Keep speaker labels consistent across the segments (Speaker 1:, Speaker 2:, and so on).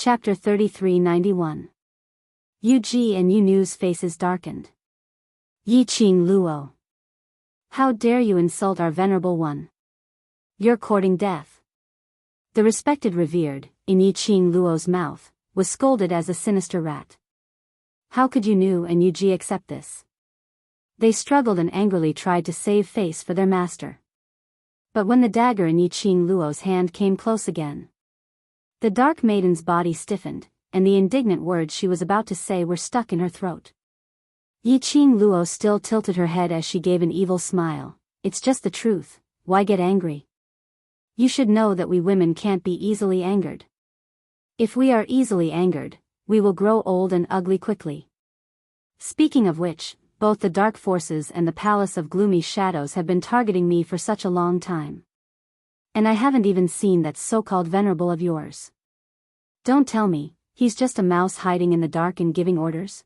Speaker 1: Chapter 3391. Yu Ji and Yu Nu's faces darkened. Yi Qing Luo. How dare you insult our venerable one? You're courting death. The respected revered, in Yi Qing Luo's mouth, was scolded as a sinister rat. How could Yu Nu and Yu Ji accept this? They struggled and angrily tried to save face for their master. But when the dagger in Yi Qing Luo's hand came close again, the dark maiden's body stiffened, and the indignant words she was about to say were stuck in her throat. Yi Qing Luo still tilted her head as she gave an evil smile. It's just the truth, why get angry? You should know that we women can't be easily angered. If we are easily angered, we will grow old and ugly quickly. Speaking of which, both the dark forces and the palace of gloomy shadows have been targeting me for such a long time. And I haven't even seen that so-called venerable of yours. Don't tell me, he's just a mouse hiding in the dark and giving orders?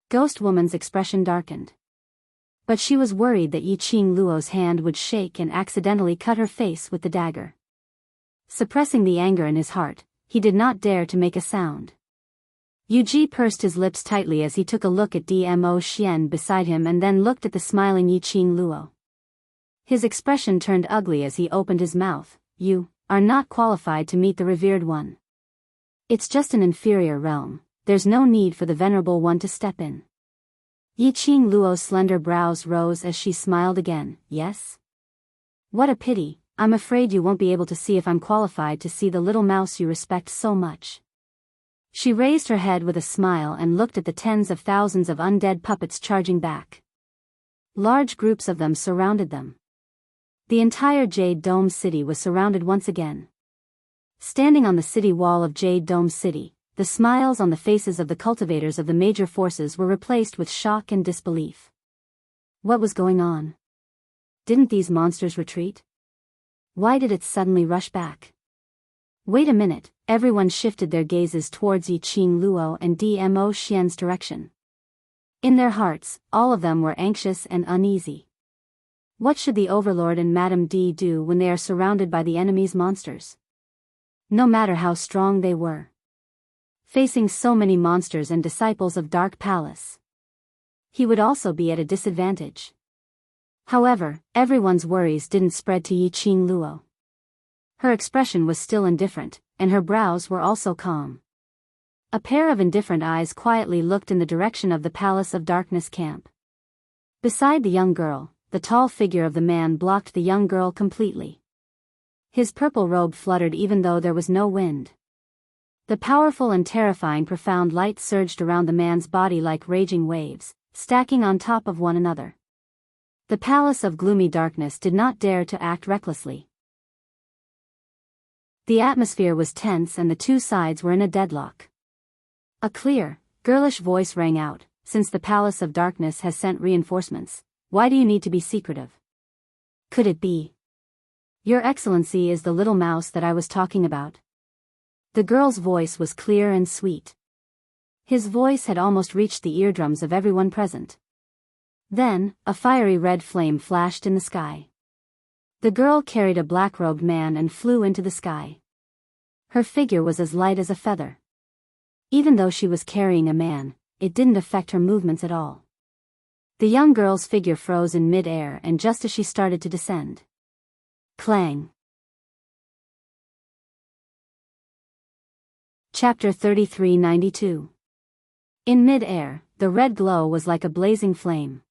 Speaker 1: Ghost Woman's expression darkened. But she was worried that Yi Qing Luo's hand would shake and accidentally cut her face with the dagger. Suppressing the anger in his heart, he did not dare to make a sound. Yu Ji pursed his lips tightly as he took a look at Dmo Xian beside him and then looked at the smiling Yi Qing Luo. His expression turned ugly as he opened his mouth. You are not qualified to meet the revered one. It's just an inferior realm, there's no need for the venerable one to step in. Yi Qing Luo's slender brows rose as she smiled again. Yes? What a pity, I'm afraid you won't be able to see if I'm qualified to see the little mouse you respect so much. She raised her head with a smile and looked at the tens of thousands of undead puppets charging back. Large groups of them surrounded them. The entire Jade Dome City was surrounded once again. Standing on the city wall of Jade Dome City, the smiles on the faces of the cultivators of the major forces were replaced with shock and disbelief. What was going on? Didn't these monsters retreat? Why did it suddenly rush back? Wait a minute, everyone shifted their gazes towards Yi Qing Luo and Dmo Xian's direction. In their hearts, all of them were anxious and uneasy. What should the Overlord and Madame D do when they are surrounded by the enemy's monsters? No matter how strong they were. Facing so many monsters and disciples of Dark Palace, he would also be at a disadvantage. However, everyone's worries didn't spread to Yi Qing Luo. Her expression was still indifferent, and her brows were also calm. A pair of indifferent eyes quietly looked in the direction of the Palace of Darkness camp. Beside the young girl, the tall figure of the man blocked the young girl completely. His purple robe fluttered even though there was no wind. The powerful and terrifying profound light surged around the man's body like raging waves, stacking on top of one another. The Palace of Gloomy Darkness did not dare to act recklessly. The atmosphere was tense and the two sides were in a deadlock. A clear, girlish voice rang out, since the Palace of Darkness has sent reinforcements, why do you need to be secretive? Could it be? Your Excellency is the little mouse that I was talking about. The girl's voice was clear and sweet. His voice had almost reached the eardrums of everyone present. Then, a fiery red flame flashed in the sky. The girl carried a black-robed man and flew into the sky. Her figure was as light as a feather. Even though she was carrying a man, it didn't affect her movements at all. The young girl's figure froze in mid-air and just as she started to descend. Clang. Chapter 3392. In mid-air, the red glow was like a blazing flame.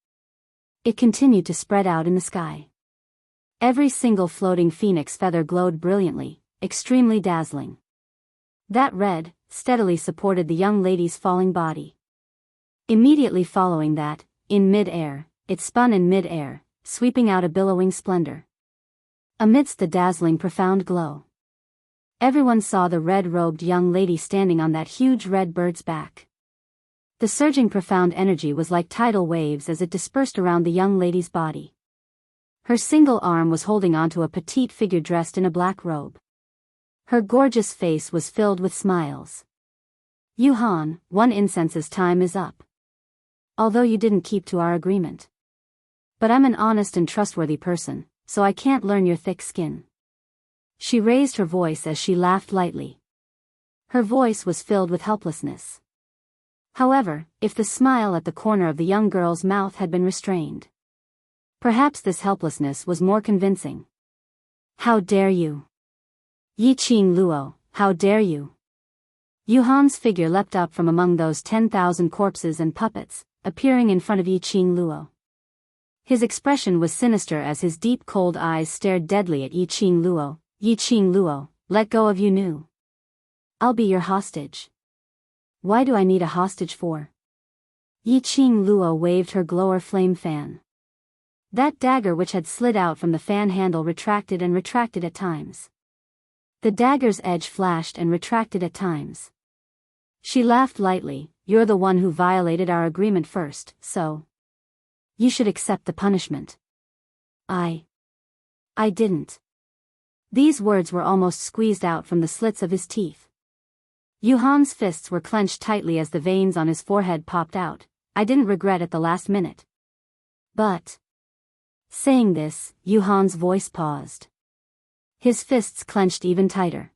Speaker 1: It continued to spread out in the sky. Every single floating phoenix feather glowed brilliantly, extremely dazzling. That red, steadily supported the young lady's falling body. Immediately following that, in mid-air, it spun in mid-air, sweeping out a billowing splendor. Amidst the dazzling profound glow, everyone saw the red-robed young lady standing on that huge red bird's back. The surging profound energy was like tidal waves as it dispersed around the young lady's body. Her single arm was holding onto a petite figure dressed in a black robe. Her gorgeous face was filled with smiles. Yuhan, one incense's time is up. Although you didn't keep to our agreement. But I'm an honest and trustworthy person, so I can't learn your thick skin. She raised her voice as she laughed lightly. Her voice was filled with helplessness. However, if the smile at the corner of the young girl's mouth had been restrained, perhaps this helplessness was more convincing. How dare you? Yiqing Luo, how dare you? Yuhan's figure leapt up from among those 10,000 corpses and puppets, appearing in front of Yiqing Luo. His expression was sinister as his deep cold eyes stared deadly at Yiqing Luo. Yiqing Luo, let go of Yunu. I'll be your hostage. Why do I need a hostage for? Yiqing Luo waved her glower flame fan. That dagger which had slid out from the fan handle retracted and retracted at times. The dagger's edge flashed and retracted at times. She laughed lightly. You're the one who violated our agreement first, so you should accept the punishment. I didn't. These words were almost squeezed out from the slits of his teeth. Yuhan's fists were clenched tightly as the veins on his forehead popped out. I didn't regret at the last minute. But saying this, Yuhan's voice paused. His fists clenched even tighter.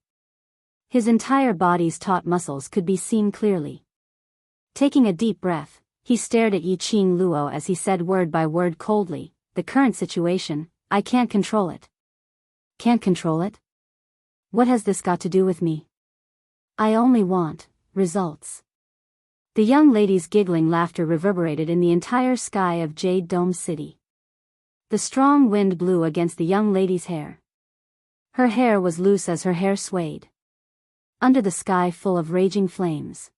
Speaker 1: His entire body's taut muscles could be seen clearly. Taking a deep breath, he stared at Yiqing Luo as he said word by word coldly, the current situation, I can't control it. Can't control it? What has this got to do with me? I only want results. The young lady's giggling laughter reverberated in the entire sky of Jade Dome City. The strong wind blew against the young lady's hair. Her hair was loose as her hair swayed under the sky full of raging flames.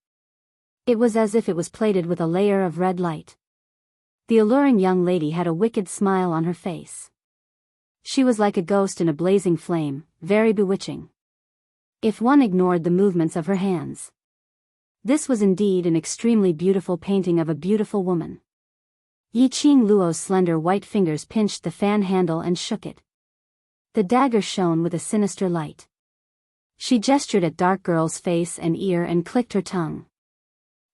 Speaker 1: It was as if it was plated with a layer of red light. The alluring young lady had a wicked smile on her face. She was like a ghost in a blazing flame, very bewitching. If one ignored the movements of her hands. This was indeed an extremely beautiful painting of a beautiful woman. Yiqing Luo's slender white fingers pinched the fan handle and shook it. The dagger shone with a sinister light. She gestured at Dark Girl's face and ear and clicked her tongue.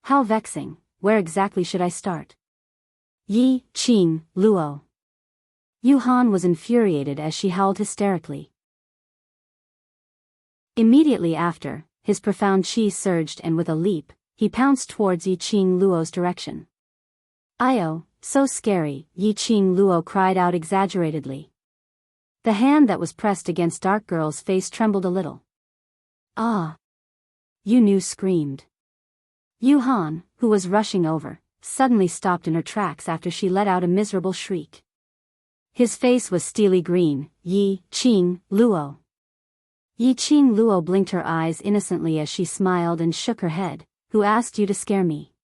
Speaker 1: How vexing, where exactly should I start? Yiqing Luo. Yuhan was infuriated as she howled hysterically. Immediately after, his profound chi surged and with a leap, he pounced towards Yiqing Luo's direction. "Io, so scary," Yiqing Luo cried out exaggeratedly. The hand that was pressed against Dark Girl's face trembled a little. "Ah!" Yunu screamed. Yuhan, who was rushing over, suddenly stopped in her tracks after she let out a miserable shriek. His face was steely green. Yiqing Luo. Yiqing Luo blinked her eyes innocently as she smiled and shook her head. Who asked you to scare me?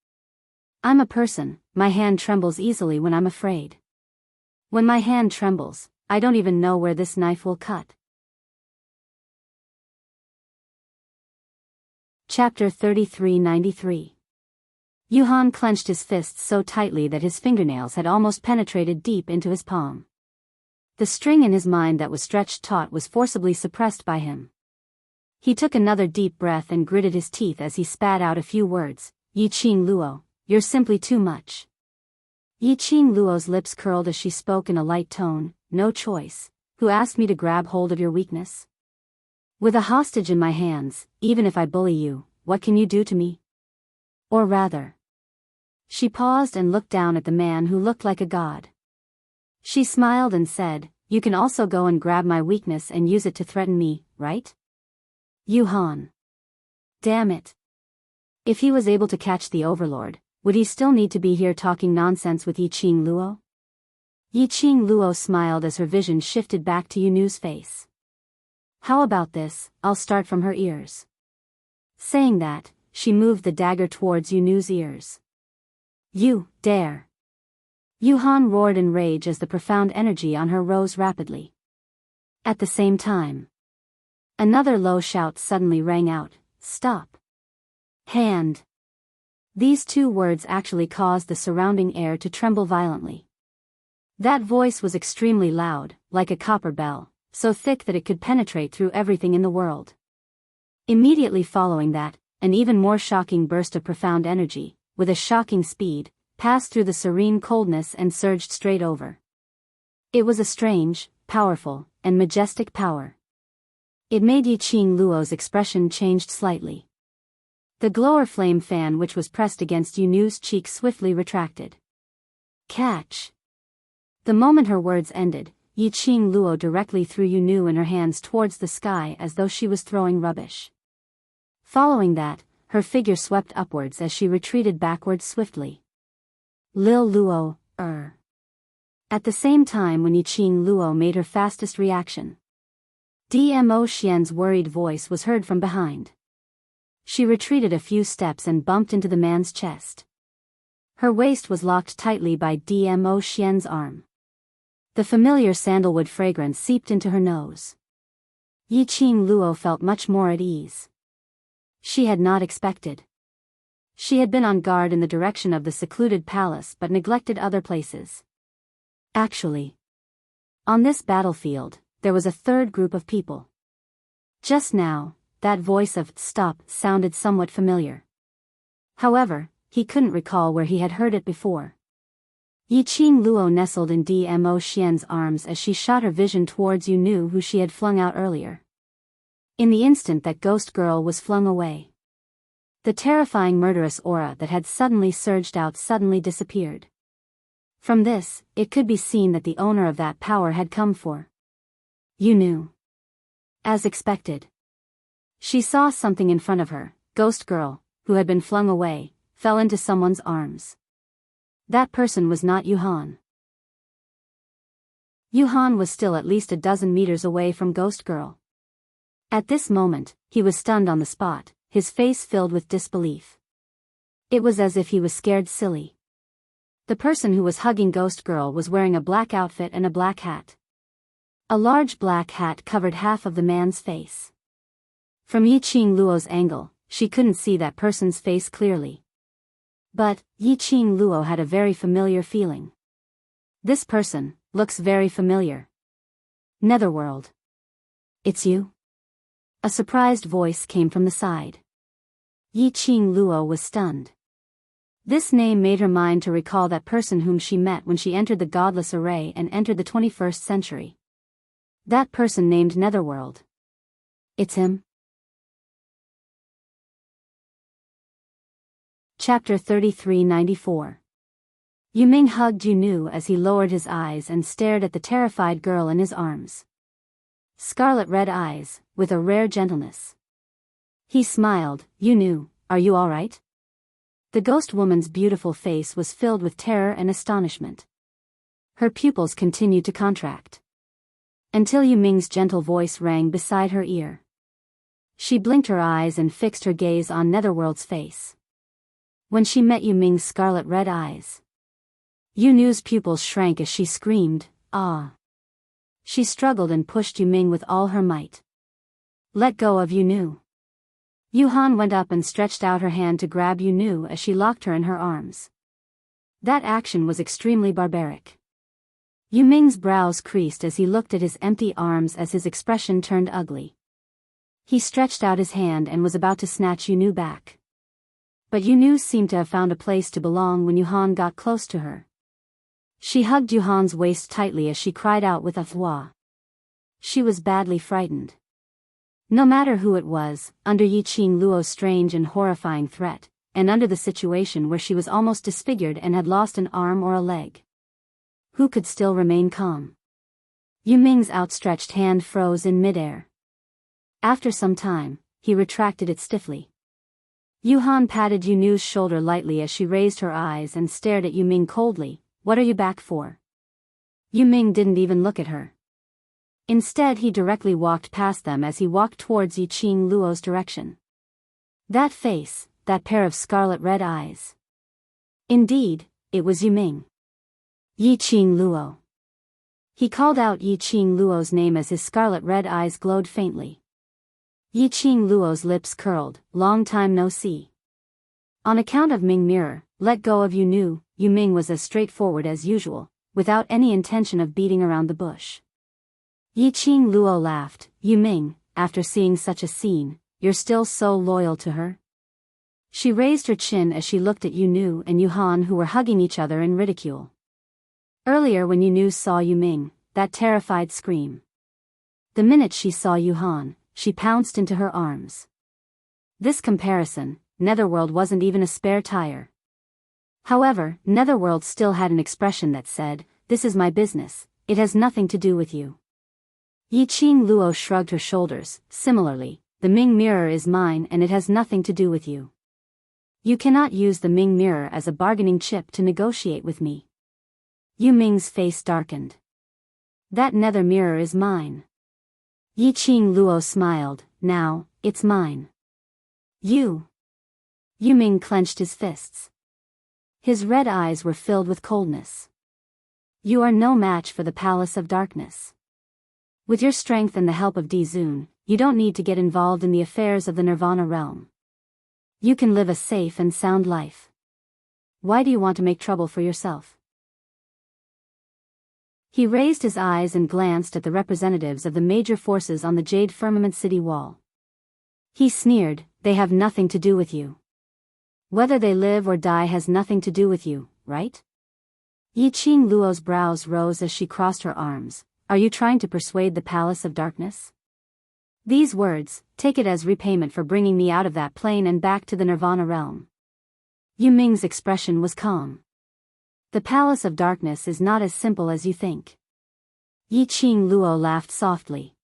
Speaker 1: I'm a person, my hand trembles easily when I'm afraid. When my hand trembles, I don't even know where this knife will cut. Chapter 3393. Yuhan clenched his fists so tightly that his fingernails had almost penetrated deep into his palm. The string in his mind that was stretched taut was forcibly suppressed by him. He took another deep breath and gritted his teeth as he spat out a few words. Yiqing Luo, you're simply too much. Yiqing Luo's lips curled as she spoke in a light tone. No choice. Who asked me to grab hold of your weakness? With a hostage in my hands, even if I bully you, what can you do to me? Or rather. She paused and looked down at the man who looked like a god. She smiled and said, you can also go and grab my weakness and use it to threaten me, right? Yuhan. Damn it. If he was able to catch the Overlord, would he still need to be here talking nonsense with Yiqing Luo? Yiqing Luo smiled as her vision shifted back to Yunu's face. How about this, I'll start from her ears. Saying that, she moved the dagger towards Yunu's ears. You dare. Yuhan roared in rage as the profound energy on her rose rapidly. At the same time, another low shout suddenly rang out, stop. Hand. These two words actually caused the surrounding air to tremble violently. That voice was extremely loud, like a copper bell, so thick that it could penetrate through everything in the world. Immediately following that, an even more shocking burst of profound energy, with a shocking speed, passed through the serene coldness and surged straight over. It was a strange, powerful, and majestic power. It made Yiqing Luo's expression changed slightly. The glower flame fan which was pressed against Yunu's cheek swiftly retracted. Catch! The moment her words ended, Yiqing Luo directly threw Yunu in her hands towards the sky as though she was throwing rubbish. Following that, her figure swept upwards as she retreated backwards swiftly. Lil Luo, At the same time when Yiqing Luo made her fastest reaction, Dmo Xian's worried voice was heard from behind. She retreated a few steps and bumped into the man's chest. Her waist was locked tightly by Dmo Xian's arm. The familiar sandalwood fragrance seeped into her nose. Yiqing Luo felt much more at ease. She had not expected. She had been on guard in the direction of the secluded palace but neglected other places. Actually, on this battlefield, there was a third group of people. Just now, that voice of "stop" sounded somewhat familiar. However, he couldn't recall where he had heard it before. Yiqing Luo nestled in Dmo Xian's arms as she shot her vision towards Yunu who she had flung out earlier. In the instant that ghost girl was flung away, the terrifying murderous aura that had suddenly surged out suddenly disappeared. From this, it could be seen that the owner of that power had come for Yunu. As expected, she saw something in front of her. Ghost girl, who had been flung away, fell into someone's arms. That person was not Yuhan. Yuhan was still at least a dozen meters away from Ghost Girl. At this moment, he was stunned on the spot, his face filled with disbelief. It was as if he was scared silly. The person who was hugging Ghost Girl was wearing a black outfit and a black hat. A large black hat covered half of the man's face. From Yiqing Luo's angle, she couldn't see that person's face clearly. But Yiqing Luo had a very familiar feeling. This person looks very familiar. Netherworld. It's you? A surprised voice came from the side. Yiqing Luo was stunned. This name made her mind to recall that person whom she met when she entered the godless array and entered the 21st century. That person named Netherworld. It's him? Chapter 3394. Yuming hugged Yunu as he lowered his eyes and stared at the terrified girl in his arms. Scarlet red eyes, with a rare gentleness. He smiled. Yunu, are you all right? The ghost woman's beautiful face was filled with terror and astonishment. Her pupils continued to contract. Until Yuming's gentle voice rang beside her ear. She blinked her eyes and fixed her gaze on Netherworld's face. When she met Yuming's scarlet red eyes, Yunu's pupils shrank as she screamed, "Ah!" She struggled and pushed Yuming with all her might. Let go of Yunu. Yuhan went up and stretched out her hand to grab Yunu as she locked her in her arms. That action was extremely barbaric. Yuming's brows creased as he looked at his empty arms as his expression turned ugly. He stretched out his hand and was about to snatch Yunu back. But Yunu seemed to have found a place to belong when Yuhan got close to her. She hugged Yuhan's waist tightly as she cried out with a thwa. She was badly frightened. No matter who it was, under Yiqing Luo's strange and horrifying threat, and under the situation where she was almost disfigured and had lost an arm or a leg, who could still remain calm? Yuming's outstretched hand froze in midair. After some time, he retracted it stiffly. Yuhan patted Yunu's shoulder lightly as she raised her eyes and stared at Yuming coldly. What are you back for? Yuming didn't even look at her. Instead he directly walked past them as he walked towards Yiqing Luo's direction. That face, that pair of scarlet red eyes. Indeed, it was Yuming. Yiqing Luo. He called out Yiqing Luo's name as his scarlet red eyes glowed faintly. Yiqing Luo's lips curled. Long time no see. On account of Ming Mirror, let go of Yunu. Yuming was as straightforward as usual, without any intention of beating around the bush. Yiqing Luo laughed. Yuming, after seeing such a scene, you're still so loyal to her? She raised her chin as she looked at Yunu and Yuhan who were hugging each other in ridicule. Earlier when Yunu saw Yuming, that terrified scream. The minute she saw Yuhan, she pounced into her arms. This comparison, Netherworld wasn't even a spare tire. However, Netherworld still had an expression that said, "This is my business, it has nothing to do with you." Yiqing Luo shrugged her shoulders. Similarly, the Ming mirror is mine and it has nothing to do with you. You cannot use the Ming mirror as a bargaining chip to negotiate with me. Yu Ming's face darkened. That nether mirror is mine. Yiqing Luo smiled. Now, it's mine. You. Yu Ming clenched his fists. His red eyes were filled with coldness. You are no match for the Palace of Darkness. With your strength and the help of Dizun, you don't need to get involved in the affairs of the Nirvana realm. You can live a safe and sound life. Why do you want to make trouble for yourself? He raised his eyes and glanced at the representatives of the major forces on the Jade Firmament City wall. He sneered, they have nothing to do with you. Whether they live or die has nothing to do with you, right? Yiqing Luo's brows rose as she crossed her arms. Are you trying to persuade the Palace of Darkness? These words, take it as repayment for bringing me out of that plane and back to the Nirvana realm. Yu Ming's expression was calm. The Palace of Darkness is not as simple as you think. Yiqing Luo laughed softly.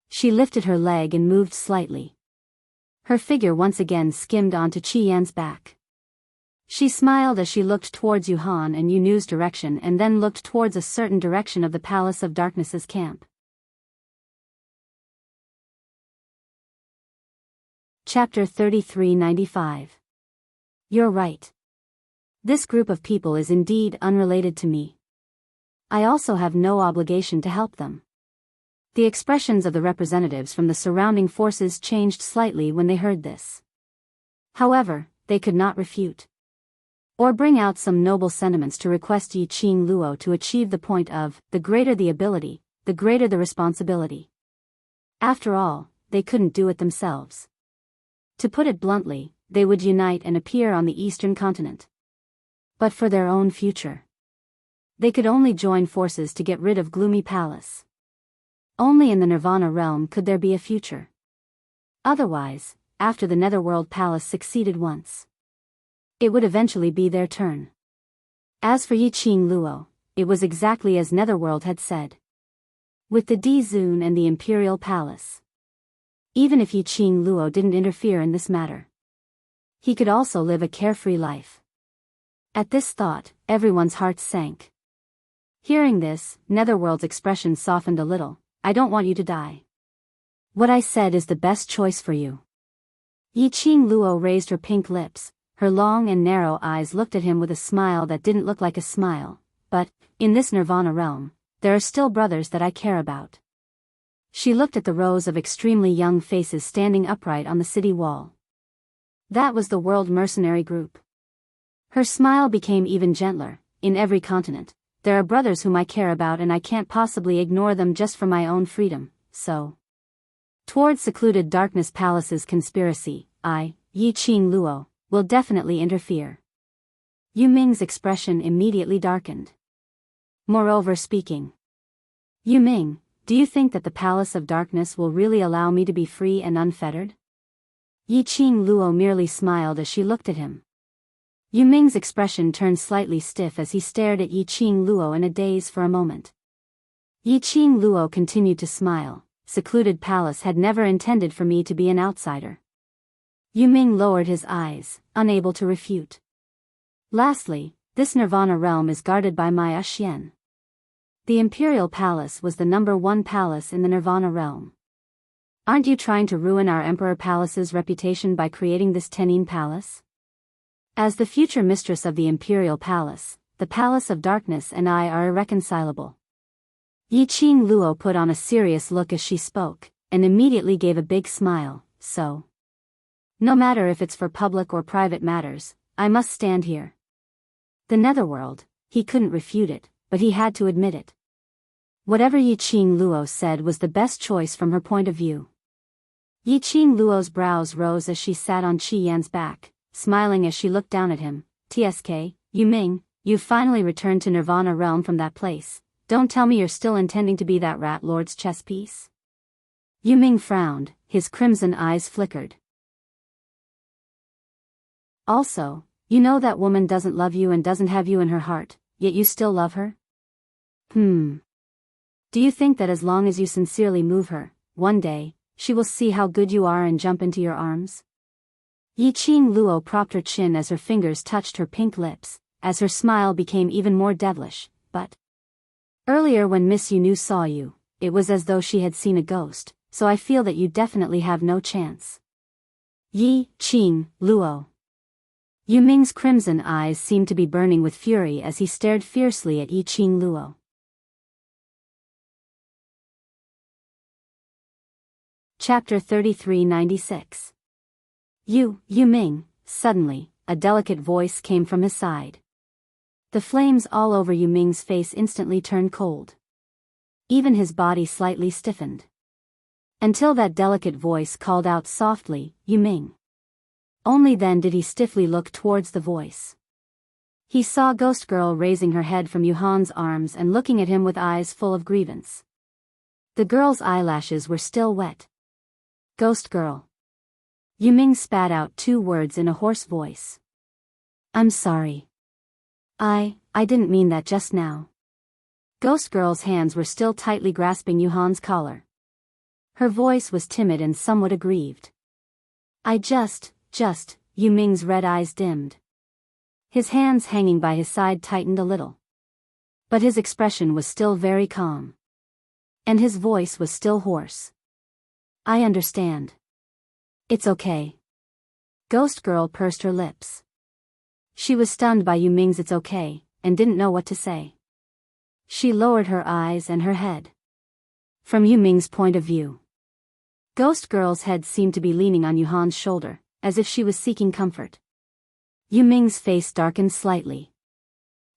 Speaker 1: She lifted her leg and moved slightly. Her figure once again skimmed onto Qi Yan's back. She smiled as she looked towards Yuhan and Yu Nu's direction and then looked towards a certain direction of the Palace of Darkness's camp. Chapter 3395. You're right. This group of people is indeed unrelated to me. I also have no obligation to help them. The expressions of the representatives from the surrounding forces changed slightly when they heard this. However, they could not refute or bring out some noble sentiments to request Yiqing Luo to achieve the point of, the greater the ability, the greater the responsibility. After all, they couldn't do it themselves. To put it bluntly, they would unite and appear on the eastern continent. But for their own future, they could only join forces to get rid of Gloomy Palace. Only in the Nirvana realm could there be a future. Otherwise, after the Netherworld Palace succeeded once, it would eventually be their turn. As for Yiqing Luo, it was exactly as Netherworld had said. With the Dizun and the Imperial Palace. Even if Yiqing Luo didn't interfere in this matter, he could also live a carefree life. At this thought, everyone's hearts sank. Hearing this, Netherworld's expression softened a little. I don't want you to die. What I said is the best choice for you. Yiqing Luo raised her pink lips. Her long and narrow eyes looked at him with a smile that didn't look like a smile. But, in this Nirvana realm, there are still brothers that I care about. She looked at the rows of extremely young faces standing upright on the city wall. That was the World Mercenary Group. Her smile became even gentler. In every continent, there are brothers whom I care about and I can't possibly ignore them just for my own freedom, so. Towards secluded Darkness Palace's conspiracy, I, Yiqing Luo, will definitely interfere. Yu Ming's expression immediately darkened. Moreover speaking. Yu Ming, do you think that the Palace of Darkness will really allow me to be free and unfettered? Yiqing Luo merely smiled as she looked at him. Yu Ming's expression turned slightly stiff as he stared at Yiqing Luo in a daze for a moment. Yiqing Luo continued to smile. Secluded Palace had never intended for me to be an outsider. Yu Ming lowered his eyes, unable to refute. Lastly, this Nirvana realm is guarded by Maya Xian. The Imperial Palace was the #1 palace in the Nirvana realm. Aren't you trying to ruin our Emperor Palace's reputation by creating this Tenin Palace? As the future mistress of the Imperial Palace, the Palace of Darkness and I are irreconcilable. Yiqing Luo put on a serious look as she spoke, and immediately gave a big smile. So, no matter if it's for public or private matters, I must stand here. The Netherworld, he couldn't refute it, but he had to admit it. Whatever Yiqing Luo said was the best choice from her point of view. Yiqing Luo's brows rose as she sat on Qi Yan's back, smiling as she looked down at him. TSK, Yu Ming, you've finally returned to Nirvana realm from that place. Don't tell me you're still intending to be that rat lord's chess piece. Yu Ming frowned, his crimson eyes flickered. Also, you know that woman doesn't love you and doesn't have you in her heart, yet you still love her? Do you think that as long as you sincerely move her, one day, she will see how good you are and jump into your arms? Yi Qing Luo propped her chin as her fingers touched her pink lips, as her smile became even more devilish, but earlier when Miss Yu Nu saw you, it was as though she had seen a ghost, so I feel that you definitely have no chance. Yi Qing Luo. Yu Ming's crimson eyes seemed to be burning with fury as he stared fiercely at Yi Qing Luo. Chapter 3396. Yu Ming, suddenly, a delicate voice came from his side. The flames all over Yu Ming's face instantly turned cold. Even his body slightly stiffened. Until that delicate voice called out softly, Yu Ming. Only then did he stiffly look towards the voice. He saw Ghost Girl raising her head from Yuhan's arms and looking at him with eyes full of grievance. The girl's eyelashes were still wet. Ghost Girl. Yu Ming spat out 2 words in a hoarse voice. I'm sorry. I didn't mean that just now. Ghost Girl's hands were still tightly grasping Yuhan's collar. Her voice was timid and somewhat aggrieved. I just, Yu Ming's red eyes dimmed. His hands hanging by his side tightened a little. But his expression was still very calm. And his voice was still hoarse. I understand. It's okay. Ghost Girl pursed her lips. She was stunned by Yu Ming's it's okay, and didn't know what to say. She lowered her eyes and her head. From Yu Ming's point of view. Ghost Girl's head seemed to be leaning on Yuhan's shoulder, as if she was seeking comfort. Yu Ming's face darkened slightly.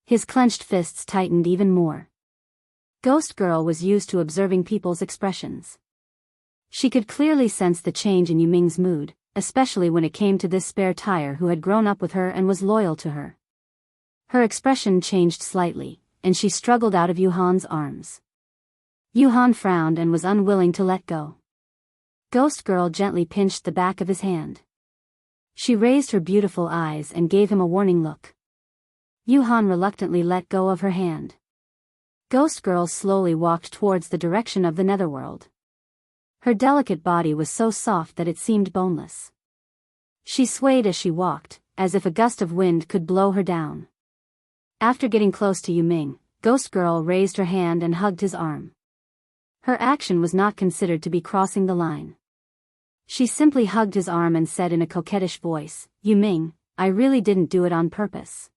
Speaker 1: His clenched fists tightened even more. Ghost Girl was used to observing people's expressions. She could clearly sense the change in Yu Ming's mood, especially when it came to this spare tire who had grown up with her and was loyal to her. Her expression changed slightly, and she struggled out of Yuhan's arms. Yuhan frowned and was unwilling to let go. Ghost Girl gently pinched the back of his hand. She raised her beautiful eyes and gave him a warning look. Yuhan reluctantly let go of her hand. Ghost Girl slowly walked towards the direction of the netherworld. Her delicate body was so soft that it seemed boneless. She swayed as she walked, as if a gust of wind could blow her down. After getting close to Yu Ming, Ghost Girl raised her hand and hugged his arm. Her action was not considered to be crossing the line. She simply hugged his arm and said in a coquettish voice, Yu Ming, I really didn't do it on purpose.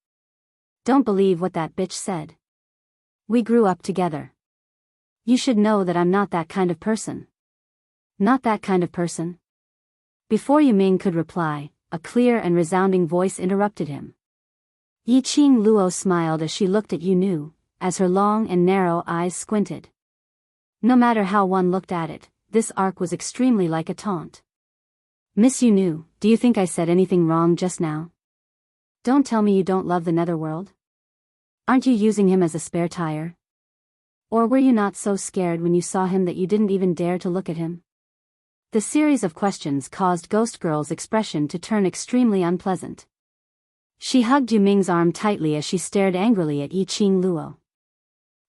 Speaker 1: Don't believe what that bitch said. We grew up together. You should know that I'm not that kind of person. Not that kind of person? Before Yu Ming could reply, a clear and resounding voice interrupted him. Yi Qing Luo smiled as she looked at Yu Nu, as her long and narrow eyes squinted. No matter how one looked at it, this arc was extremely like a taunt. Miss Yu Nu, do you think I said anything wrong just now? Don't tell me you don't love the netherworld? Aren't you using him as a spare tire? Or were you not so scared when you saw him that you didn't even dare to look at him? The series of questions caused Ghost Girl's expression to turn extremely unpleasant. She hugged Yu Ming's arm tightly as she stared angrily at Yi Qing Luo.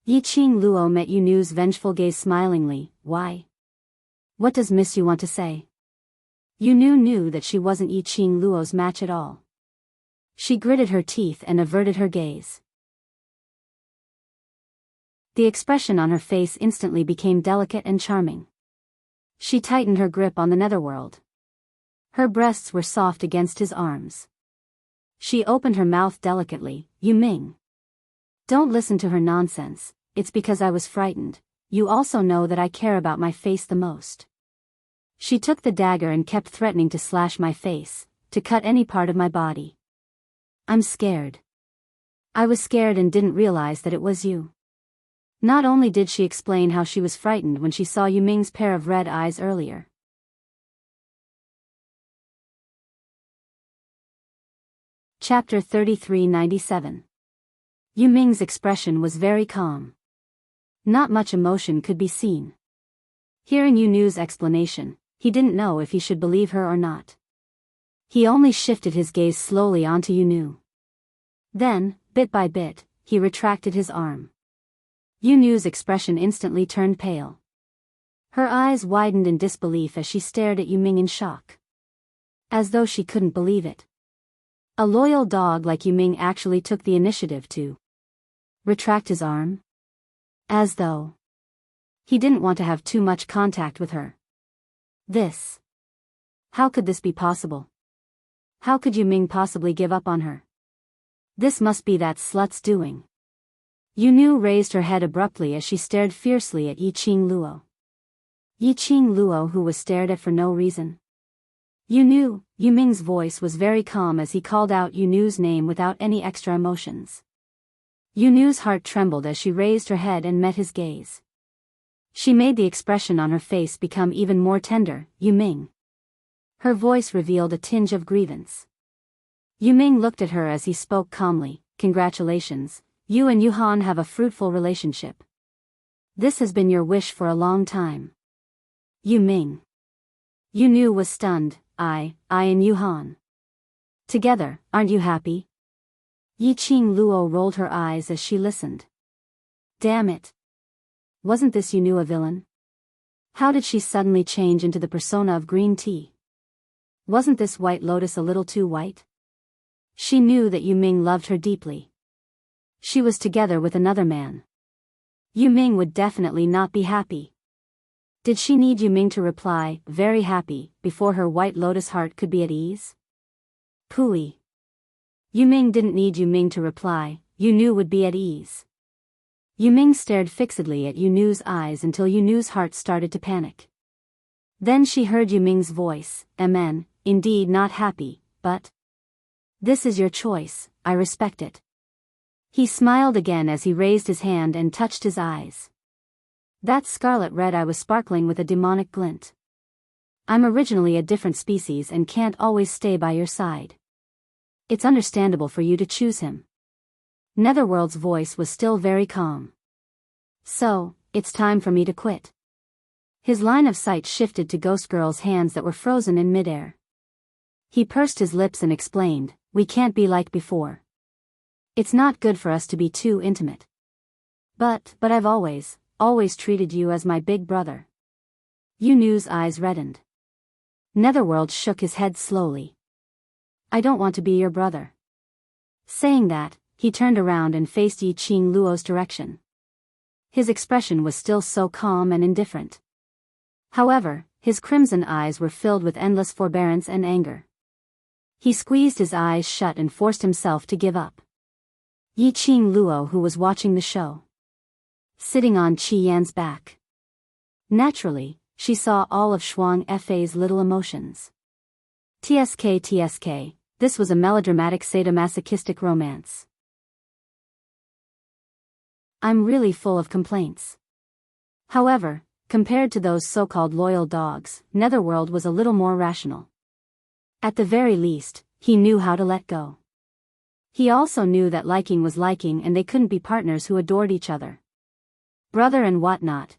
Speaker 1: Yi Qing Luo met Yu Nu's vengeful gaze smilingly. Why? What does Miss Yu want to say? Yu Nu knew that she wasn't Yi Qing Luo's match at all. She gritted her teeth and averted her gaze. The expression on her face instantly became delicate and charming. She tightened her grip on the netherworld. Her breasts were soft against his arms. She opened her mouth delicately. Yu Ming. Don't listen to her nonsense, it's because I was frightened. You also know that I care about my face the most. She took the dagger and kept threatening to slash my face, to cut any part of my body. I'm scared. I was scared and didn't realize that it was you. Not only did she explain how she was frightened when she saw Yu Ming's pair of red eyes earlier. Chapter 3397. Yu Ming's expression was very calm. Not much emotion could be seen. Hearing Yu Nu's explanation, he didn't know if he should believe her or not. He only shifted his gaze slowly onto Yu. Then, bit by bit, he retracted his arm. Yu's expression instantly turned pale. Her eyes widened in disbelief as she stared at Yuming in shock. As though she couldn't believe it. A loyal dog like Yuming actually took the initiative to retract his arm? As though he didn't want to have too much contact with her. How could this be possible? How could Yuming possibly give up on her? This must be that slut's doing. Yu raised her head abruptly as she stared fiercely at Yiqing Luo. Yiqing Luo, who was stared at for no reason. Yuming's voice was very calm as he called out Yu's name without any extra emotions. Yu's heart trembled as she raised her head and met his gaze. She made the expression on her face become even more tender. Yuming. Her voice revealed a tinge of grievance. Yuming looked at her as he spoke calmly. Congratulations, you and Yuhan have a fruitful relationship. This has been your wish for a long time. Yuming. Yu was stunned. I and Yuhan. Together, aren't you happy? Yiqing Luo rolled her eyes as she listened. Damn it. Wasn't this Yu a villain? How did she suddenly change into the persona of green tea? Wasn't this White Lotus a little too white? She knew that Yuming loved her deeply. She was together with another man. Yuming would definitely not be happy. Did she need Yuming to reply, very happy, before her White Lotus heart could be at ease? Pooey. Yuming didn't need Yuming to reply. Yu would be at ease. Yuming stared fixedly at Yu's eyes until Yu's heart started to panic. Then she heard Yuming's voice, "Amen, indeed not happy, but this is your choice, I respect it." He smiled again as he raised his hand and touched his eyes. That scarlet red eye was sparkling with a demonic glint. I'm originally a different species and can't always stay by your side. It's understandable for you to choose him. Netherworld's voice was still very calm. So, it's time for me to quit. His line of sight shifted to Ghost Girl's hands that were frozen in midair. He pursed his lips and explained, we can't be like before. It's not good for us to be too intimate. But I've always treated you as my big brother. Yu's eyes reddened. Netherworld shook his head slowly. I don't want to be your brother. Saying that, he turned around and faced Yiqing Luo's direction. His expression was still so calm and indifferent. However, his crimson eyes were filled with endless forbearance and anger. He squeezed his eyes shut and forced himself to give up. Yiqing Luo, who was watching the show, sitting on Qi Yan's back. Naturally, she saw all of Shuang Fei's little emotions. TSK, this was a melodramatic sadomasochistic romance. I'm really full of complaints. However, compared to those so-called loyal dogs, Netherworld was a little more rational. At the very least, he knew how to let go. He also knew that liking was liking and they couldn't be partners who adored each other. Brother and whatnot,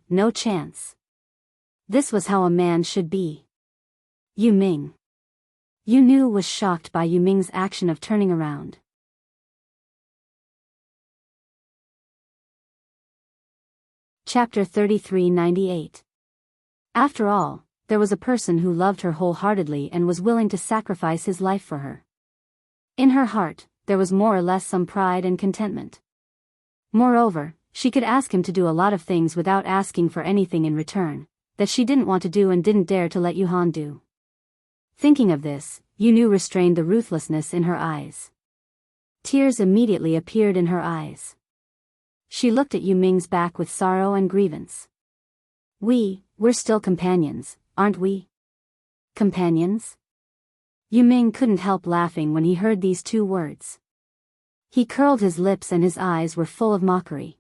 Speaker 1: no chance. This was how a man should be. Yuming. Yu was shocked by Yuming's action of turning around. Chapter 3398. After all, there was a person who loved her wholeheartedly and was willing to sacrifice his life for her. In her heart, there was more or less some pride and contentment. Moreover, she could ask him to do a lot of things without asking for anything in return, that she didn't want to do and didn't dare to let Yuhan do. Thinking of this, Yu restrained the ruthlessness in her eyes. Tears immediately appeared in her eyes. She looked at Yuming's back with sorrow and grievance. We're still companions, aren't we? Companions? Yuming couldn't help laughing when he heard these two words. He curled his lips and his eyes were full of mockery.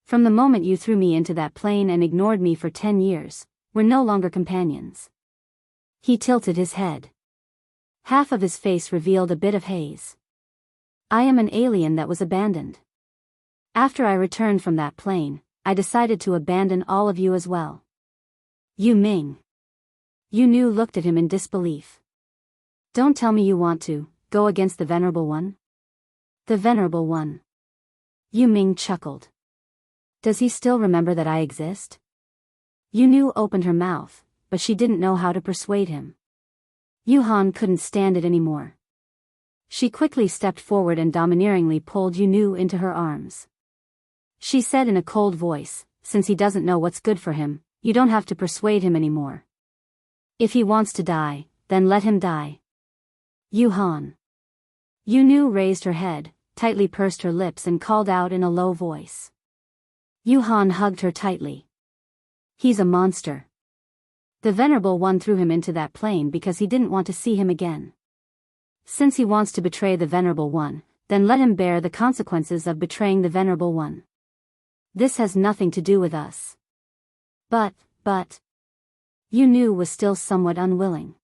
Speaker 1: From the moment you threw me into that plane and ignored me for 10 years, we're no longer companions. He tilted his head. Half of his face revealed a bit of haze. I am an alien that was abandoned. After I returned from that plane, I decided to abandon all of you as well. Yuming. Yu looked at him in disbelief. Don't tell me you want to go against the Venerable One? The Venerable One. Yu Ming chuckled. Does he still remember that I exist? Yu Nu opened her mouth, but she didn't know how to persuade him. Yu Han couldn't stand it anymore. She quickly stepped forward and domineeringly pulled Yu Nu into her arms. She said in a cold voice, since he doesn't know what's good for him, you don't have to persuade him anymore. If he wants to die, then let him die. Yu Han. Yu Nu raised her head, tightly pursed her lips and called out in a low voice. Yu Han hugged her tightly. He's a monster. The Venerable One threw him into that plane because he didn't want to see him again. Since he wants to betray the Venerable One, then let him bear the consequences of betraying the Venerable One. This has nothing to do with us. But, Yu Nu was still somewhat unwilling.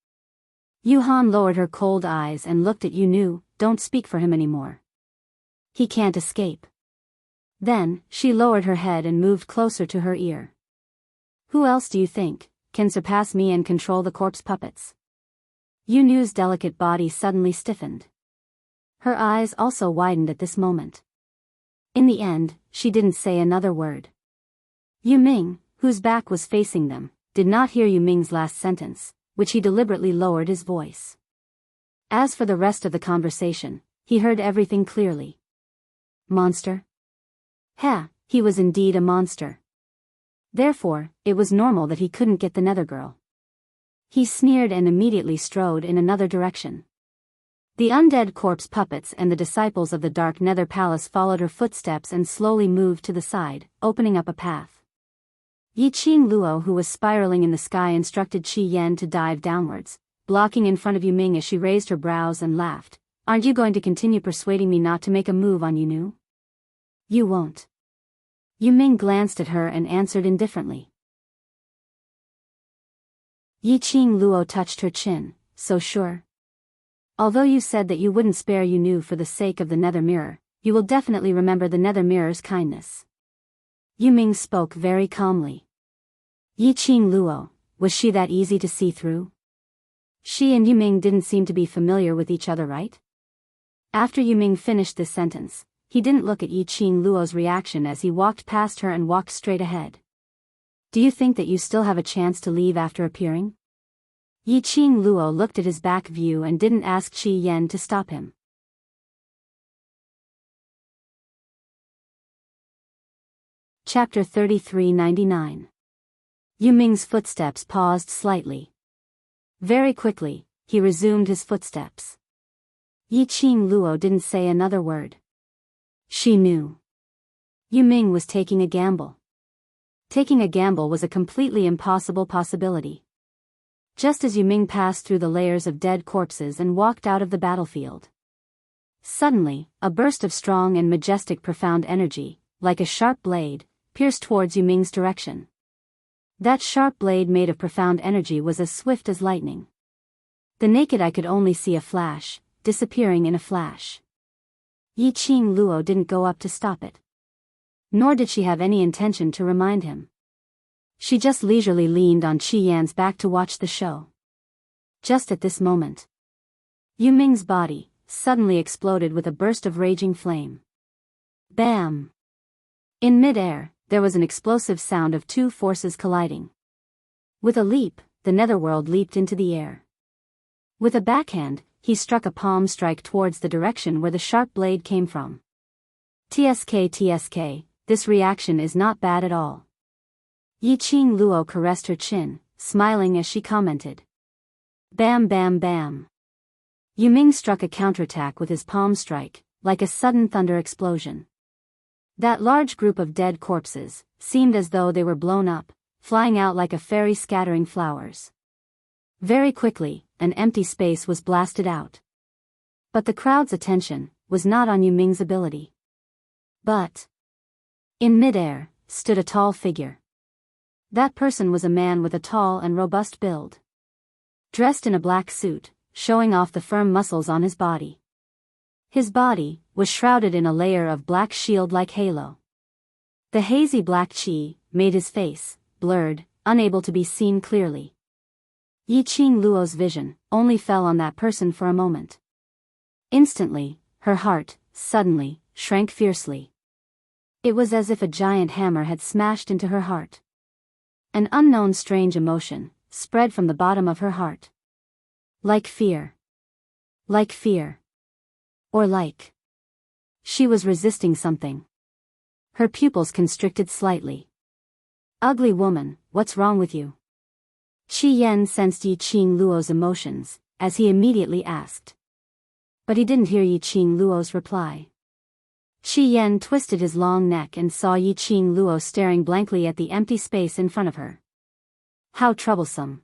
Speaker 1: Yu Han lowered her cold eyes and looked at Yu Nu. Don't speak for him anymore. He can't escape. Then, she lowered her head and moved closer to her ear. Who else do you think can surpass me and control the corpse puppets? Yu Nu's delicate body suddenly stiffened. Her eyes also widened at this moment. In the end, she didn't say another word. Yu Ming, whose back was facing them, did not hear Yu Ming's last sentence, which he deliberately lowered his voice. As for the rest of the conversation, he heard everything clearly. Monster? He was indeed a monster. Therefore, it was normal that he couldn't get the Nether Girl. He sneered and immediately strode in another direction. The undead corpse puppets and the disciples of the Dark Nether Palace followed her footsteps and slowly moved to the side, opening up a path. Yi Qing Luo, who was spiraling in the sky, instructed Qi Yan to dive downwards, blocking in front of Yu Ming as she raised her brows and laughed. Aren't you going to continue persuading me not to make a move on Yu Nu? You won't. Yu Ming glanced at her and answered indifferently. Yi Qing Luo touched her chin. So sure? Although you said that you wouldn't spare Yu Nu for the sake of the Nether Mirror, you will definitely remember the Nether Mirror's kindness. Yu Ming spoke very calmly. Yi Qing Luo, was she that easy to see through? She and Yu Ming didn't seem to be familiar with each other, right? After Yu Ming finished this sentence, he didn't look at Yi Qing Luo's reaction as he walked past her and walked straight ahead. Do you think that you still have a chance to leave after appearing? Yi Qing Luo looked at his back view and didn't ask Qi Yan to stop him. Chapter 3399. Yu Ming's footsteps paused slightly. Very quickly, he resumed his footsteps. Yi Qing Luo didn't say another word. She knew. Yu Ming was taking a gamble. Taking a gamble was a completely impossible possibility. Just as Yu Ming passed through the layers of dead corpses and walked out of the battlefield. Suddenly, a burst of strong and majestic profound energy, like a sharp blade, pierced towards Yu Ming's direction. That sharp blade made of profound energy was as swift as lightning. The naked eye could only see a flash, disappearing in a flash. Yi Qing Luo didn't go up to stop it. Nor did she have any intention to remind him. She just leisurely leaned on Qi Yan's back to watch the show. Just at this moment, Yu Ming's body suddenly exploded with a burst of raging flame. Bam! In mid-air, there was an explosive sound of two forces colliding. With a leap, the netherworld leaped into the air. With a backhand, he struck a palm strike towards the direction where the sharp blade came from. TSK, this reaction is not bad at all. Yi Qing Luo caressed her chin, smiling as she commented. Bam bam bam. Yu Ming struck a counterattack with his palm strike, like a sudden thunder explosion. That large group of dead corpses seemed as though they were blown up, flying out like a fairy scattering flowers. Very quickly, an empty space was blasted out. But the crowd's attention was not on Yu Ming's ability. But in midair stood a tall figure. That person was a man with a tall and robust build. Dressed in a black suit, showing off the firm muscles on his body. His body was shrouded in a layer of black shield-like halo. The hazy black chi made his face blurred, unable to be seen clearly. Yi Qing Luo's vision only fell on that person for a moment. Instantly, her heart, suddenly, shrank fiercely. It was as if a giant hammer had smashed into her heart. An unknown strange emotion spread from the bottom of her heart. Like fear. Like fear. Or like. She was resisting something. Her pupils constricted slightly. Ugly woman, what's wrong with you? Qi Yan sensed Yi Qing Luo's emotions, as he immediately asked. But he didn't hear Yi Qing Luo's reply. Qi Yan twisted his long neck and saw Yi Qing Luo staring blankly at the empty space in front of her. How troublesome.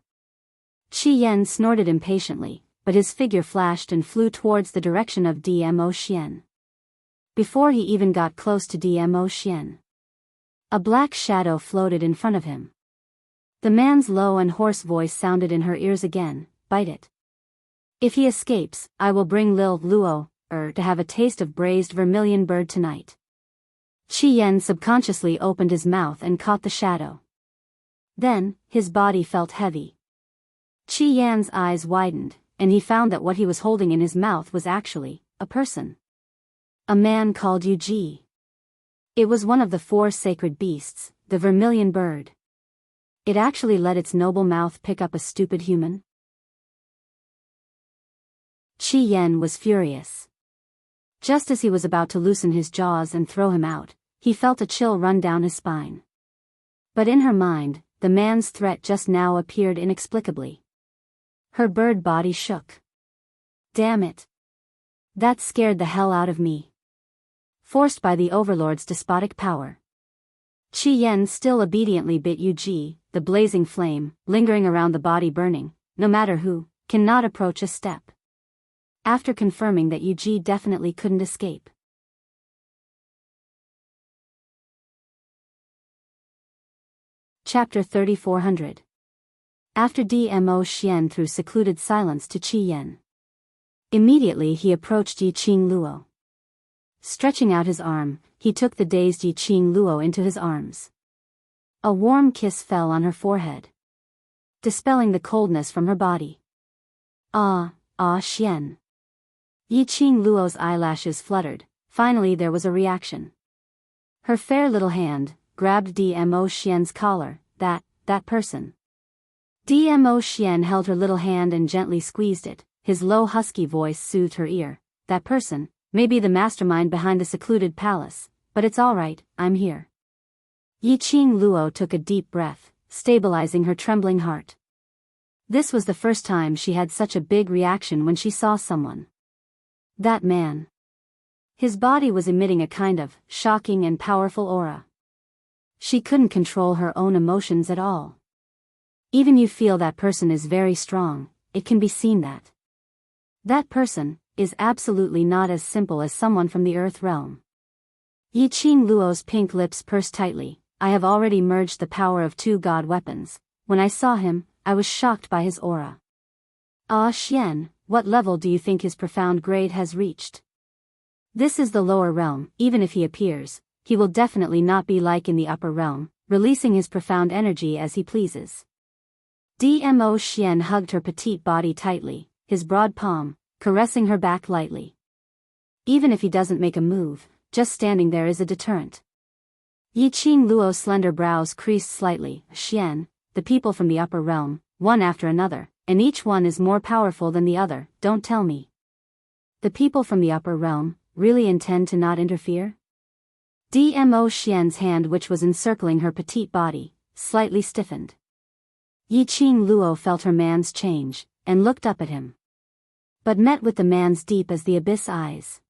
Speaker 1: Qi Yan snorted impatiently, but his figure flashed and flew towards the direction of Dmo Xian. Before he even got close to Dmo Xian, a black shadow floated in front of him. The man's low and hoarse voice sounded in her ears again, bite it. If he escapes, I will bring Lil Luo, to have a taste of braised vermilion bird tonight. Qi Yan subconsciously opened his mouth and caught the shadow. Then, his body felt heavy. Qi Yan's eyes widened, and he found that what he was holding in his mouth was actually a person. A man called Yu Ji. It was one of the 4 sacred beasts, the vermilion bird. It actually let its noble mouth pick up a stupid human. Qi Yan was furious. Just as he was about to loosen his jaws and throw him out, he felt a chill run down his spine. But in her mind, the man's threat just now appeared inexplicably. Her bird body shook. Damn it. That scared the hell out of me. Forced by the overlord's despotic power. Qi Yan still obediently bit Yu Ji, the blazing flame, lingering around the body burning, no matter who, cannot approach a step. After confirming that Yu Ji definitely couldn't escape. Chapter 3400. After Dmo Xian threw secluded silence to Qi Yan. Immediately he approached Yi Qing Luo. Stretching out his arm, he took the dazed Yi Qing Luo into his arms. A warm kiss fell on her forehead, dispelling the coldness from her body. Xian. Yi Qing Luo's eyelashes fluttered. Finally there was a reaction. Her fair little hand grabbed Dmo Xian's collar. That person. Dmo Xian held her little hand and gently squeezed it. His low husky voice soothed her ear. That person may be the mastermind behind the secluded palace, but it's all right, I'm here. Yi Qing Luo took a deep breath, stabilizing her trembling heart. This was the first time she had such a big reaction when she saw someone. That man. His body was emitting a kind of shocking and powerful aura. She couldn't control her own emotions at all. Even you feel that person is very strong, it can be seen that. That person is absolutely not as simple as someone from the Earth realm. Yi Qing Luo's pink lips pursed tightly. I have already merged the power of 2 god weapons. When I saw him, I was shocked by his aura. Xian, what level do you think his profound grade has reached? This is the lower realm. Even if he appears, he will definitely not be like in the upper realm, releasing his profound energy as he pleases. Dmo Xian hugged her petite body tightly, his broad palm caressing her back lightly. Even if he doesn't make a move, just standing there is a deterrent. Yi Qing Luo's slender brows creased slightly. Xian, the people from the upper realm, one after another, and each one is more powerful than the other, don't tell me. The people from the upper realm really intend to not interfere? Dmo Xian's hand, which was encircling her petite body, slightly stiffened. Yi Qing Luo felt her man's change, and looked up at him. But met with the man's deep as the abyss eyes.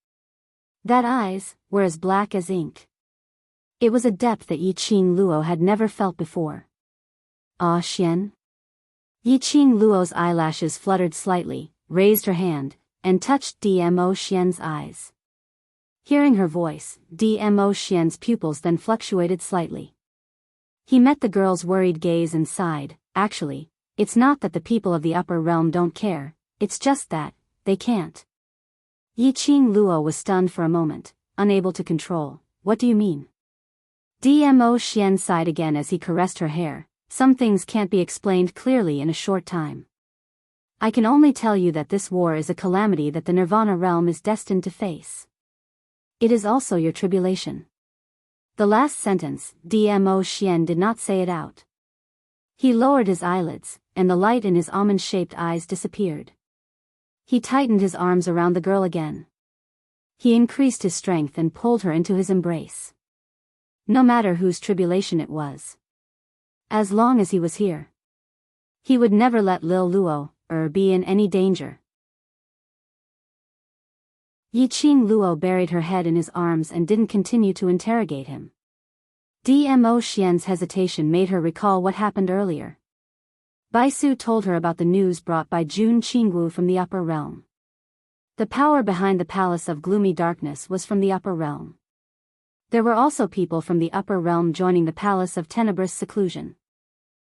Speaker 1: That eyes were as black as ink. It was a depth that Yi Qing Luo had never felt before. Xian? Yi Qing Luo's eyelashes fluttered slightly, raised her hand, and touched Dmo Xian's eyes. Hearing her voice, Dmo Xian's pupils then fluctuated slightly. He met the girl's worried gaze and sighed. Actually, it's not that the people of the upper realm don't care, it's just that they can't. Yi Qing Luo was stunned for a moment, unable to control. What do you mean? Dmo Xian sighed again as he caressed her hair. Some things can't be explained clearly in a short time. I can only tell you that this war is a calamity that the Nirvana realm is destined to face. It is also your tribulation. The last sentence, Dmo Xian did not say it out. He lowered his eyelids, and the light in his almond-shaped eyes disappeared. He tightened his arms around the girl again. He increased his strength and pulled her into his embrace. No matter whose tribulation it was. As long as he was here. He would never let Lil Luo, be in any danger. Yiqing Luo buried her head in his arms and didn't continue to interrogate him. Dmo Xian's hesitation made her recall what happened earlier. Baisu told her about the news brought by Jun Qingwu from the upper realm. The power behind the Palace of Gloomy Darkness was from the upper realm. There were also people from the upper realm joining the Palace of Tenebrous Seclusion.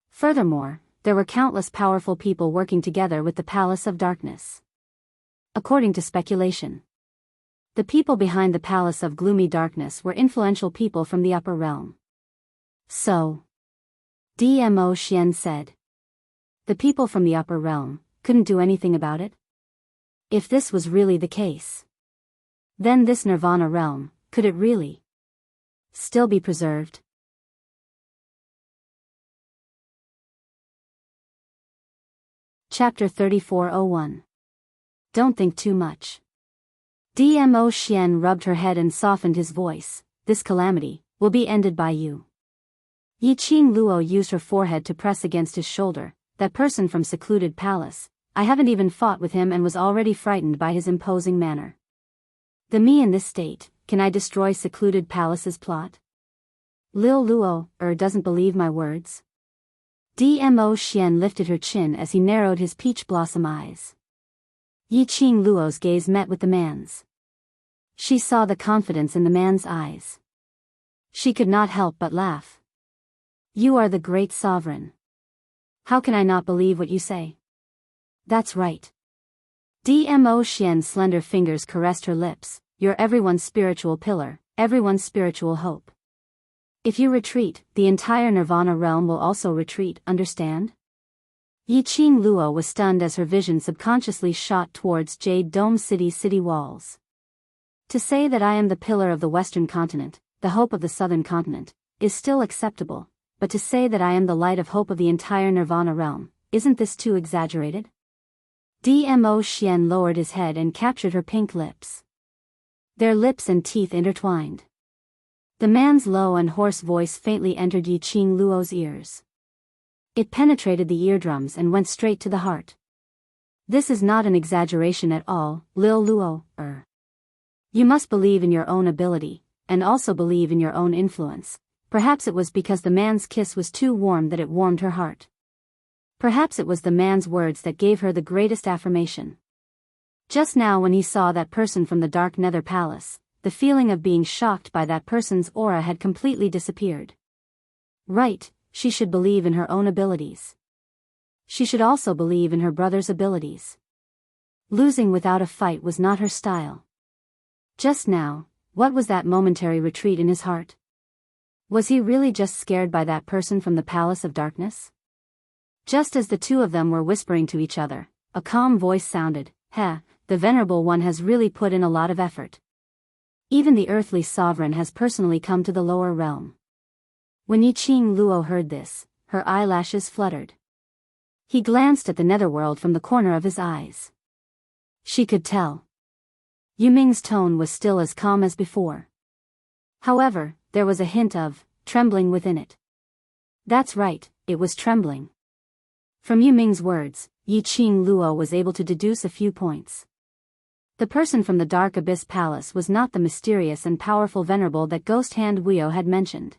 Speaker 1: Furthermore, there were countless powerful people working together with the Palace of Darkness. According to speculation, the people behind the Palace of Gloomy Darkness were influential people from the upper realm. So, Dmo Xian said, the people from the upper realm couldn't do anything about it? If this was really the case, then this Nirvana realm, could it really still be preserved? Chapter 3401. Don't think too much. Dmo Xian rubbed her head and softened his voice. This calamity will be ended by you. Yiqing Luo used her forehead to press against his shoulder. That person from secluded palace, I haven't even fought with him and was already frightened by his imposing manner. The me in this state, can I destroy secluded palace's plot? Lil Luo, doesn't believe my words? Dmo Xian lifted her chin as he narrowed his peach blossom eyes. Yiqing Luo's gaze met with the man's. She saw the confidence in the man's eyes. She could not help but laugh. You are the great sovereign. How can I not believe what you say? That's right. Dmo Xian's slender fingers caressed her lips. You're everyone's spiritual pillar, everyone's spiritual hope. If you retreat, the entire Nirvana realm will also retreat, understand? Yiqing Luo was stunned as her vision subconsciously shot towards Jade Dome City's city walls. To say that I am the pillar of the Western continent, the hope of the Southern continent, is still acceptable, but to say that I am the light of hope of the entire Nirvana realm, isn't this too exaggerated? Dmo Xian lowered his head and captured her pink lips. Their lips and teeth intertwined. The man's low and hoarse voice faintly entered Yiqing Luo's ears. It penetrated the eardrums and went straight to the heart. This is not an exaggeration at all, Lil Luo, You must believe in your own ability, and also believe in your own influence. Perhaps it was because the man's kiss was too warm that it warmed her heart. Perhaps it was the man's words that gave her the greatest affirmation. Just now when he saw that person from the Dark Nether Palace, the feeling of being shocked by that person's aura had completely disappeared. Right. She should believe in her own abilities. She should also believe in her brother's abilities. Losing without a fight was not her style. Just now, what was that momentary retreat in his heart? Was he really just scared by that person from the Palace of Darkness? Just as the two of them were whispering to each other, a calm voice sounded, the Venerable One has really put in a lot of effort. Even the earthly sovereign has personally come to the lower realm. When Yiqing Luo heard this, her eyelashes fluttered. He glanced at the netherworld from the corner of his eyes. She could tell. Yuming's tone was still as calm as before. However, there was a hint of trembling within it. That's right, it was trembling. From Yuming's words, Yiqing Luo was able to deduce a few points. The person from the Dark Abyss Palace was not the mysterious and powerful venerable that Ghost Hand Guio had mentioned.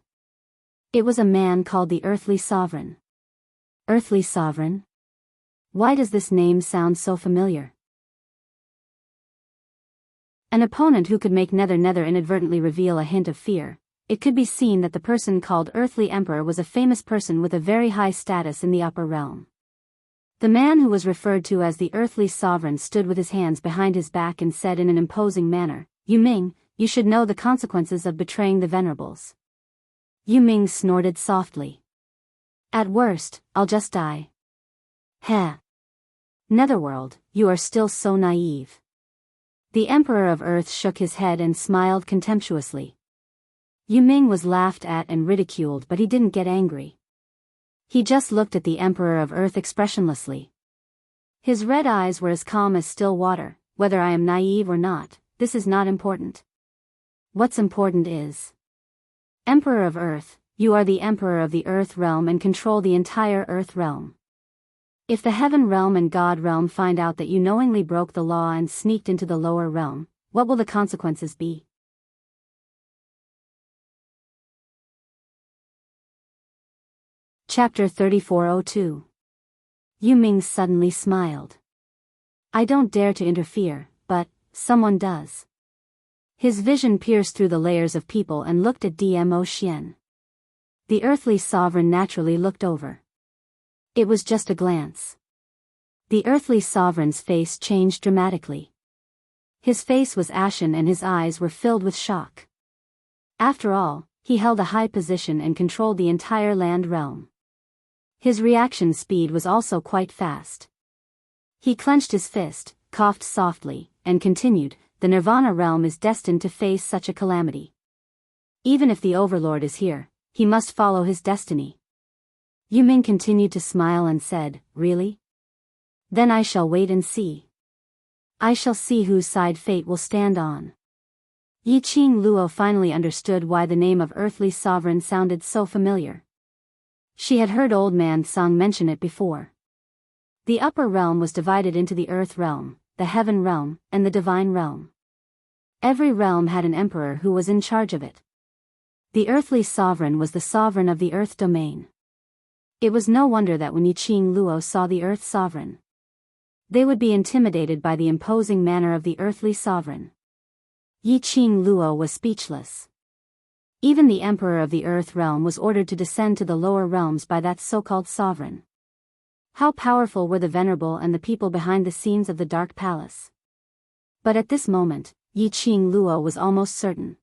Speaker 1: It was a man called the Earthly Sovereign. Earthly Sovereign? Why does this name sound so familiar? An opponent who could make Nether inadvertently reveal a hint of fear. It could be seen that the person called Earthly Emperor was a famous person with a very high status in the upper realm. The man who was referred to as the Earthly Sovereign stood with his hands behind his back and said in an imposing manner, Yuming, you should know the consequences of betraying the Venerables. Yuming snorted softly. At worst, I'll just die. Heh. Netherworld, you are still so naive. The Emperor of Earth shook his head and smiled contemptuously. Yu Ming was laughed at and ridiculed, but he didn't get angry. He just looked at the Emperor of Earth expressionlessly. His red eyes were as calm as still water. Whether I am naive or not, this is not important. What's important is, Emperor of Earth, you are the Emperor of the Earth realm and control the entire Earth realm. If the Heaven realm and God realm find out that you knowingly broke the law and sneaked into the lower realm, what will the consequences be? Chapter 3402. Yu Ming suddenly smiled. I don't dare to interfere, but someone does. His vision pierced through the layers of people and looked at Dmo Xian. The earthly sovereign naturally looked over. It was just a glance. The earthly sovereign's face changed dramatically. His face was ashen and his eyes were filled with shock. After all, he held a high position and controlled the entire land realm. His reaction speed was also quite fast. He clenched his fist, coughed softly, and continued, the Nirvana realm is destined to face such a calamity. Even if the Overlord is here, he must follow his destiny. Yu Ming continued to smile and said, really? Then I shall wait and see. I shall see whose side fate will stand on. Yi Qing Luo finally understood why the name of earthly sovereign sounded so familiar. She had heard Old Man Song mention it before. The upper realm was divided into the earth realm, the heaven realm, and the divine realm. Every realm had an emperor who was in charge of it. The earthly sovereign was the sovereign of the earth domain. It was no wonder that when Yi Qing Luo saw the earth sovereign, they would be intimidated by the imposing manner of the earthly sovereign. Yi Qing Luo was speechless. Even the emperor of the earth realm was ordered to descend to the lower realms by that so-called sovereign. How powerful were the venerable and the people behind the scenes of the Dark Palace? But at this moment, Yi Qing Luo was almost certain.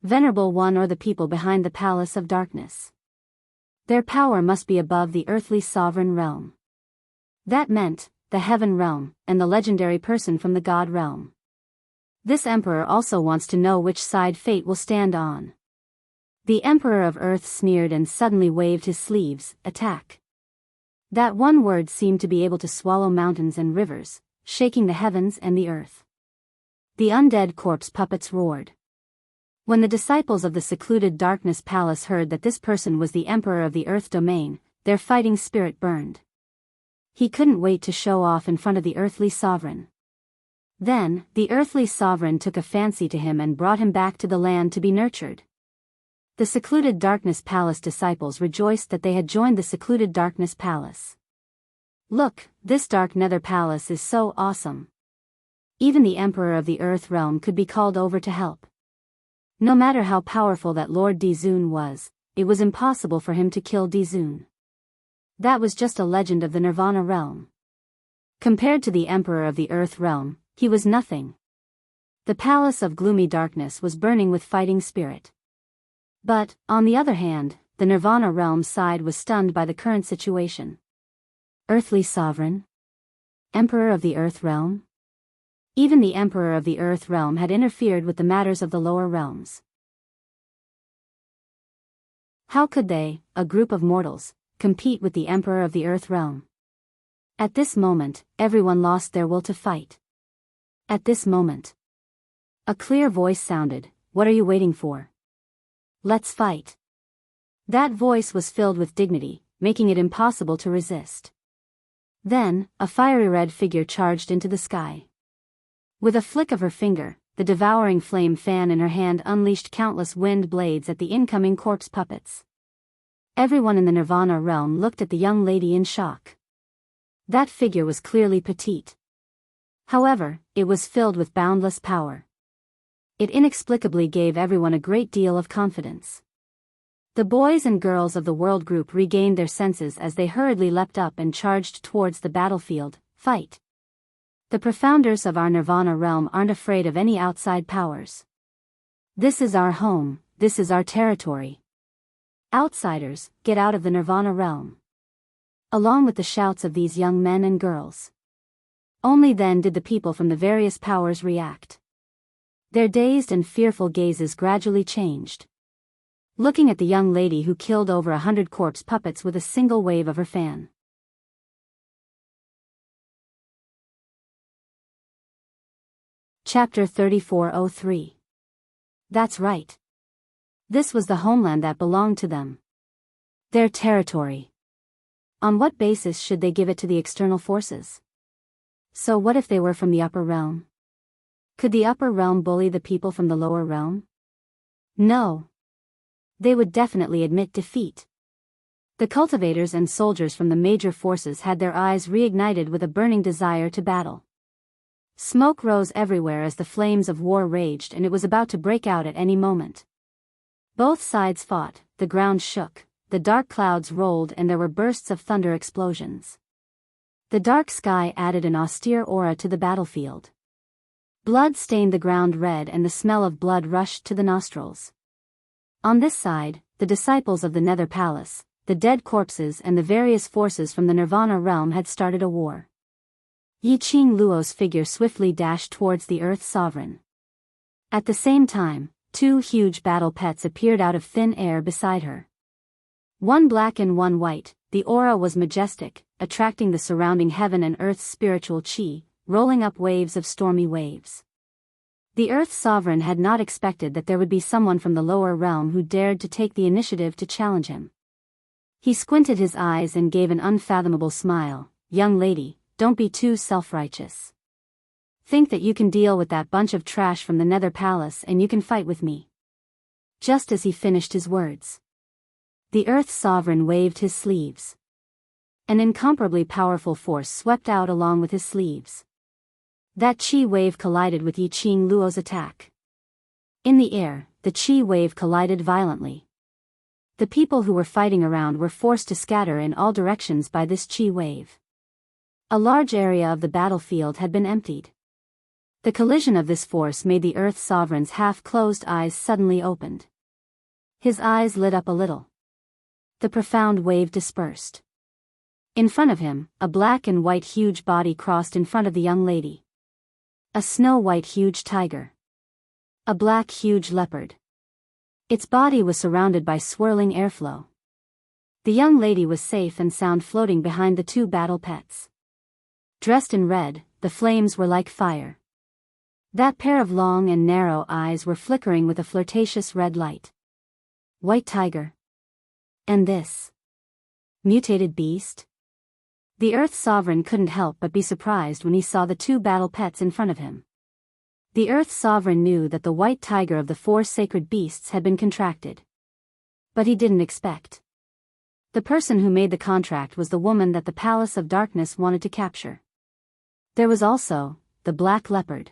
Speaker 1: Venerable One or the people behind the Palace of Darkness. Their power must be above the earthly sovereign realm. That meant, the heaven realm, and the legendary person from the God realm. This emperor also wants to know which side fate will stand on. The Emperor of Earth sneered and suddenly waved his sleeves, attack. That one word seemed to be able to swallow mountains and rivers, shaking the heavens and the earth. The undead corpse puppets roared. When the disciples of the secluded Darkness Palace heard that this person was the Emperor of the Earth domain, their fighting spirit burned. He couldn't wait to show off in front of the earthly sovereign. Then, the earthly sovereign took a fancy to him and brought him back to the land to be nurtured. The secluded Darkness Palace disciples rejoiced that they had joined the secluded Darkness Palace. Look, this Dark Nether Palace is so awesome. Even the Emperor of the Earth realm could be called over to help. No matter how powerful that Lord Dizun was, it was impossible for him to kill Dizun. That was just a legend of the Nirvana realm. Compared to the Emperor of the Earth realm, he was nothing. The Palace of Gloomy Darkness was burning with fighting spirit. But, on the other hand, the Nirvana realm side was stunned by the current situation. Earthly Sovereign? Emperor of the Earth realm? Even the Emperor of the Earth realm had interfered with the matters of the lower realms. How could they, a group of mortals, compete with the Emperor of the Earth realm? At this moment, everyone lost their will to fight. At this moment, a clear voice sounded, "What are you waiting for? Let's fight." That voice was filled with dignity, making it impossible to resist. Then, a fiery red figure charged into the sky. With a flick of her finger, the devouring flame fan in her hand unleashed countless wind blades at the incoming corpse puppets. Everyone in the Nirvana realm looked at the young lady in shock. That figure was clearly petite. However, it was filled with boundless power. It inexplicably gave everyone a great deal of confidence. The boys and girls of the world group regained their senses as they hurriedly leapt up and charged towards the battlefield. Fight! The profounders of our Nirvana realm aren't afraid of any outside powers. This is our home, this is our territory. Outsiders, get out of the Nirvana realm. Along with the shouts of these young men and girls, Only then did the people from the various powers react. Their dazed and fearful gazes gradually changed, looking at the young lady who killed over 100 corpse puppets with a single wave of her fan. Chapter 3403. That's right. This was the homeland that belonged to them. Their territory. On what basis should they give it to the external forces? So what if they were from the upper realm? Could the upper realm bully the people from the lower realm? No. They would definitely admit defeat. The cultivators and soldiers from the major forces had their eyes reignited with a burning desire to battle. Smoke rose everywhere as the flames of war raged, and it was about to break out at any moment. Both sides fought, the ground shook, the dark clouds rolled, and there were bursts of thunder explosions. The dark sky added an austere aura to the battlefield. Blood stained the ground red, and the smell of blood rushed to the nostrils. On this side, the disciples of the Nether Palace, the dead corpses, and the various forces from the Nirvana realm had started a war. Yiqing Luo's figure swiftly dashed towards the Earth Sovereign. At the same time, two huge battle pets appeared out of thin air beside her. One black and one white, the aura was majestic, attracting the surrounding heaven and earth's spiritual chi, rolling up waves of stormy waves. The Earth Sovereign had not expected that there would be someone from the lower realm who dared to take the initiative to challenge him. He squinted his eyes and gave an unfathomable smile. "Young lady, don't be too self-righteous. Think that you can deal with that bunch of trash from the Nether Palace and you can fight with me." Just as he finished his words, the Earth Sovereign waved his sleeves. An incomparably powerful force swept out along with his sleeves. That chi wave collided with Yiqing Luo's attack. In the air, the chi wave collided violently. The people who were fighting around were forced to scatter in all directions by this chi wave. A large area of the battlefield had been emptied. The collision of this force made the Earth Sovereign's half-closed eyes suddenly opened. His eyes lit up a little. The profound wave dispersed. In front of him, a black and white huge body crossed in front of the young lady. A snow-white huge tiger. A black huge leopard. Its body was surrounded by swirling airflow. The young lady was safe and sound floating behind the two battle pets. Dressed in red, the flames were like fire. That pair of long and narrow eyes were flickering with a flirtatious red light. White tiger. And this mutated beast? The Earth Sovereign couldn't help but be surprised when he saw the two battle pets in front of him. The Earth Sovereign knew that the white tiger of the four sacred beasts had been contracted. But he didn't expect. The person who made the contract was the woman that the Palace of Darkness wanted to capture. There was also the black leopard.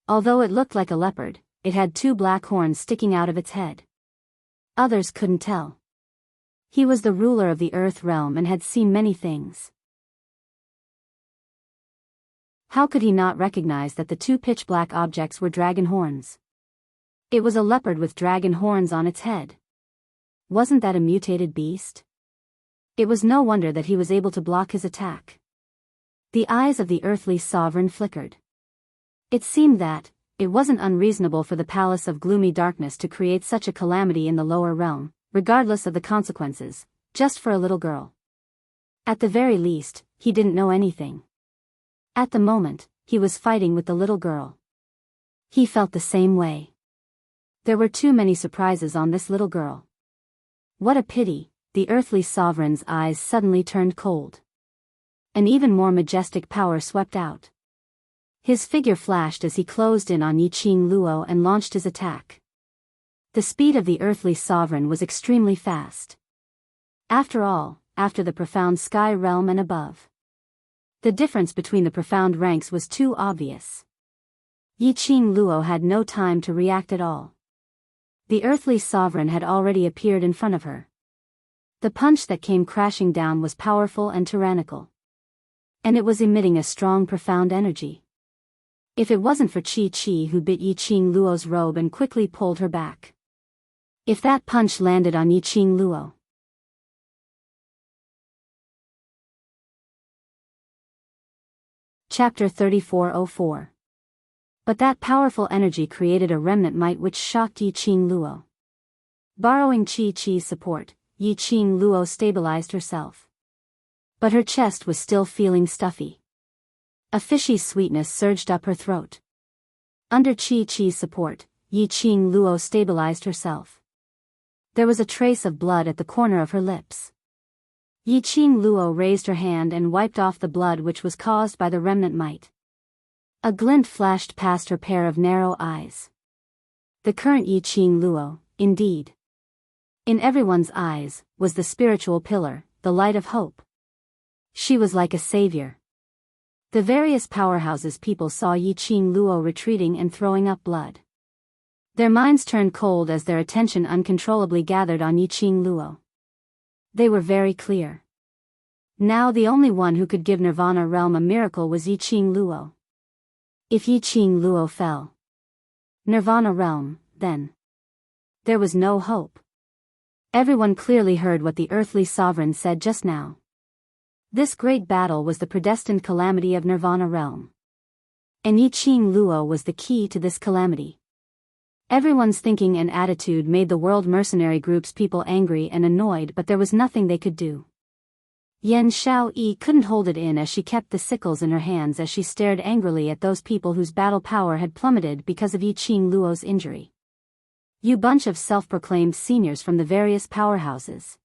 Speaker 1: Although it looked like a leopard, it had two black horns sticking out of its head. Others couldn't tell. He was the ruler of the Earth realm and had seen many things. How could he not recognize that the two pitch-black objects were dragon horns? It was a leopard with dragon horns on its head. Wasn't that a mutated beast? It was no wonder that he was able to block his attack. The eyes of the earthly sovereign flickered. It seemed that it wasn't unreasonable for the Palace of Gloomy Darkness to create such a calamity in the lower realm, regardless of the consequences, just for a little girl. At the very least, he didn't know anything. At the moment, he was fighting with the little girl. He felt the same way. There were too many surprises on this little girl. What a pity, the earthly sovereign's eyes suddenly turned cold. An even more majestic power swept out. His figure flashed as he closed in on Yiqing Luo and launched his attack. The speed of the earthly sovereign was extremely fast. After all, after the profound sky realm and above. The difference between the profound ranks was too obvious. Yiqing Luo had no time to react at all. The earthly sovereign had already appeared in front of her. The punch that came crashing down was powerful and tyrannical. And it was emitting a strong profound energy. If it wasn't for Chi who bit Yiqing Luo's robe and quickly pulled her back. If that punch landed on Yiqing Luo. Chapter 3404. But that powerful energy created a remnant might which shocked Yi Qing Luo. Borrowing Qi Qi's support, Yi Qing Luo stabilized herself. But her chest was still feeling stuffy. A fishy sweetness surged up her throat. Under Qi Qi's support, Yi Qing Luo stabilized herself. There was a trace of blood at the corner of her lips. Yi Qing Luo raised her hand and wiped off the blood which was caused by the remnant mite. A glint flashed past her pair of narrow eyes. The current Yi Qing Luo, indeed. In everyone's eyes, was the spiritual pillar, the light of hope. She was like a savior. The various powerhouses people saw Yi Qing Luo retreating and throwing up blood. Their minds turned cold as their attention uncontrollably gathered on Yi Qing Luo. They were very clear. Now the only one who could give Nirvana realm a miracle was Yi Qing Luo. If Yi Qing Luo fell, Nirvana realm, then there was no hope. Everyone clearly heard what the earthly sovereign said just now. This great battle was the predestined calamity of Nirvana realm. And Yi Qing Luo was the key to this calamity. Everyone's thinking and attitude made the world mercenary group's people angry and annoyed, but there was nothing they could do. Yan Xiaoyi couldn't hold it in as she kept the sickles in her hands as she stared angrily at those people whose battle power had plummeted because of Yi Qing Luo's injury. You bunch of self-proclaimed seniors from the various powerhouses.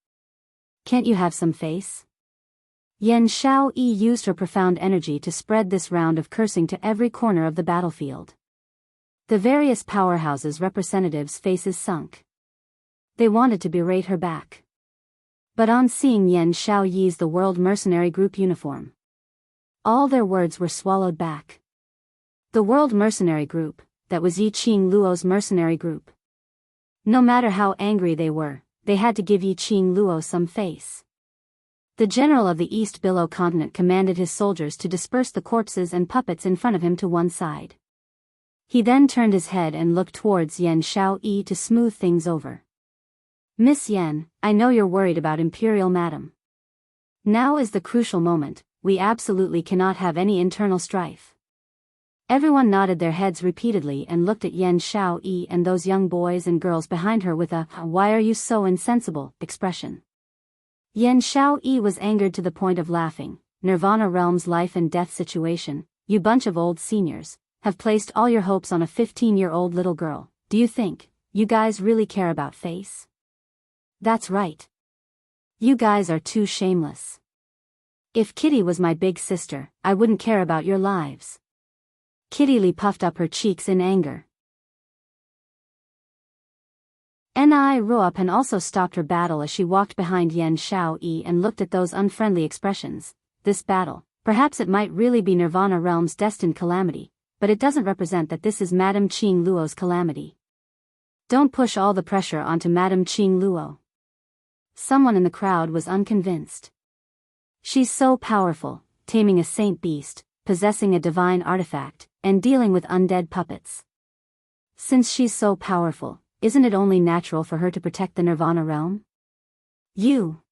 Speaker 1: Can't you have some face? Yan Xiaoyi used her profound energy to spread this round of cursing to every corner of the battlefield. The various powerhouses' representatives' faces sunk. They wanted to berate her back. But on seeing Yan Xiaoyi's the World Mercenary Group uniform, all their words were swallowed back. The World Mercenary Group, that was Yi Qing Luo's mercenary group. No matter how angry they were, they had to give Yi Qing Luo some face. The general of the East Billow continent commanded his soldiers to disperse the corpses and puppets in front of him to one side. He then turned his head and looked towards Yan Xiaoyi to smooth things over. Miss Yan, I know you're worried about Imperial Madam. Now is the crucial moment, we absolutely cannot have any internal strife. Everyone nodded their heads repeatedly and looked at Yan Xiaoyi and those young boys and girls behind her with a "why are you so insensible" expression. Yan Xiaoyi was angered to the point of laughing. Nirvana Realm's life and death situation, you bunch of old seniors, have placed all your hopes on a 15-year-old little girl. Do you think you guys really care about face? That's right. You guys are too shameless. If Kitty was my big sister, I wouldn't care about your lives. Kitty Lee puffed up her cheeks in anger. Ni Ruopan also stopped her battle as she walked behind Yan Xiaoyi and looked at those unfriendly expressions. This battle, perhaps it might really be Nirvana Realm's destined calamity, but it doesn't represent that this is Madame Qing Luo's calamity. Don't push all the pressure onto Madame Qing Luo. Someone in the crowd was unconvinced. She's so powerful, taming a saint beast, possessing a divine artifact, and dealing with undead puppets. Since she's so powerful, isn't it only natural for her to protect the Nirvana realm? You!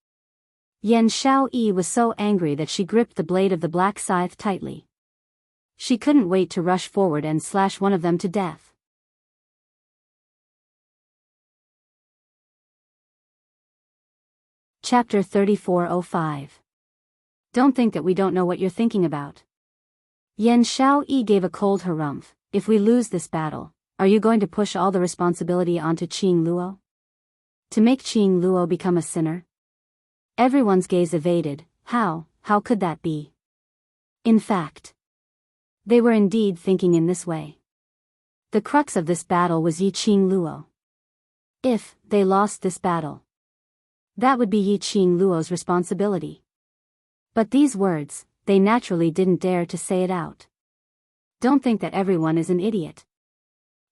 Speaker 1: Yan Xiaoyi was so angry that she gripped the blade of the black scythe tightly. She couldn't wait to rush forward and slash one of them to death. Chapter 3405. Don't think that we don't know what you're thinking about. Yan Xiaoyi gave a cold harumph. If we lose this battle, are you going to push all the responsibility onto Qing Luo? To make Qing Luo become a sinner? Everyone's gaze evaded. How could that be? In fact, they were indeed thinking in this way. The crux of this battle was Yi Qing Luo. If they lost this battle, that would be Yi Qing Luo's responsibility. But these words, they naturally didn't dare to say it out. Don't think that everyone is an idiot.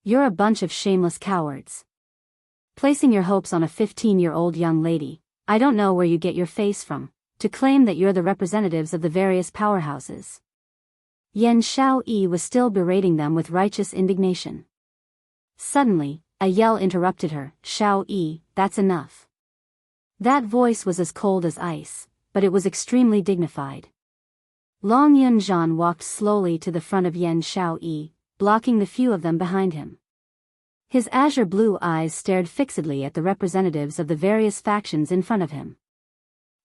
Speaker 1: You're a bunch of shameless cowards. Placing your hopes on a 15-year-old young lady, I don't know where you get your face from, to claim that you're the representatives of the various powerhouses. Yan Xiaoyi was still berating them with righteous indignation. Suddenly, a yell interrupted her. Xiaoyi, that's enough. That voice was as cold as ice, but it was extremely dignified. Long Yunzhan walked slowly to the front of Yan Xiaoyi, blocking the few of them behind him. His azure blue eyes stared fixedly at the representatives of the various factions in front of him.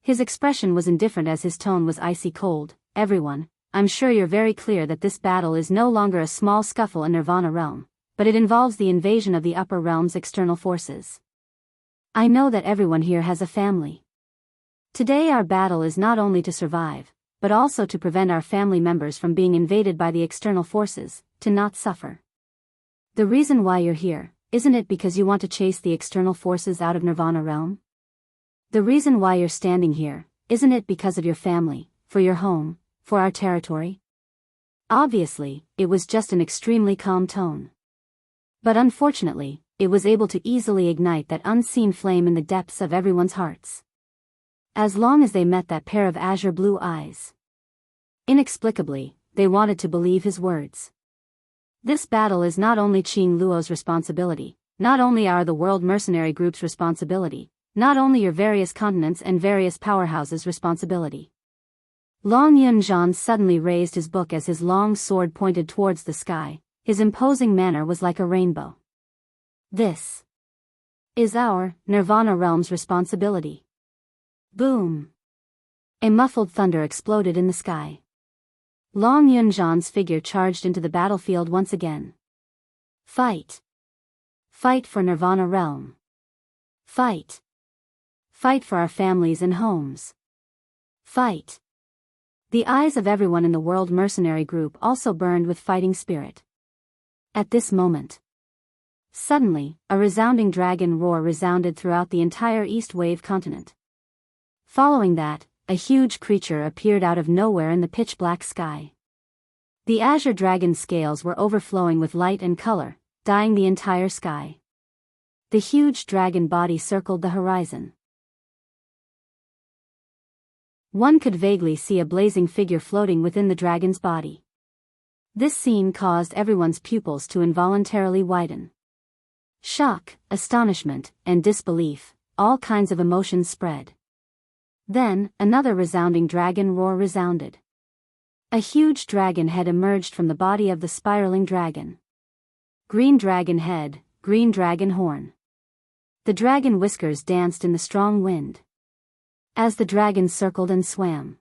Speaker 1: His expression was indifferent as his tone was icy cold. Everyone, I'm sure you're very clear that this battle is no longer a small scuffle in Nirvana realm, but it involves the invasion of the upper realm's external forces. I know that everyone here has a family. Today our battle is not only to survive, but also to prevent our family members from being invaded by the external forces, to not suffer. The reason why you're here, isn't it because you want to chase the external forces out of Nirvana realm? The reason why you're standing here, isn't it because of your family, for your home, for our territory? Obviously, it was just an extremely calm tone. But unfortunately, it was able to easily ignite that unseen flame in the depths of everyone's hearts. As long as they met that pair of azure blue eyes. Inexplicably, they wanted to believe his words. This battle is not only Qing Luo's responsibility, not only are the World Mercenary Group's responsibility, not only your various continents and various powerhouses' responsibility. Long Yunzhan suddenly raised his book as his long sword pointed towards the sky. His imposing manner was like a rainbow. This is our Nirvana realm's responsibility. Boom! A muffled thunder exploded in the sky. Long Yunzhan's figure charged into the battlefield once again. Fight! Fight for Nirvana realm. Fight! Fight for our families and homes. Fight! The eyes of everyone in the World Mercenary Group also burned with fighting spirit. At this moment, suddenly, a resounding dragon roar resounded throughout the entire East Wave continent. Following that, a huge creature appeared out of nowhere in the pitch-black sky. The azure dragon's scales were overflowing with light and color, dyeing the entire sky. The huge dragon body circled the horizon. One could vaguely see a blazing figure floating within the dragon's body. This scene caused everyone's pupils to involuntarily widen. Shock, astonishment, and disbelief, all kinds of emotions spread. Then, another resounding dragon roar resounded. A huge dragon head emerged from the body of the spiraling dragon. Green dragon head, green dragon horn. The dragon whiskers danced in the strong wind. As the dragon circled and swam.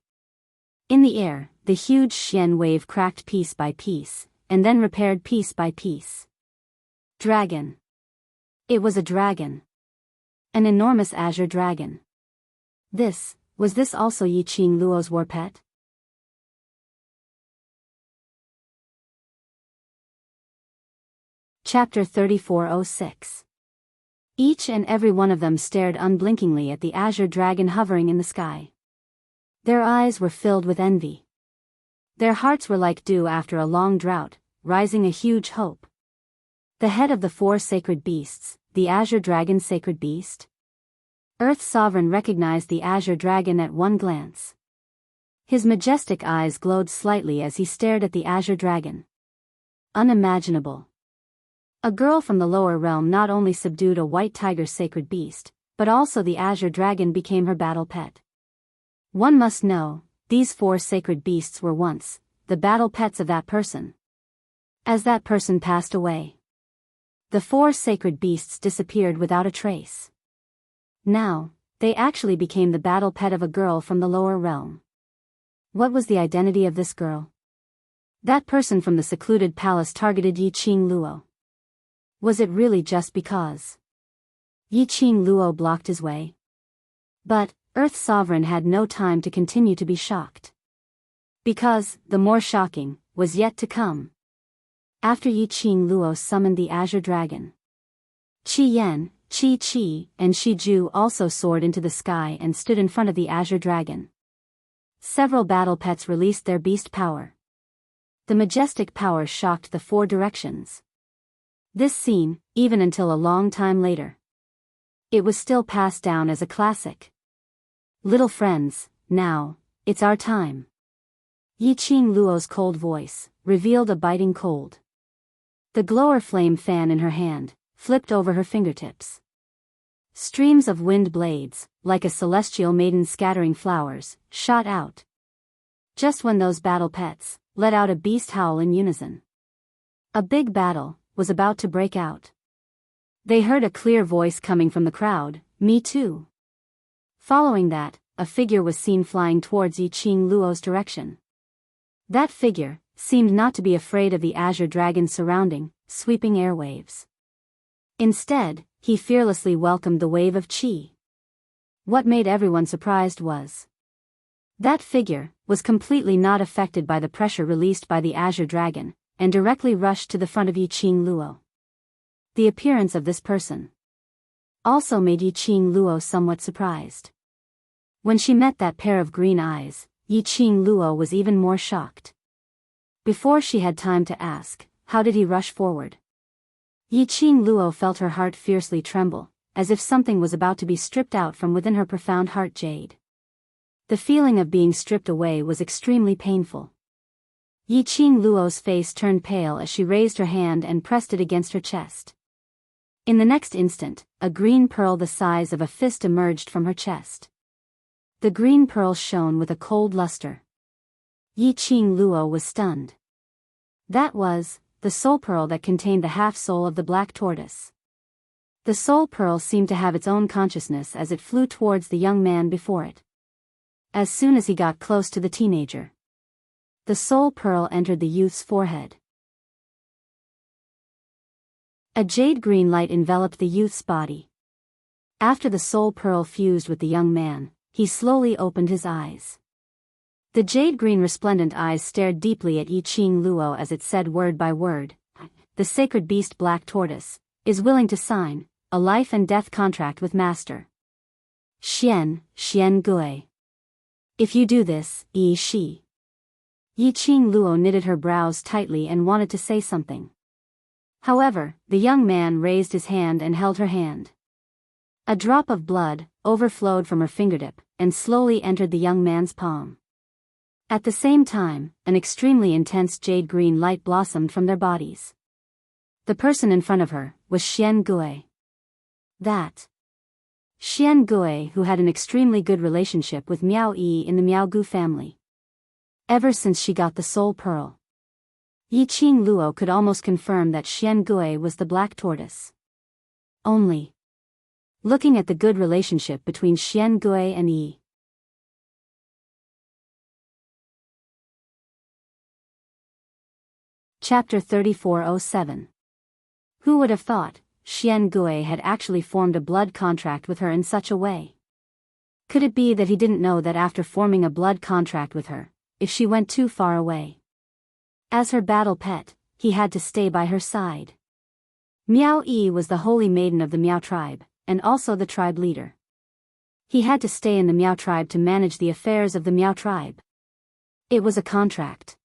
Speaker 1: In the air, the huge Xian wave cracked piece by piece, and then repaired piece by piece. Dragon. It was a dragon. An enormous azure dragon. Was this also Yi Qing Luo's war pet? Chapter 3406. Each and every one of them stared unblinkingly at the azure dragon hovering in the sky. Their eyes were filled with envy. Their hearts were like dew after a long drought, rising a huge hope. The head of the four sacred beasts, the azure dragon's sacred beast? Earth's sovereign recognized the azure dragon at one glance. His majestic eyes glowed slightly as he stared at the azure dragon. Unimaginable. A girl from the lower realm not only subdued a white tiger's sacred beast, but also the azure dragon became her battle pet. One must know, these four sacred beasts were once the battle pets of that person. As that person passed away, the four sacred beasts disappeared without a trace. Now, they actually became the battle pet of a girl from the lower realm. What was the identity of this girl? That person from the secluded palace targeted Yi Qing Luo. Was it really just because Yi Qing Luo blocked his way? But Earth's sovereign had no time to continue to be shocked. Because the more shocking was yet to come. After Yi Qing Luo summoned the azure dragon, Qi Yan, Qi Qi, and Shi Ju also soared into the sky and stood in front of the azure dragon. Several battle pets released their beast power. The majestic power shocked the four directions. This scene, even until a long time later, it was still passed down as a classic. Little friends, now, it's our time. Yi Qing Luo's cold voice revealed a biting cold. The glower flame fan in her hand flipped over her fingertips. Streams of wind blades, like a celestial maiden scattering flowers, shot out. Just when those battle pets let out a beast howl in unison. A big battle was about to break out. They heard a clear voice coming from the crowd, "Me too." Following that, a figure was seen flying towards Yi Qing Luo's direction. That figure seemed not to be afraid of the azure dragon's surrounding, sweeping airwaves. Instead, he fearlessly welcomed the wave of qi. What made everyone surprised was that figure was completely not affected by the pressure released by the azure dragon, and directly rushed to the front of Yi Qing Luo. The appearance of this person also made Yi Qing Luo somewhat surprised. When she met that pair of green eyes, Yi Qing Luo was even more shocked. Before she had time to ask, how did he rush forward? Yi Qing Luo felt her heart fiercely tremble, as if something was about to be stripped out from within her profound heart jade. The feeling of being stripped away was extremely painful. Yi Qing Luo's face turned pale as she raised her hand and pressed it against her chest. In the next instant, a green pearl the size of a fist emerged from her chest. The green pearl shone with a cold luster. Yi Qing Luo was stunned. That was the soul pearl that contained the half-soul of the black tortoise. The soul pearl seemed to have its own consciousness as it flew towards the young man before it. As soon as he got close to the teenager, the soul pearl entered the youth's forehead. A jade-green light enveloped the youth's body. After the soul pearl fused with the young man, he slowly opened his eyes. The jade-green resplendent eyes stared deeply at Yi Qing Luo as it said word by word, "The sacred beast black tortoise is willing to sign a life and death contract with Master Xian Gui. If you do this, Yi Qing Luo knitted her brows tightly and wanted to say something. However, the young man raised his hand and held her hand. A drop of blood overflowed from her fingertip and slowly entered the young man's palm. At the same time, an extremely intense jade-green light blossomed from their bodies. The person in front of her was Xian Gui. That Xian Gui, who had an extremely good relationship with Miao Yi in the Miao Gu family. Ever since she got the soul pearl, Yi Qing Luo could almost confirm that Xian Gui was the black tortoise. Only looking at the good relationship between Xian Gui and Yi. Chapter 3407. Who would have thought Xian Gui had actually formed a blood contract with her in such a way? Could it be that he didn't know that after forming a blood contract with her, if she went too far away, as her battle pet, he had to stay by her side? Miao Yi was the holy maiden of the Miao tribe, and also the tribe leader. He had to stay in the Miao tribe to manage the affairs of the Miao tribe. It was a contract.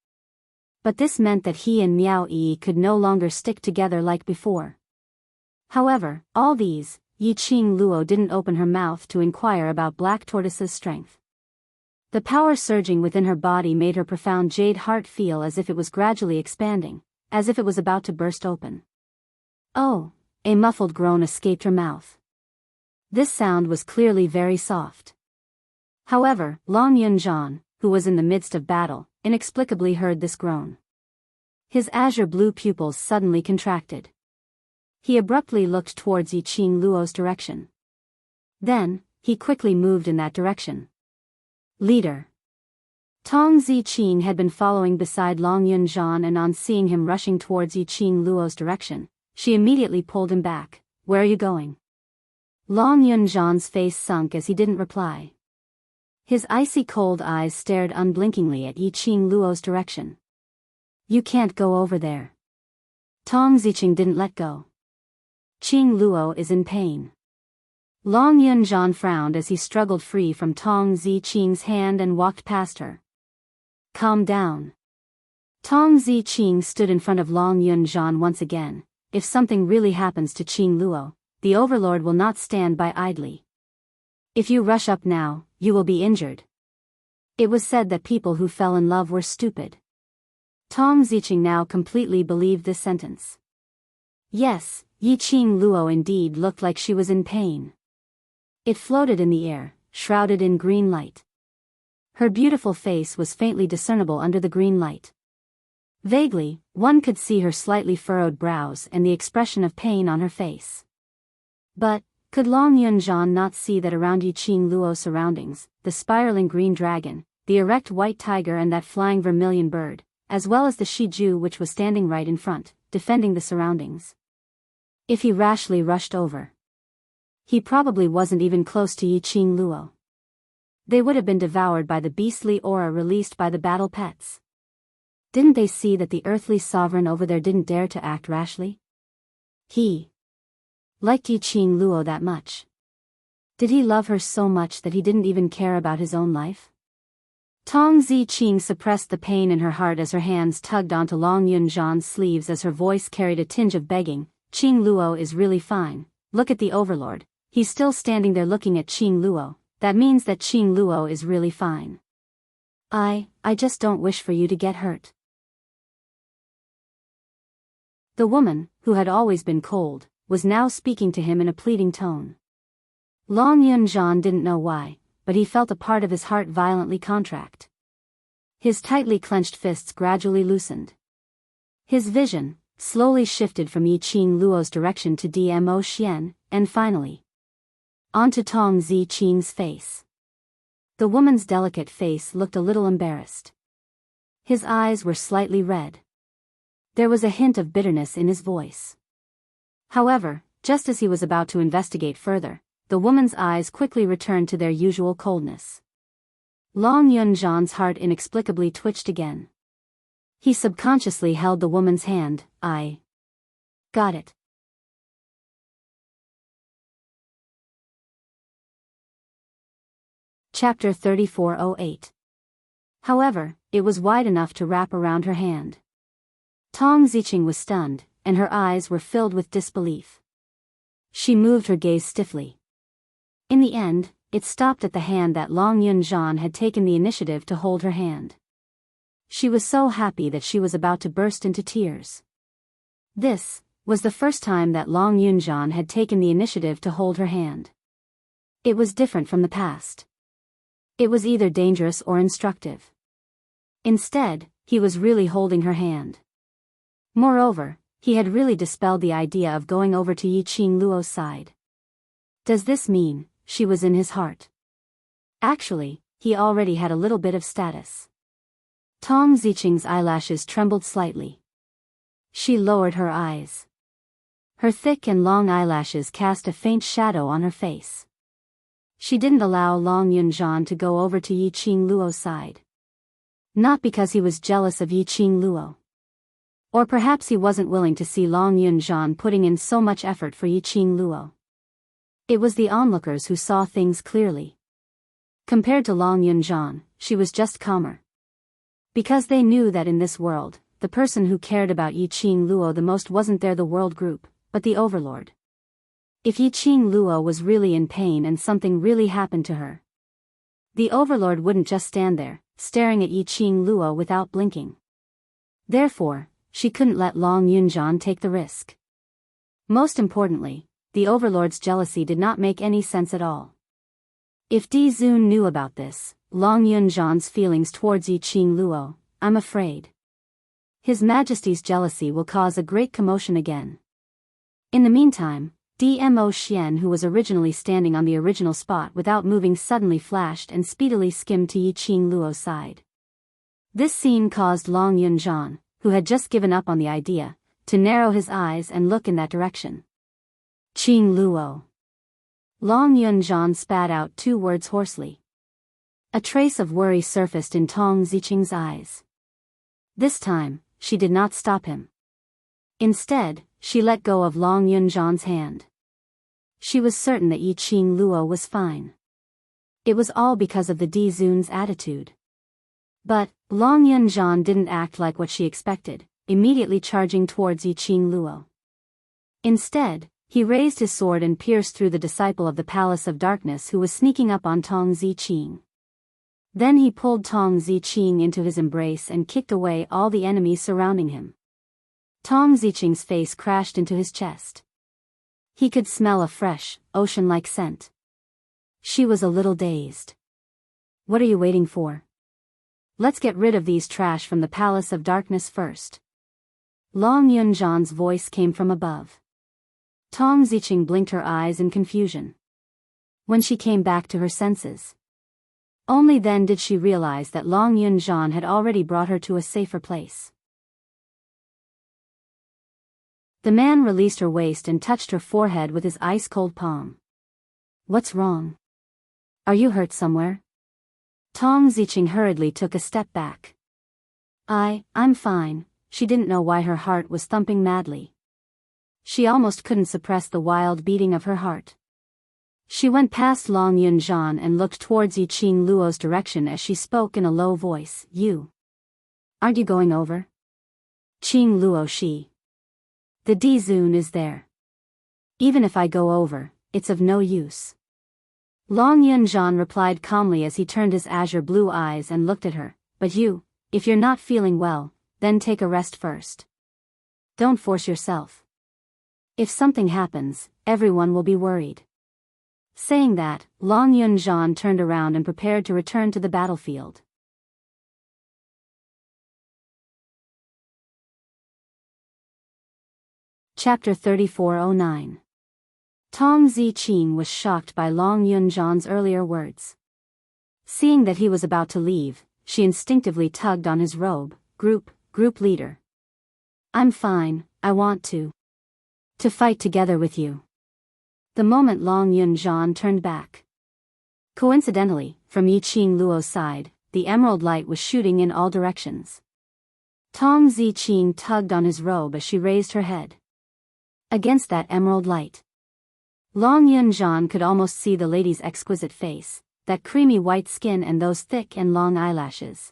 Speaker 1: But this meant that he and Miao Yi could no longer stick together like before. However, all these, Yi Qing Luo didn't open her mouth to inquire about Black Tortoise's strength. The power surging within her body made her profound jade heart feel as if it was gradually expanding, as if it was about to burst open. Oh, a muffled groan escaped her mouth. This sound was clearly very soft. However, Long Yunjian, who was in the midst of battle, inexplicably heard this groan. His azure blue pupils suddenly contracted. He abruptly looked towards Yi Qing Luo's direction. Then, he quickly moved in that direction. Leader. Tong Ziqing had been following beside Long Yunjian, and on seeing him rushing towards Yi Qing Luo's direction, she immediately pulled him back. Where are you going? Long Yunjian's face sunk as he didn't reply. His icy cold eyes stared unblinkingly at Yi Qing Luo's direction. You can't go over there. Tong Ziqing didn't let go. Qing Luo is in pain. Long Yunjian frowned as he struggled free from Tong Ziqing's hand and walked past her. Calm down. Tong Ziqing stood in front of Long Yunjian once again. If something really happens to Qing Luo, the overlord will not stand by idly. If you rush up now, you will be injured. It was said that people who fell in love were stupid. Tong Ziqing now completely believed this sentence. Yes, Yi Qing Luo indeed looked like she was in pain. It floated in the air, shrouded in green light. Her beautiful face was faintly discernible under the green light. Vaguely, one could see her slightly furrowed brows and the expression of pain on her face. But, could Long Yunjian not see that around Yiqing Luo's surroundings, the spiraling green dragon, the erect white tiger and that flying vermilion bird, as well as the Shiju which was standing right in front, defending the surroundings? If he rashly rushed over, he probably wasn't even close to Yiqing Luo. They would have been devoured by the beastly aura released by the battle pets. Didn't they see that the earthly sovereign over there didn't dare to act rashly? He liked Yiqing Luo that much. Did he love her so much that he didn't even care about his own life? Tong Ziqing suppressed the pain in her heart as her hands tugged onto Long Yunjian's sleeves as her voice carried a tinge of begging. Qing Luo is really fine. Look at the overlord. He's still standing there looking at Qing Luo. That means that Qing Luo is really fine. I just don't wish for you to get hurt. The woman, who had always been cold, was now speaking to him in a pleading tone. Long Yunjian didn't know why, but he felt a part of his heart violently contract. His tightly clenched fists gradually loosened. His vision slowly shifted from Yiqing Luo's direction to Dmo Xian, and finally onto Tong Ziqing's face. The woman's delicate face looked a little embarrassed. His eyes were slightly red. There was a hint of bitterness in his voice. However, just as he was about to investigate further, the woman's eyes quickly returned to their usual coldness. Long Yunjian's heart inexplicably twitched again. He subconsciously held the woman's hand. I got it. Chapter 3408. However, it was wide enough to wrap around her hand. Tong Ziqing was stunned, and her eyes were filled with disbelief. She moved her gaze stiffly. In the end, it stopped at the hand that Long Yunjian had taken the initiative to hold her hand. She was so happy that she was about to burst into tears. This was the first time that Long Yunjian had taken the initiative to hold her hand. It was different from the past. It was either dangerous or instructive. Instead, he was really holding her hand. Moreover, he had really dispelled the idea of going over to Yiqing Luo's side. Does this mean she was in his heart? Actually, he already had a little bit of status. Tong Ziqing's eyelashes trembled slightly. She lowered her eyes. Her thick and long eyelashes cast a faint shadow on her face. She didn't allow Long Yunjian to go over to Yiqing Luo's side. Not because he was jealous of Yiqing Luo. Or perhaps he wasn't willing to see Long Yunjian putting in so much effort for Yiqing Luo. It was the onlookers who saw things clearly. Compared to Long Yunjian, she was just calmer. Because they knew that in this world, the person who cared about Yiqing Luo the most wasn't the world group, but the overlord. If Yiqing Luo was really in pain and something really happened to her, the overlord wouldn't just stand there, staring at Yiqing Luo without blinking. Therefore, she couldn't let Long Yunjian take the risk. Most importantly, the overlord's jealousy did not make any sense at all. If Di Zun knew about this, Long Yunjian's feelings towards Yiqing Luo, I'm afraid His Majesty's jealousy will cause a great commotion again. In the meantime, Dmo Xian, who was originally standing on the original spot without moving, suddenly flashed and speedily skimmed to Yiqing Luo's side. This scene caused Long Yunjian, who had just given up on the idea, to narrow his eyes and look in that direction. Qing Luo. Long Yunjian spat out 2 words hoarsely. A trace of worry surfaced in Tong Ziqing's eyes. This time, she did not stop him. Instead, she let go of Long Yunjian's hand. She was certain that Yiqing Luo was fine. It was all because of the Di Zun's attitude. But Long Yunjian didn't act like what she expected, immediately charging towards Yiqing Luo. Instead, he raised his sword and pierced through the disciple of the Palace of Darkness who was sneaking up on Tong Ziqing. Then he pulled Tong Ziqing into his embrace and kicked away all the enemies surrounding him. Tong Ziqing's face crashed into his chest. He could smell a fresh, ocean-like scent. She was a little dazed. What are you waiting for? Let's get rid of these trash from the Palace of Darkness first. Long Yunjan's voice came from above. Tong Ziqing blinked her eyes in confusion. When she came back to her senses, only then did she realize that Long Yunjan had already brought her to a safer place. The man released her waist and touched her forehead with his ice-cold palm. What's wrong? Are you hurt somewhere? Tong Ziqing hurriedly took a step back. I'm fine. She didn't know why her heart was thumping madly. She almost couldn't suppress the wild beating of her heart. She went past Long Yunjan and looked towards Yiqing Luo's direction as she spoke in a low voice. You. Aren't you going over? Qing Luo she. The Dizun is there. Even if I go over, it's of no use. Long Yunjan replied calmly as he turned his azure blue eyes and looked at her. But you, if you're not feeling well, then take a rest first. Don't force yourself. If something happens, everyone will be worried. Saying that, Long Yunjan turned around and prepared to return to the battlefield. Chapter 3409. Tong Ziqing was shocked by Long Yunjan's earlier words. Seeing that he was about to leave, she instinctively tugged on his robe. Group leader. I'm fine, I want to fight together with you. The moment Long Yunjan turned back. Coincidentally, from Yiqing Luo's side, the emerald light was shooting in all directions. Tong Ziqing tugged on his robe as she raised her head. Against that emerald light, Long Yunjan could almost see the lady's exquisite face, that creamy white skin and those thick and long eyelashes.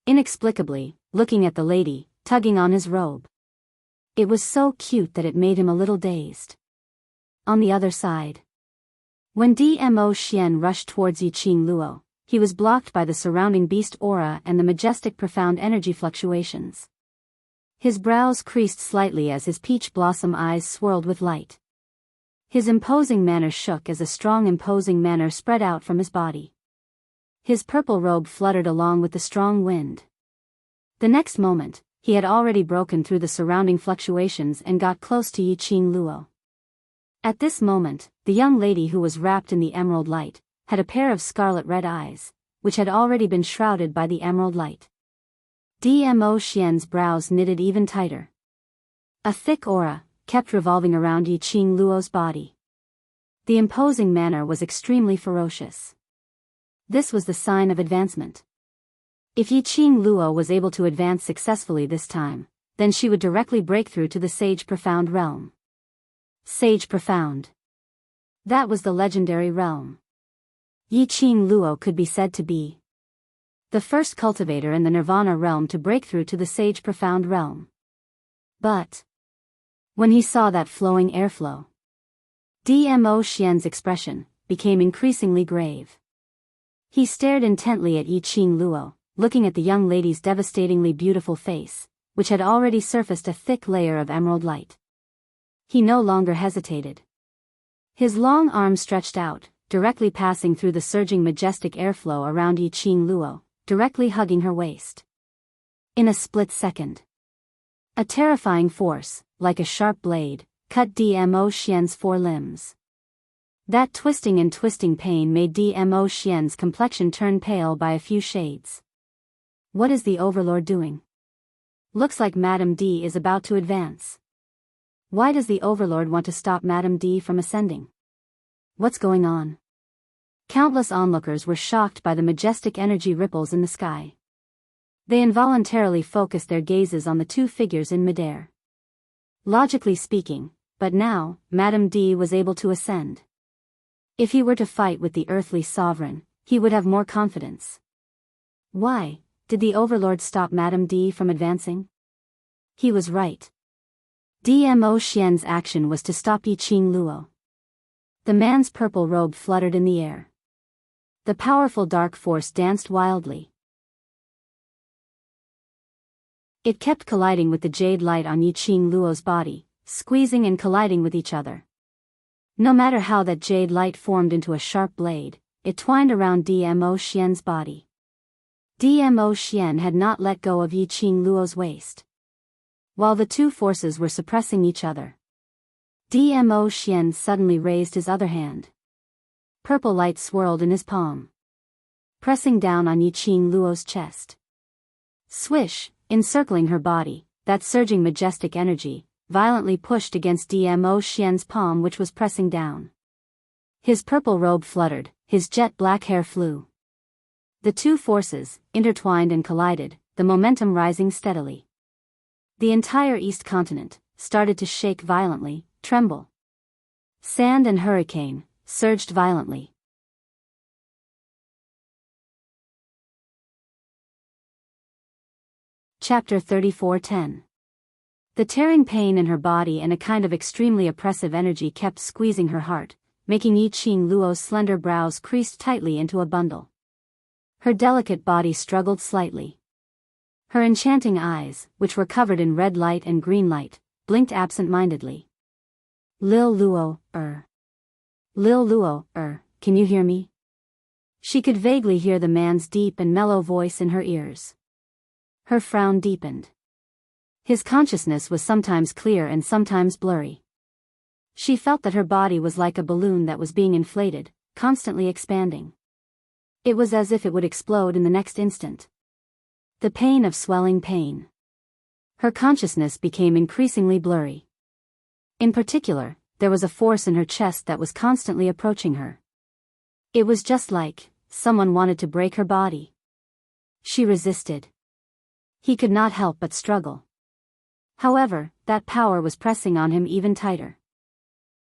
Speaker 1: Inexplicably, looking at the lady, tugging on his robe. It was so cute that it made him a little dazed. On the other side, when Dmo Xian rushed towards Yiqing Luo, he was blocked by the surrounding beast aura and the majestic profound energy fluctuations. His brows creased slightly as his peach blossom eyes swirled with light. His imposing manner shook as a strong imposing manner spread out from his body. His purple robe fluttered along with the strong wind. The next moment, he had already broken through the surrounding fluctuations and got close to Yiqing Luo. At this moment, the young lady who was wrapped in the emerald light, had a pair of scarlet red eyes, which had already been shrouded by the emerald light. Dmo Xian's brows knitted even tighter. A thick aura kept revolving around Yiqing Luo's body. The imposing manner was extremely ferocious. This was the sign of advancement. If Yiqing Luo was able to advance successfully this time, then she would directly break through to the Sage Profound realm. Sage Profound. That was the legendary realm. Yiqing Luo could be said to be the first cultivator in the Nirvana realm to break through to the Sage Profound realm. But when he saw that flowing airflow, Dmo Xian's expression became increasingly grave. He stared intently at Yiqing Luo, looking at the young lady's devastatingly beautiful face, which had already surfaced a thick layer of emerald light. He no longer hesitated. His long arm stretched out, directly passing through the surging majestic airflow around Yiqing Luo, directly hugging her waist. In a split second, a terrifying force, like a sharp blade, cut Dmo Xian's four limbs. That twisting and twisting pain made Dmo Xian's complexion turn pale by a few shades. What is the Overlord doing? Looks like Madame D is about to advance. Why does the Overlord want to stop Madame D from ascending? What's going on? Countless onlookers were shocked by the majestic energy ripples in the sky. They involuntarily focused their gazes on the two figures in midair. Logically speaking, but now, Madame D was able to ascend. If he were to fight with the earthly sovereign, he would have more confidence. Why did the Overlord stop Madame D from advancing? He was right. Dmo Xian's action was to stop Yiqing Luo. The man's purple robe fluttered in the air. The powerful dark force danced wildly. It kept colliding with the jade light on Yiqing Luo's body, squeezing and colliding with each other. No matter how that jade light formed into a sharp blade, it twined around Dmo Xian's body. Dmo Xian had not let go of Yiqing Luo's waist. While the two forces were suppressing each other, Dmo Xian suddenly raised his other hand. Purple light swirled in his palm, pressing down on Yiqing Luo's chest. Swish, encircling her body, that surging majestic energy, violently pushed against Dmo Xian's palm, which was pressing down. His purple robe fluttered, his jet black hair flew. The two forces, intertwined and collided, the momentum rising steadily. The entire East continent started to shake violently, tremble. Sand and hurricane surged violently. Chapter 34:10. The tearing pain in her body and a kind of extremely oppressive energy kept squeezing her heart, making Yiqing Luo's slender brows creased tightly into a bundle. Her delicate body struggled slightly. Her enchanting eyes, which were covered in red light and green light, blinked absent-mindedly. Lil Luo, can you hear me? She could vaguely hear the man's deep and mellow voice in her ears. Her frown deepened. His consciousness was sometimes clear and sometimes blurry. She felt that her body was like a balloon that was being inflated, constantly expanding. It was as if it would explode in the next instant. The pain of swelling pain. Her consciousness became increasingly blurry. In particular, there was a force in her chest that was constantly approaching her. It was just like someone wanted to break her body. She resisted. He could not help but struggle. However, that power was pressing on him even tighter.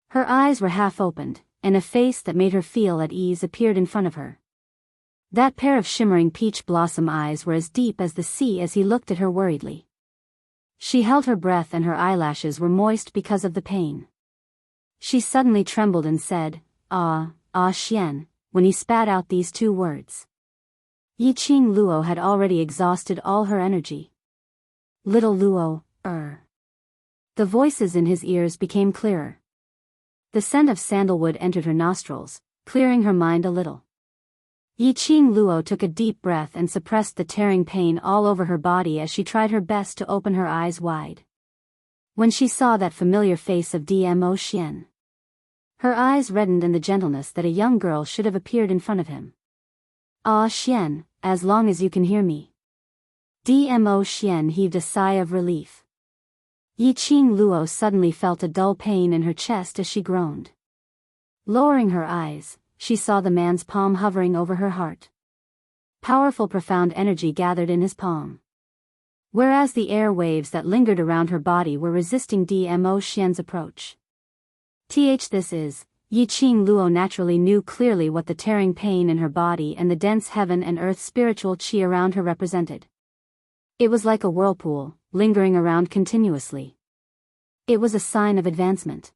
Speaker 1: Her eyes were half opened, and a face that made her feel at ease appeared in front of her. That pair of shimmering peach blossom eyes were as deep as the sea as he looked at her worriedly. She held her breath and her eyelashes were moist because of the pain. She suddenly trembled and said, Xian, when he spat out these two words. Yiqing Luo had already exhausted all her energy. Little Luo, The voices in his ears became clearer. The scent of sandalwood entered her nostrils, clearing her mind a little. Yiqing Luo took a deep breath and suppressed the tearing pain all over her body as she tried her best to open her eyes wide. When she saw that familiar face of Dmo Xian, her eyes reddened in the gentleness that a young girl should have appeared in front of him. Xian, as long as you can hear me. Dmo Xian heaved a sigh of relief. Yiqing Luo suddenly felt a dull pain in her chest as she groaned. Lowering her eyes, she saw the man's palm hovering over her heart. Powerful profound energy gathered in his palm. Whereas the air waves that lingered around her body were resisting Dmo Xian's approach. This is, Yiqing Luo naturally knew clearly what the tearing pain in her body and the dense heaven and earth spiritual qi around her represented. It was like a whirlpool, lingering around continuously. It was a sign of advancement.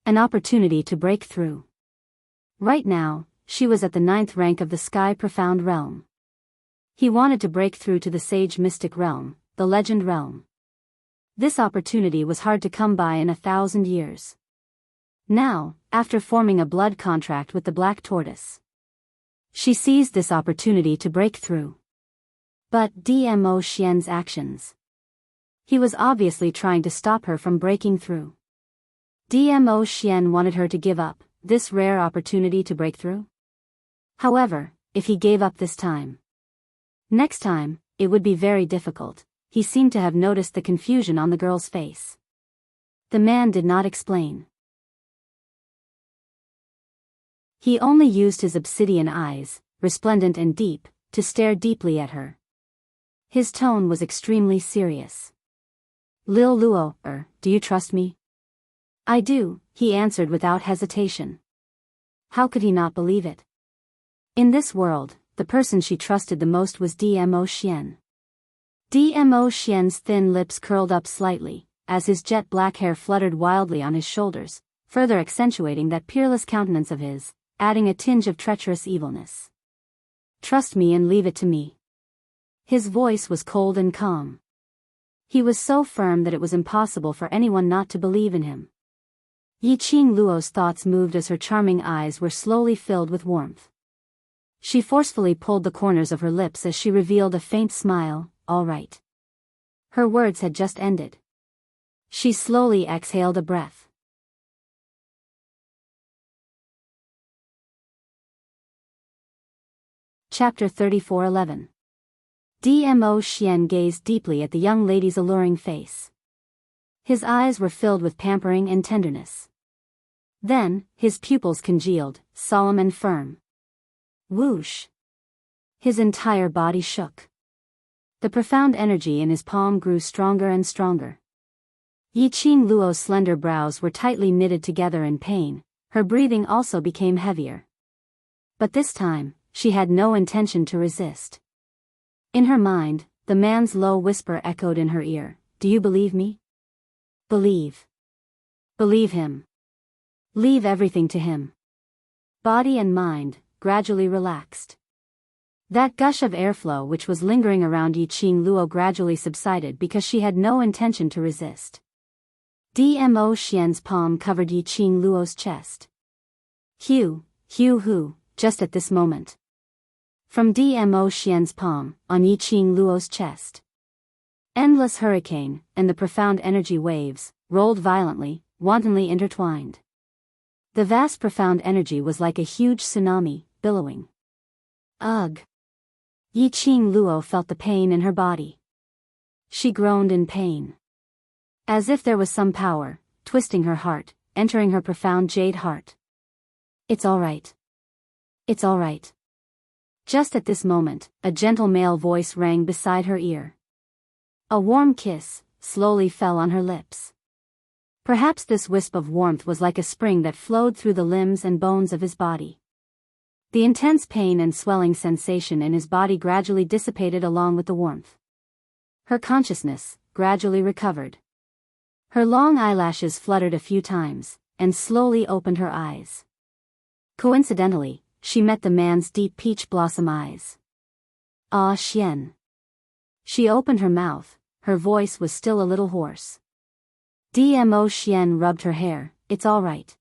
Speaker 1: An opportunity to break through. Right now, she was at the 9th rank of the Sky Profound Realm. He wanted to break through to the Sage Mystic Realm, the Legend Realm. This opportunity was hard to come by in 1,000 years. Now, after forming a blood contract with the Black Tortoise, she seized this opportunity to break through. But Dmo Xian's actions. He was obviously trying to stop her from breaking through. Dmo Xian wanted her to give up this rare opportunity to break through. However, if he gave up this time, next time, it would be very difficult. He seemed to have noticed the confusion on the girl's face. The man did not explain. He only used his obsidian eyes, resplendent and deep, to stare deeply at her. His tone was extremely serious. Lil Luo, do you trust me? I do, he answered without hesitation. How could he not believe it? In this world, the person she trusted the most was Dmo Xian. Dmo Xian's thin lips curled up slightly, as his jet black hair fluttered wildly on his shoulders, further accentuating that peerless countenance of his, adding a tinge of treacherous evilness. Trust me and leave it to me. His voice was cold and calm. He was so firm that it was impossible for anyone not to believe in him. Yiqing Luo's thoughts moved as her charming eyes were slowly filled with warmth. She forcefully pulled the corners of her lips as she revealed a faint smile. All right. Her words had just ended. She slowly exhaled a breath. Chapter 34:11. Dmo Xian gazed deeply at the young lady's alluring face. His eyes were filled with pampering and tenderness. Then, his pupils congealed, solemn and firm. Whoosh! His entire body shook. The profound energy in his palm grew stronger and stronger. Yiqing Luo's slender brows were tightly knitted together in pain, her breathing also became heavier. But this time, she had no intention to resist. In her mind, the man's low whisper echoed in her ear. Do you believe me? Believe. Believe him. Leave everything to him. Body and mind gradually relaxed. That gush of airflow which was lingering around Yiqing Luo gradually subsided because she had no intention to resist. Dmo Xian's palm covered Yiqing Luo's chest. Hu, just at this moment. From Dmo Xian's palm, on Yiqing Luo's chest. Endless hurricane, and the profound energy waves, rolled violently, wantonly intertwined. The vast profound energy was like a huge tsunami, billowing. Ugh! Yiqing Luo felt the pain in her body. She groaned in pain. As if there was some power, twisting her heart, entering her profound jade heart. It's all right. It's all right. Just at this moment, a gentle male voice rang beside her ear. A warm kiss slowly fell on her lips. Perhaps this wisp of warmth was like a spring that flowed through the limbs and bones of his body. The intense pain and swelling sensation in his body gradually dissipated along with the warmth. Her consciousness gradually recovered. Her long eyelashes fluttered a few times, and slowly opened her eyes. Coincidentally, she met the man's deep peach blossom eyes. Ah, Xian. She opened her mouth, her voice was still a little hoarse. Dmo Xian rubbed her hair. It's all right.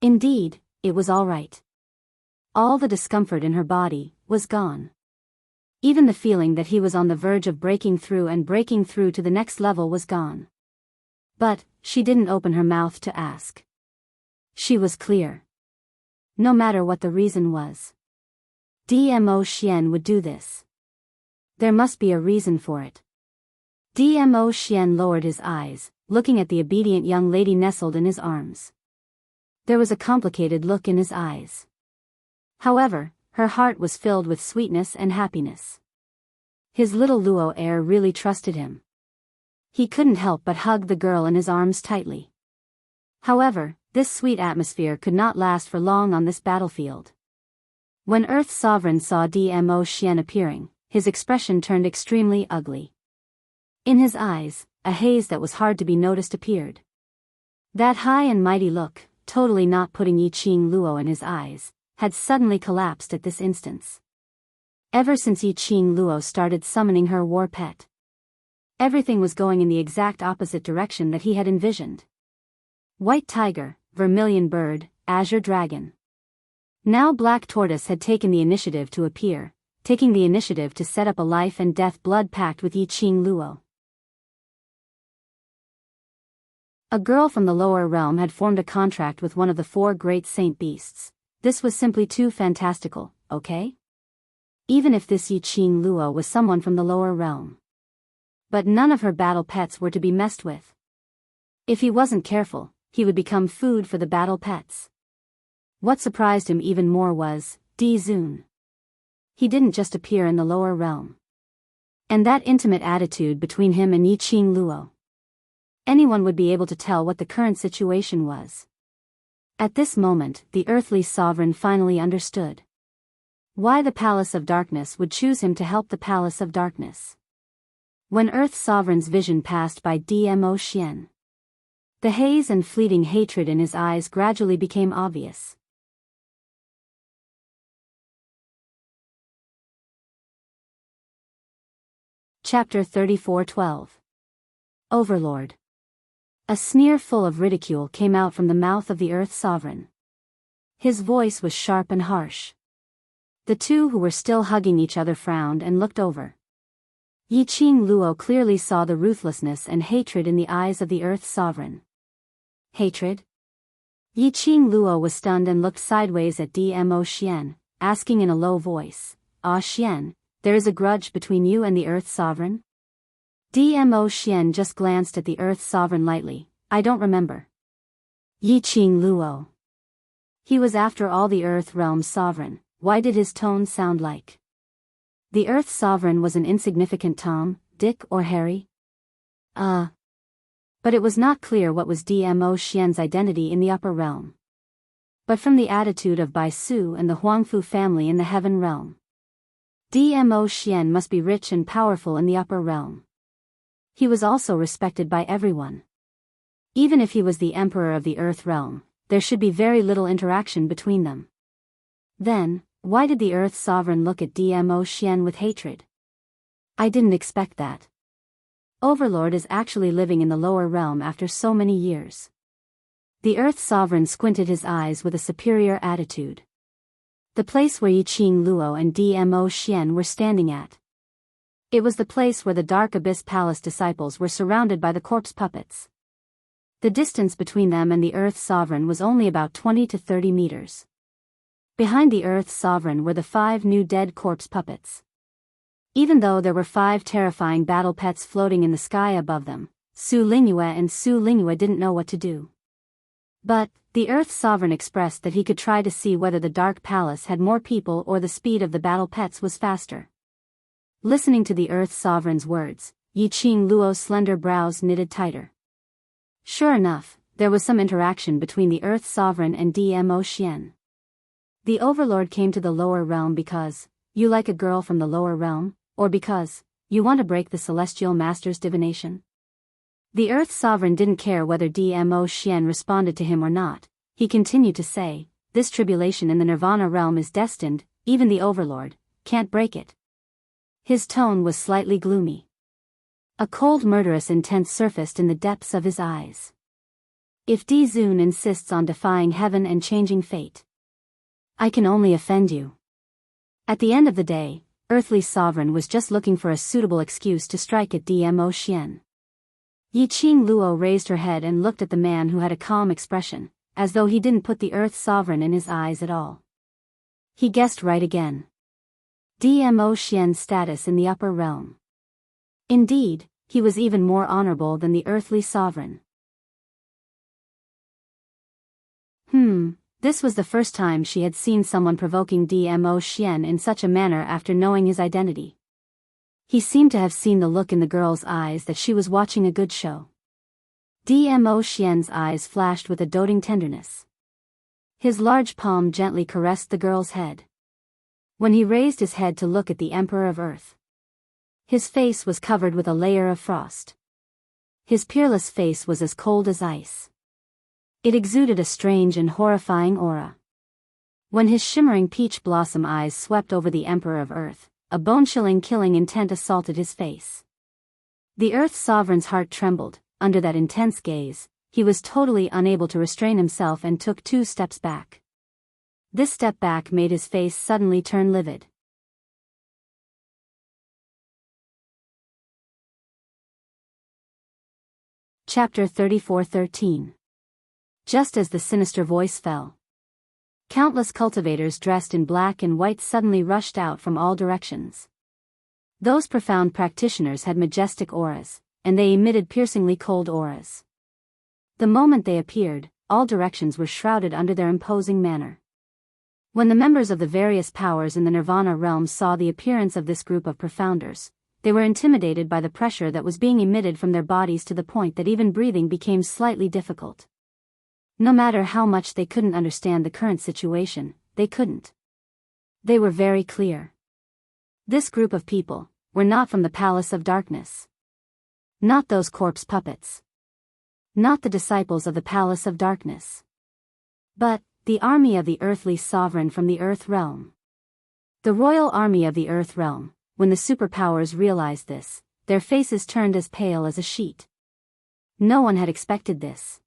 Speaker 1: Indeed, it was all right. All the discomfort in her body was gone. Even the feeling that he was on the verge of breaking through to the next level was gone. But, she didn't open her mouth to ask. She was clear. No matter what the reason was. Dmo Xian would do this. There must be a reason for it. Dmo Xian lowered his eyes, looking at the obedient young lady nestled in his arms. There was a complicated look in his eyes. However, her heart was filled with sweetness and happiness. His little Luo heir really trusted him. He couldn't help but hug the girl in his arms tightly. However, this sweet atmosphere could not last for long on this battlefield. When Earth's sovereign saw Dmo Xian appearing, his expression turned extremely ugly. In his eyes, a haze that was hard to be noticed appeared. That high and mighty look, totally not putting Yiqing Luo in his eyes, had suddenly collapsed at this instance. Ever since Yiqing Luo started summoning her war pet, everything was going in the exact opposite direction that he had envisioned. White tiger, vermilion bird, azure dragon. Now Black Tortoise had taken the initiative to appear, taking the initiative to set up a life and death blood pact with Yiqing Luo. A girl from the lower realm had formed a contract with one of the 4 great saint beasts. This was simply too fantastical, okay? Even if this Yiqing Luo was someone from the lower realm. But none of her battle pets were to be messed with. If he wasn't careful, he would become food for the battle pets. What surprised him even more was, Di Zun. He didn't just appear in the lower realm. And that intimate attitude between him and Yiqing Luo. Anyone would be able to tell what the current situation was. At this moment, the earthly sovereign finally understood why the Palace of Darkness would choose him to help the Palace of Darkness. When Earth's sovereign's vision passed by Dmo Xian, the haze and fleeting hatred in his eyes gradually became obvious. Chapter 34:12. Overlord. A sneer full of ridicule came out from the mouth of the Earth Sovereign. His voice was sharp and harsh. The two who were still hugging each other frowned and looked over. Yi Qing Luo clearly saw the ruthlessness and hatred in the eyes of the Earth Sovereign. Hatred? Yi Qing Luo was stunned and looked sideways at Dmo Xian, asking in a low voice, "Ah Xian, there is a grudge between you and the Earth Sovereign?" Dmo Xian just glanced at the Earth Sovereign lightly. "I don't remember." Yi Qing Luo. He was after all the Earth Realm's sovereign. Why did his tone sound like the Earth Sovereign was an insignificant Tom, Dick or Harry? But it was not clear what was Dmo Xian's identity in the upper realm. But from the attitude of Bai Su and the Huangfu family in the heaven realm, Dmo Xian must be rich and powerful in the upper realm. He was also respected by everyone. Even if he was the emperor of the Earth realm, there should be very little interaction between them. Then, why did the Earth Sovereign look at Dmo Xian with hatred? I didn't expect that. Overlord is actually living in the lower realm after so many years. The Earth Sovereign squinted his eyes with a superior attitude. The place where Yi Qing Luo and Dmo Xian were standing at. It was the place where the Dark Abyss Palace disciples were surrounded by the corpse puppets. The distance between them and the Earth Sovereign was only about 20 to 30 meters. Behind the Earth Sovereign were the 5 new dead corpse puppets. Even though there were 5 terrifying battle pets floating in the sky above them, Su Lingyue and Su Lingyue didn't know what to do. But, the Earth Sovereign expressed that he could try to see whether the Dark Palace had more people or the speed of the battle pets was faster. Listening to the Earth Sovereign's words, Yi Qing Luo's slender brows knitted tighter. Sure enough, there was some interaction between the Earth Sovereign and Dmo Xian. The Overlord came to the lower realm because, you like a girl from the lower realm, or because, you want to break the Celestial Master's divination? The Earth Sovereign didn't care whether Dmo Xian responded to him or not. He continued to say, this tribulation in the Nirvana realm is destined, even the Overlord can't break it. His tone was slightly gloomy. A cold murderous intent surfaced in the depths of his eyes. If Di Zun insists on defying heaven and changing fate, I can only offend you. At the end of the day, Earthly Sovereign was just looking for a suitable excuse to strike at Dmo Xian. Yi Qing Luo raised her head and looked at the man who had a calm expression, as though he didn't put the Earth Sovereign in his eyes at all. He guessed right again. Dmo Xian's status in the upper realm. Indeed, he was even more honorable than the Earthly Sovereign. This was the first time she had seen someone provoking Dmo Xian in such a manner after knowing his identity. He seemed to have seen the look in the girl's eyes that she was watching a good show. Dmo Xian's eyes flashed with a doting tenderness. His large palm gently caressed the girl's head. When he raised his head to look at the Emperor of Earth, his face was covered with a layer of frost. His peerless face was as cold as ice. It exuded a strange and horrifying aura. When his shimmering peach blossom eyes swept over the Emperor of Earth, a bone-chilling killing intent assaulted his face. The Earth Sovereign's heart trembled. Under that intense gaze, he was totally unable to restrain himself and took 2 steps back. This step back made his face suddenly turn livid. Chapter 34:13. Just as the sinister voice fell, countless cultivators dressed in black and white suddenly rushed out from all directions. Those profound practitioners had majestic auras, and they emitted piercingly cold auras. The moment they appeared, all directions were shrouded under their imposing manner. When the members of the various powers in the Nirvana realm saw the appearance of this group of profounders, they were intimidated by the pressure that was being emitted from their bodies to the point that even breathing became slightly difficult. No matter how much they couldn't understand the current situation, they couldn't. They were very clear. This group of people were not from the Palace of Darkness. Not those corpse puppets. Not the disciples of the Palace of Darkness. But the army of the Earthly Sovereign from the Earth Realm. The royal army of the Earth Realm. When the superpowers realized this, their faces turned as pale as a sheet. No one had expected this.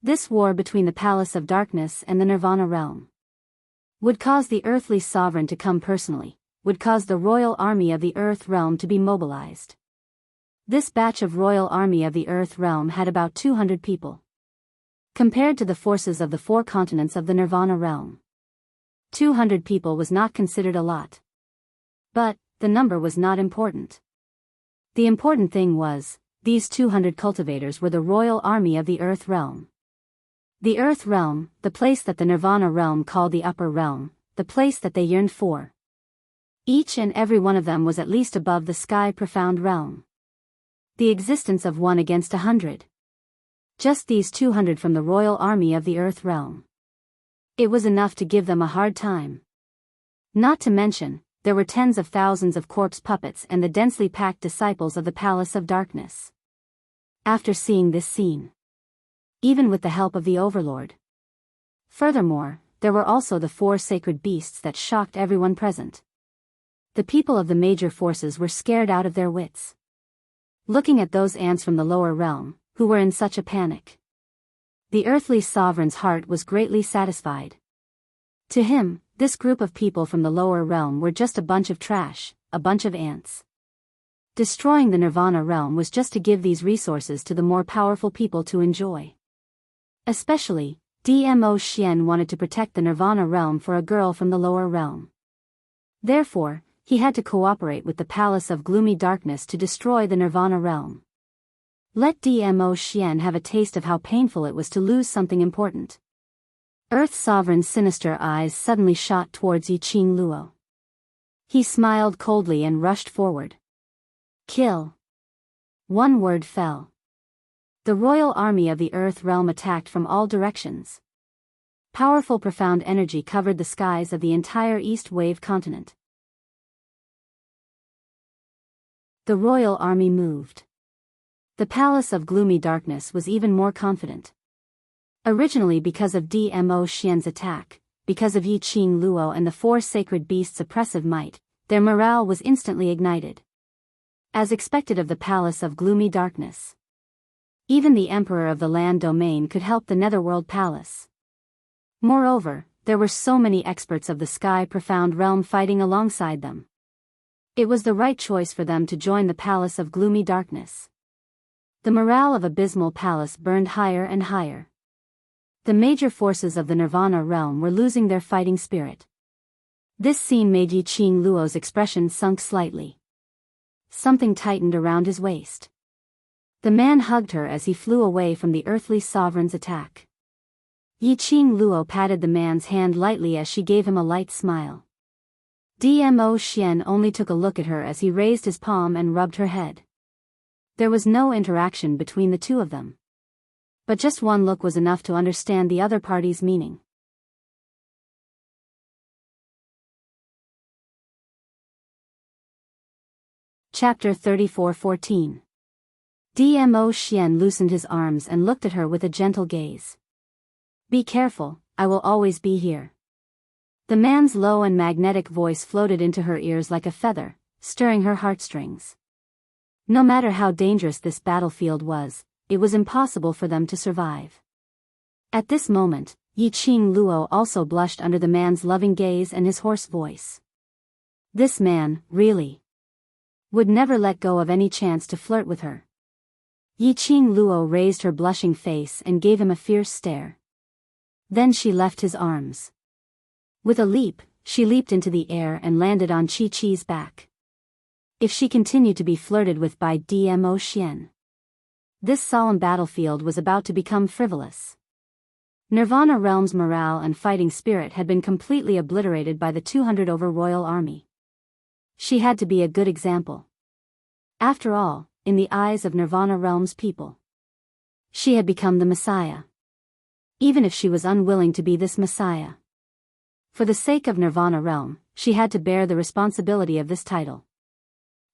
Speaker 1: This war between the Palace of Darkness and the Nirvana realm. would cause the earthly sovereign to come personally, would cause the royal army of the earth realm to be mobilized. This batch of royal army of the earth realm had about 200 people. Compared to the forces of the 4 continents of the Nirvana realm, 200 people was not considered a lot. But the number was not important. The important thing was, these 200 cultivators were the royal army of the earth realm. The earth realm, the place that the Nirvana realm called the upper realm, the place that they yearned for. Each and every one of them was at least above the sky profound realm. The existence of 1 against 100. Just these 200 from the royal army of the earth realm. It was enough to give them a hard time. Not to mention, there were tens of thousands of corpse puppets and the densely packed disciples of the Palace of Darkness. After seeing this scene, even with the help of the Overlord. Furthermore, there were also the 4 sacred beasts that shocked everyone present. The people of the major forces were scared out of their wits. Looking at those ants from the lower realm, who were in such a panic. The earthly sovereign's heart was greatly satisfied. To him, this group of people from the lower realm were just a bunch of trash, a bunch of ants. Destroying the Nirvana realm was just to give these resources to the more powerful people to enjoy. Especially, Dmo Xian wanted to protect the Nirvana realm for a girl from the lower realm. Therefore, he had to cooperate with the Palace of Gloomy Darkness to destroy the Nirvana realm. Let Dmo Xian have a taste of how painful it was to lose something important. Earth Sovereign's sinister eyes suddenly shot towards Yiqing Luo. He smiled coldly and rushed forward. Kill. One word fell. The royal army of the earth realm attacked from all directions. Powerful profound energy covered the skies of the entire East Wave continent. The royal army moved. The Palace of Gloomy Darkness was even more confident. Originally because of Dmo Xian's attack, because of Yiqing Luo and the 4 sacred beasts' oppressive might, their morale was instantly ignited. As expected of the Palace of Gloomy Darkness. Even the Emperor of the Land Domain could help the Netherworld Palace. Moreover, there were so many experts of the Sky Profound Realm fighting alongside them. It was the right choice for them to join the Palace of Gloomy Darkness. The morale of Abysmal Palace burned higher and higher. The major forces of the Nirvana realm were losing their fighting spirit. This scene made Yiqing Luo's expression sunk slightly. Something tightened around his waist. The man hugged her as he flew away from the earthly sovereign's attack. Yiqing Luo patted the man's hand lightly as she gave him a light smile. Dmo Xian only took a look at her as he raised his palm and rubbed her head. There was no interaction between the two of them. But just one look was enough to understand the other party's meaning. Chapter 34:14. Dmo Xian loosened his arms and looked at her with a gentle gaze. Be careful, I will always be here. The man's low and magnetic voice floated into her ears like a feather, stirring her heartstrings. No matter how dangerous this battlefield was, it was impossible for them to survive. At this moment, Yiqing Luo also blushed under the man's loving gaze and his hoarse voice. This man, really, would never let go of any chance to flirt with her. Yiqing Luo raised her blushing face and gave him a fierce stare. Then she left his arms. With a leap, she leaped into the air and landed on Chi-Chi's back. If she continued to be flirted with by Dmo Xian, this solemn battlefield was about to become frivolous. Nirvana Realm's morale and fighting spirit had been completely obliterated by the 200 over royal army. She had to be a good example. After all, in the eyes of Nirvana Realm's people, she had become the Messiah. Even if she was unwilling to be this Messiah. For the sake of Nirvana Realm, she had to bear the responsibility of this title.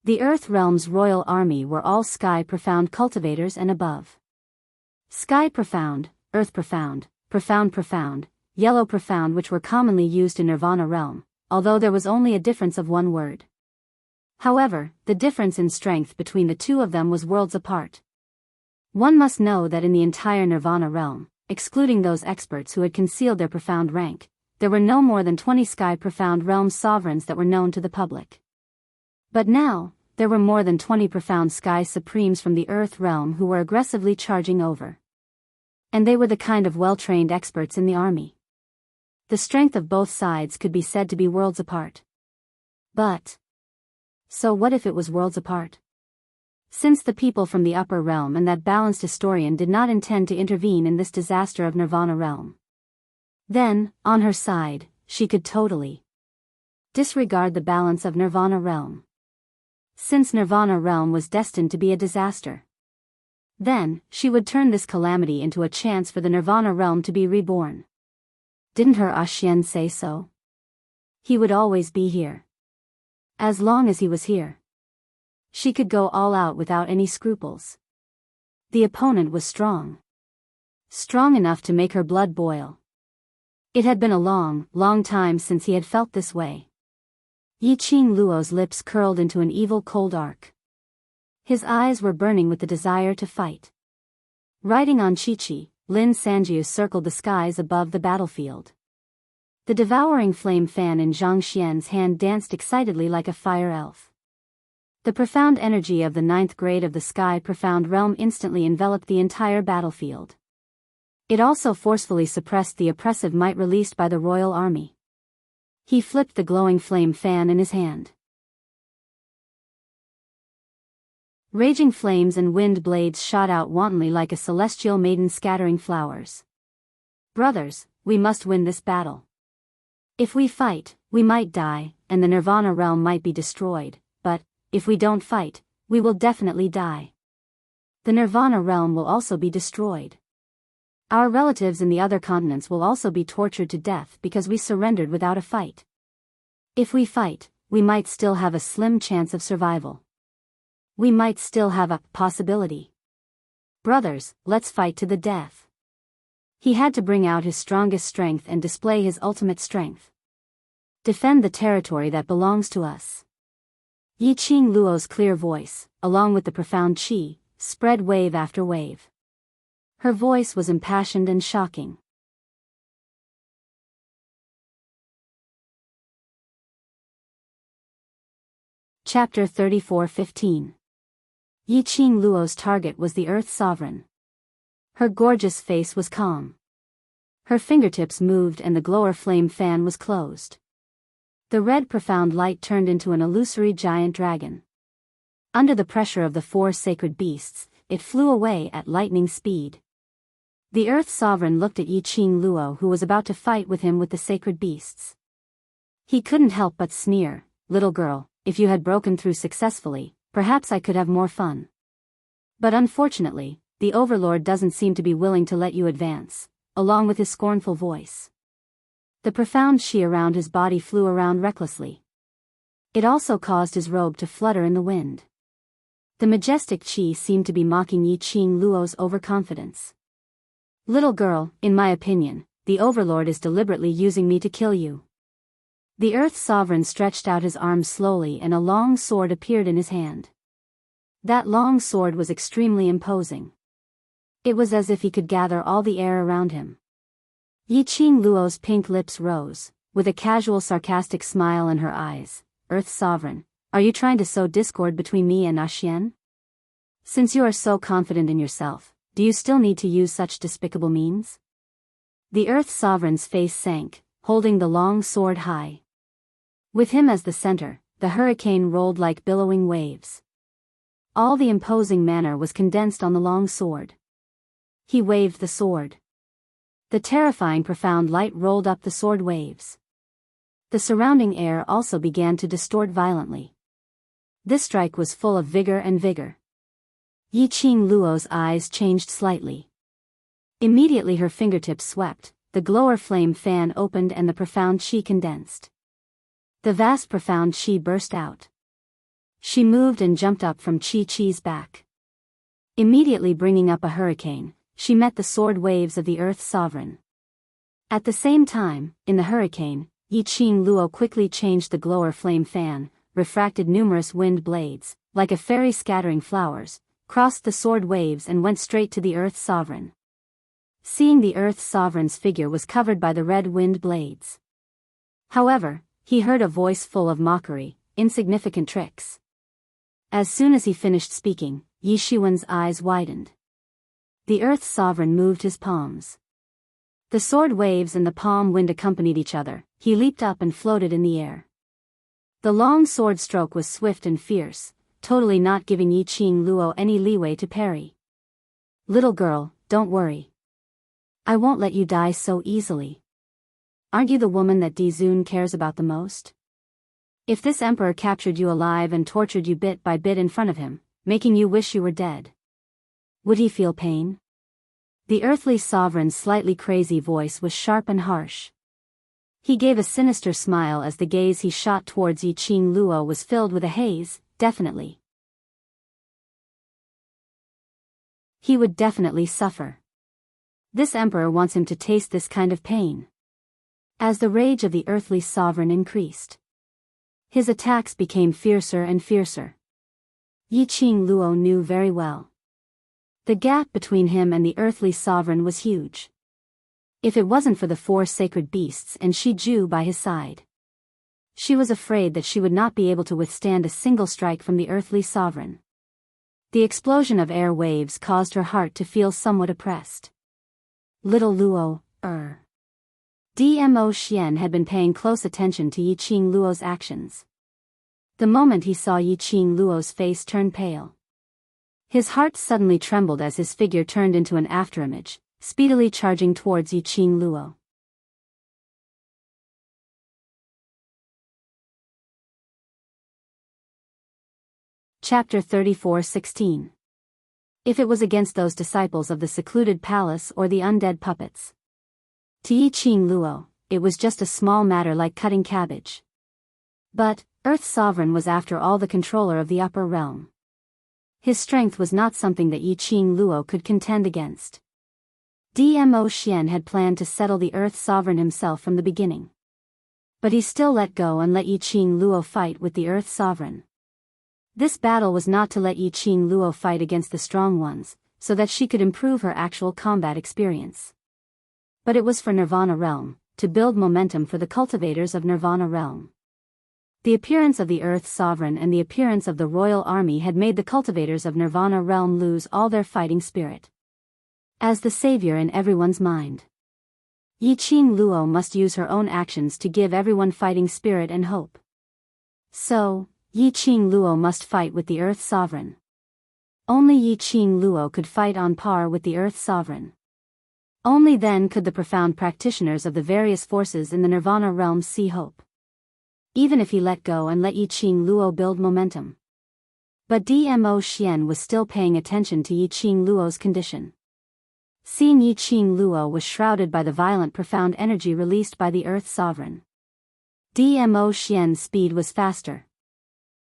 Speaker 1: The Earth Realm's royal army were all Sky Profound cultivators and above. Sky Profound, Earth Profound, Profound Profound, Yellow Profound, which were commonly used in Nirvana Realm, although there was only a difference of one word. However, the difference in strength between the two of them was worlds apart. One must know that in the entire Nirvana Realm, excluding those experts who had concealed their profound rank, there were no more than 20 Sky Profound Realm sovereigns that were known to the public. But now, there were more than 20 Profound Sky Supremes from the Earth Realm who were aggressively charging over. And they were the kind of well-trained experts in the army. The strength of both sides could be said to be worlds apart. But so what if it was worlds apart? Since the people from the upper realm and that balanced historian did not intend to intervene in this disaster of Nirvana realm, then, on her side, she could totally disregard the balance of Nirvana realm. Since Nirvana realm was destined to be a disaster, then, she would turn this calamity into a chance for the Nirvana realm to be reborn. Didn't her Ashien say so? He would always be here. As long as he was here, she could go all out without any scruples. The opponent was strong. Strong enough to make her blood boil. It had been a long, long time since he had felt this way. Yi Qing Luo's lips curled into an evil cold arc. His eyes were burning with the desire to fight. Riding on Chi-Chi, Lin Sanjiu circled the skies above the battlefield. The devouring flame fan in Zhang Xian's hand danced excitedly like a fire elf. The profound energy of the 9th grade of the Sky Profound Realm instantly enveloped the entire battlefield. It also forcefully suppressed the oppressive might released by the royal army. He flipped the glowing flame fan in his hand. Raging flames and wind blades shot out wantonly like a celestial maiden scattering flowers. Brothers, we must win this battle. If we fight, we might die, and the Nirvana realm might be destroyed, but if we don't fight, we will definitely die. The Nirvana realm will also be destroyed. Our relatives in the other continents will also be tortured to death because we surrendered without a fight. If we fight, we might still have a slim chance of survival. We might still have a possibility. Brothers, let's fight to the death. He had to bring out his strongest strength and display his ultimate strength. Defend the territory that belongs to us. Yi Qing Luo's clear voice, along with the profound qi, spread wave after wave. Her voice was impassioned and shocking. Chapter 34:15. Yi Qing Luo's target was the Earth Sovereign. Her gorgeous face was calm. Her fingertips moved and the glower flame fan was closed. The red profound light turned into an illusory giant dragon. Under the pressure of the 4 sacred beasts, it flew away at lightning speed. The Earth Sovereign looked at Yi Qing Luo, who was about to fight with him with the sacred beasts. He couldn't help but sneer, "Little girl, if you had broken through successfully, perhaps I could have more fun. But unfortunately, the Overlord doesn't seem to be willing to let you advance," along with his scornful voice. The profound chi around his body flew around recklessly. It also caused his robe to flutter in the wind. The majestic chi seemed to be mocking Yi Qing Luo's overconfidence. "Little girl, in my opinion, the Overlord is deliberately using me to kill you." The Earth Sovereign stretched out his arms slowly and a long sword appeared in his hand. That long sword was extremely imposing. It was as if he could gather all the air around him. Yi Qing Luo's pink lips rose, with a casual sarcastic smile in her eyes. "Earth Sovereign, are you trying to sow discord between me and Ashien? Since you are so confident in yourself, do you still need to use such despicable means?" The Earth Sovereign's face sank, holding the long sword high. With him as the center, the hurricane rolled like billowing waves. All the imposing manner was condensed on the long sword. He waved the sword. The terrifying profound light rolled up the sword waves. The surrounding air also began to distort violently. This strike was full of vigor and vigor. Yi Qing Luo's eyes changed slightly. Immediately her fingertips swept, the glower flame fan opened and the profound chi condensed. The vast profound chi burst out. She moved and jumped up from Chi-Chi's back. Immediately bringing up a hurricane, she met the sword waves of the Earth Sovereign. At the same time, in the hurricane, Yi Qing Luo quickly changed the glower flame fan, refracted numerous wind blades, like a fairy scattering flowers, crossed the sword waves and went straight to the Earth Sovereign. Seeing the Earth Sovereign's figure was covered by the red wind blades, However, he heard a voice full of mockery, insignificant tricks. As soon as he finished speaking, Yi Shiwen's eyes widened. The Earth's sovereign moved his palms. The sword waves and the palm wind accompanied each other. He leaped up and floated in the air. The long sword stroke was swift and fierce, totally not giving Yi Qing Luo any leeway to parry. Little girl, don't worry. I won't let you die so easily. Aren't you the woman that Di Zun cares about the most? If this emperor captured you alive and tortured you bit by bit in front of him, making you wish you were dead, would he feel pain? The earthly sovereign's slightly crazy voice was sharp and harsh. He gave a sinister smile as the gaze he shot towards Yi Qing Luo was filled with a haze. Definitely. He would definitely suffer. This emperor wants him to taste this kind of pain. As the rage of the earthly sovereign increased, his attacks became fiercer and fiercer. Yi Qing Luo knew very well. The gap between him and the earthly sovereign was huge. If it wasn't for the 4 sacred beasts and Shi Ju by his side, she was afraid that she would not be able to withstand a single strike from the earthly sovereign. The explosion of air waves caused her heart to feel somewhat oppressed. Little Luo, Dmo Xian had been paying close attention to Yi Qing Luo's actions. The moment he saw Yi Qing Luo's face turn pale, his heart suddenly trembled as his figure turned into an afterimage, speedily charging towards Yi Qing Luo. Chapter 34:16. If it was against those disciples of the secluded palace or the undead puppets, to Yi Qing Luo, it was just a small matter like cutting cabbage. But Earth's sovereign was after all the controller of the upper realm. His strength was not something that Yi Qing Luo could contend against. Dmo Xian had planned to settle the Earth sovereign himself from the beginning. But he still let go and let Yi Qing Luo fight with the Earth sovereign. This battle was not to let Yi Qing Luo fight against the strong ones, so that she could improve her actual combat experience. But it was for Nirvana Realm, to build momentum for the cultivators of Nirvana Realm. The appearance of the Earth Sovereign and the appearance of the royal army had made the cultivators of Nirvana Realm lose all their fighting spirit. As the savior in everyone's mind, Yi Qing Luo must use her own actions to give everyone fighting spirit and hope. So, Yi Qing Luo must fight with the Earth Sovereign. Only Yi Qing Luo could fight on par with the Earth Sovereign. Only then could the profound practitioners of the various forces in the Nirvana Realm see hope. Even if he let go and let Yi Qing Luo build momentum. But Dmo Xian was still paying attention to Yi Qing Luo's condition. Seeing Yi Qing Luo was shrouded by the violent profound energy released by the Earth Sovereign, Dmo Xian's speed was faster.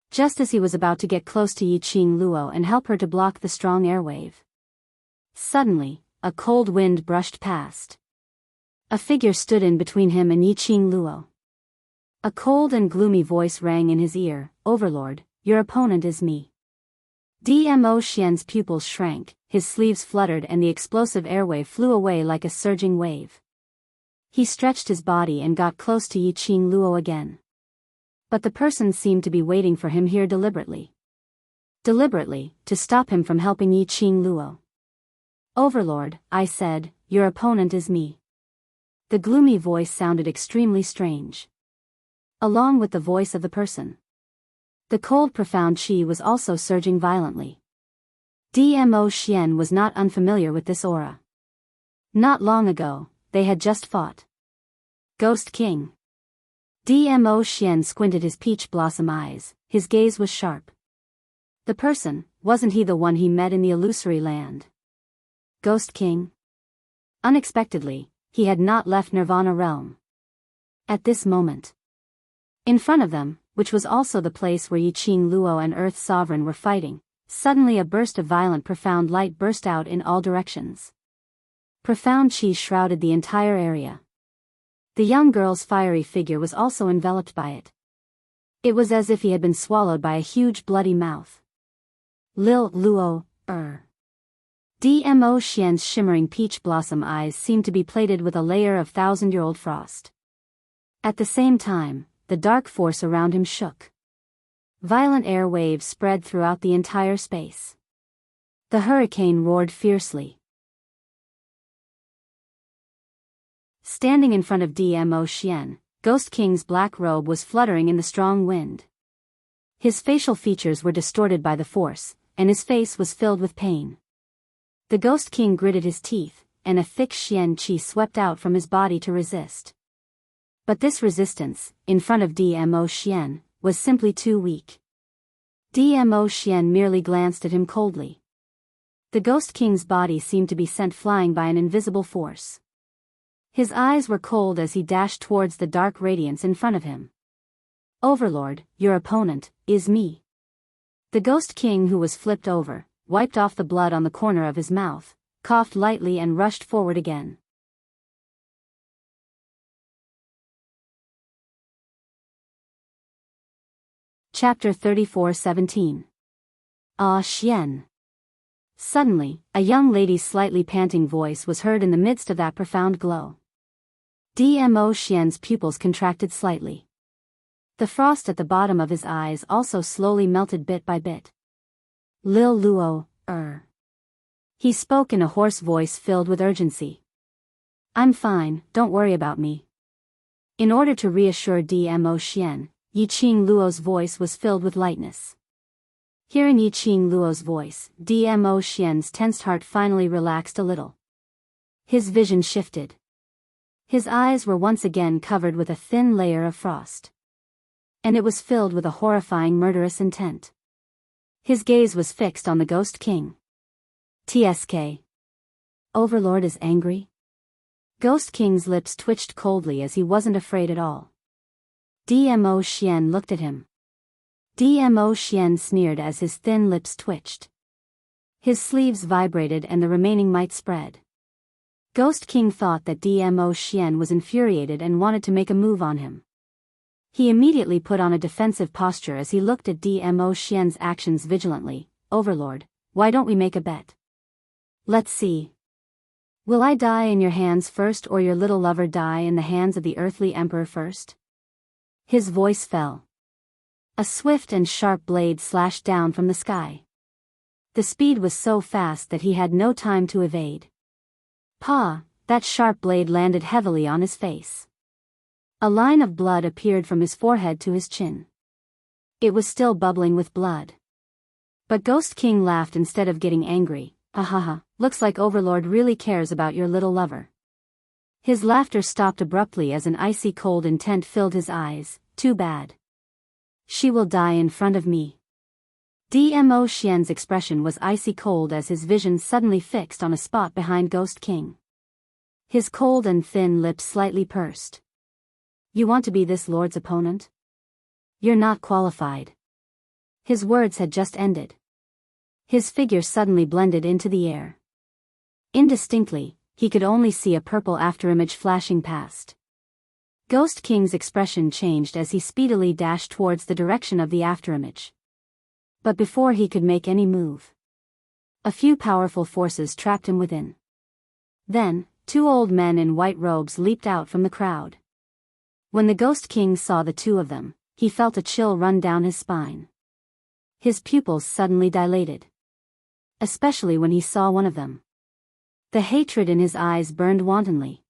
Speaker 1: Just as he was about to get close to Yi Qing Luo and help her to block the strong airwave, suddenly, a cold wind brushed past. A figure stood in between him and Yi Qing Luo. A cold and gloomy voice rang in his ear, "Overlord, your opponent is me." Dmo Xian's pupils shrank, his sleeves fluttered and the explosive airwave flew away like a surging wave. He stretched his body and got close to Yi Qing Luo again. But the person seemed to be waiting for him here deliberately. Deliberately, to stop him from helping Yi Qing Luo. "Overlord," I said, "your opponent is me." The gloomy voice sounded extremely strange. Along with the voice of the person, the cold profound chi was also surging violently. Dmo Xian was not unfamiliar with this aura. Not long ago, they had just fought. Ghost King. Dmo Xian squinted his peach blossom eyes, his gaze was sharp. The person, wasn't he the one he met in the illusory land? Ghost King? Unexpectedly, he had not left Nirvana Realm. At this moment, in front of them, which was also the place where Yi Qing Luo and Earth Sovereign were fighting, suddenly a burst of violent profound light burst out in all directions. Profound chi shrouded the entire area. The young girl's fiery figure was also enveloped by it. It was as if he had been swallowed by a huge bloody mouth. Lil Luo, Dmo Xian's shimmering peach blossom eyes seemed to be plated with a layer of thousand-year-old frost. At the same time, the dark force around him shook. Violent air waves spread throughout the entire space. The hurricane roared fiercely. Standing in front of Dmo Xian, Ghost King's black robe was fluttering in the strong wind. His facial features were distorted by the force, and his face was filled with pain. The Ghost King gritted his teeth, and a thick Xian qi swept out from his body to resist. But this resistance, in front of Dmo Xian, was simply too weak. Dmo Xian merely glanced at him coldly. The Ghost King's body seemed to be sent flying by an invisible force. His eyes were cold as he dashed towards the dark radiance in front of him. Overlord, your opponent, is me. The Ghost King, who was flipped over, wiped off the blood on the corner of his mouth, coughed lightly and rushed forward again. Chapter 34:17. Ah Xian. Suddenly, a young lady's slightly panting voice was heard in the midst of that profound glow. Dmo Xian's pupils contracted slightly. The frost at the bottom of his eyes also slowly melted bit by bit. Lil Luo, He spoke in a hoarse voice filled with urgency. I'm fine, don't worry about me. In order to reassure Dmo Xian, Yiqing Luo's voice was filled with lightness. Hearing Yiqing Luo's voice, Dmo Xian's tensed heart finally relaxed a little. His vision shifted. His eyes were once again covered with a thin layer of frost. And it was filled with a horrifying murderous intent. His gaze was fixed on the Ghost King. TSK. Overlord is angry? Ghost King's lips twitched coldly as he wasn't afraid at all. Dmo Xian looked at him. Dmo Xian sneered as his thin lips twitched. His sleeves vibrated and the remaining might spread. Ghost King thought that Dmo Xian was infuriated and wanted to make a move on him. He immediately put on a defensive posture as he looked at Dmo Xian's actions vigilantly. Overlord, why don't we make a bet? Let's see. Will I die in your hands first or your little lover die in the hands of the earthly emperor first? His voice fell. A swift and sharp blade slashed down from the sky. The speed was so fast that he had no time to evade. Pa! That sharp blade landed heavily on his face. A line of blood appeared from his forehead to his chin. It was still bubbling with blood. But Ghost King laughed instead of getting angry. Ahaha, looks like Overlord really cares about your little lover. His laughter stopped abruptly as an icy cold intent filled his eyes. Too bad. She will die in front of me. Dmo Xian's expression was icy cold as his vision suddenly fixed on a spot behind Ghost King. His cold and thin lips slightly pursed. You want to be this lord's opponent? You're not qualified. His words had just ended. His figure suddenly blended into the air. Indistinctly, he could only see a purple afterimage flashing past. Ghost King's expression changed as he speedily dashed towards the direction of the afterimage. But before he could make any move, a few powerful forces trapped him within. Then, two old men in white robes leaped out from the crowd. When the Ghost King saw the two of them, he felt a chill run down his spine. His pupils suddenly dilated. Especially when he saw one of them. The hatred in his eyes burned wantonly.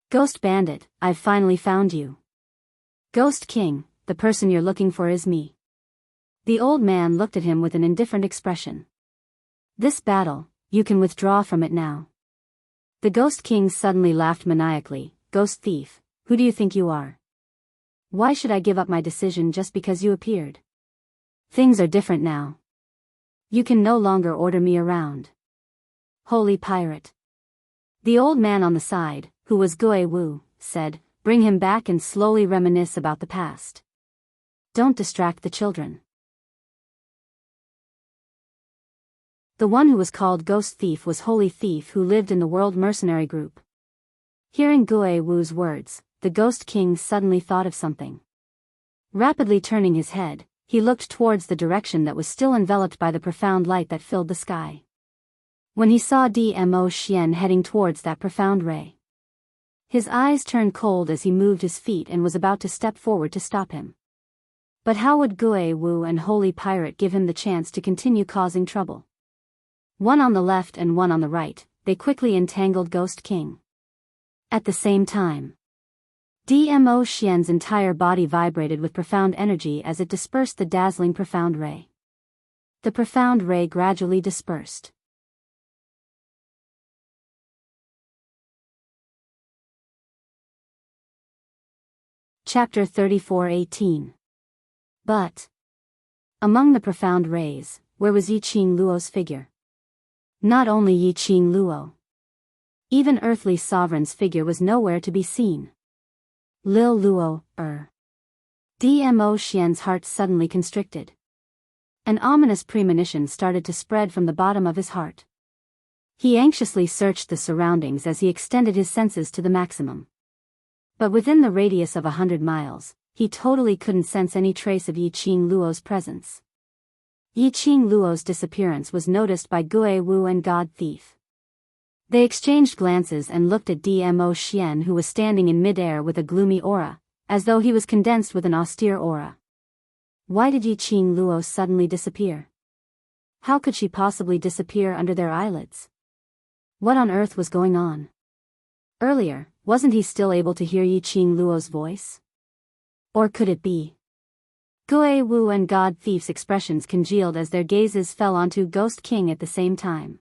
Speaker 1: Ghost Bandit, I've finally found you. Ghost King, the person you're looking for is me. The old man looked at him with an indifferent expression. This battle, you can withdraw from it now. The Ghost King suddenly laughed maniacally. Ghost Thief, who do you think you are? Why should I give up my decision just because you appeared? Things are different now. You can no longer order me around. Holy pirate. The old man on the side, who was Gue Wu, said, bring him back and slowly reminisce about the past. Don't distract the children. The one who was called Ghost Thief was Holy Thief, who lived in the World Mercenary Group. Hearing Gue Wu's words, the Ghost King suddenly thought of something. Rapidly turning his head, he looked towards the direction that was still enveloped by the profound light that filled the sky. When he saw Dmo Xian heading towards that profound ray, His eyes turned cold as he moved his feet and was about to step forward to stop him. But how would Gue Wu and Holy Pirate give him the chance to continue causing trouble? One on the left and one on the right, they quickly entangled Ghost King. At the same time, Dmo Xian's entire body vibrated with profound energy as it dispersed the dazzling profound ray. The profound ray gradually dispersed. Chapter 34:18. But among the profound rays, where was Yiqing Luo's figure? Not only Yiqing Luo. Even earthly sovereign's figure was nowhere to be seen. Lil Luo, Dmo Xian's heart suddenly constricted. An ominous premonition started to spread from the bottom of his heart. He anxiously searched the surroundings as he extended his senses to the maximum. But within the radius of 100 miles, he totally couldn't sense any trace of Yiqing Luo's presence. Yiqing Luo's disappearance was noticed by Gue Wu and God Thief. They exchanged glances and looked at Dmo Xian, who was standing in mid-air with a gloomy aura, as though he was condensed with an austere aura. Why did Yiqing Luo suddenly disappear? How could she possibly disappear under their eyelids? What on earth was going on? Earlier, wasn't he still able to hear Yiqing Luo's voice? Or could it be? Gue Wu and God Thief's expressions congealed as their gazes fell onto Ghost King at the same time.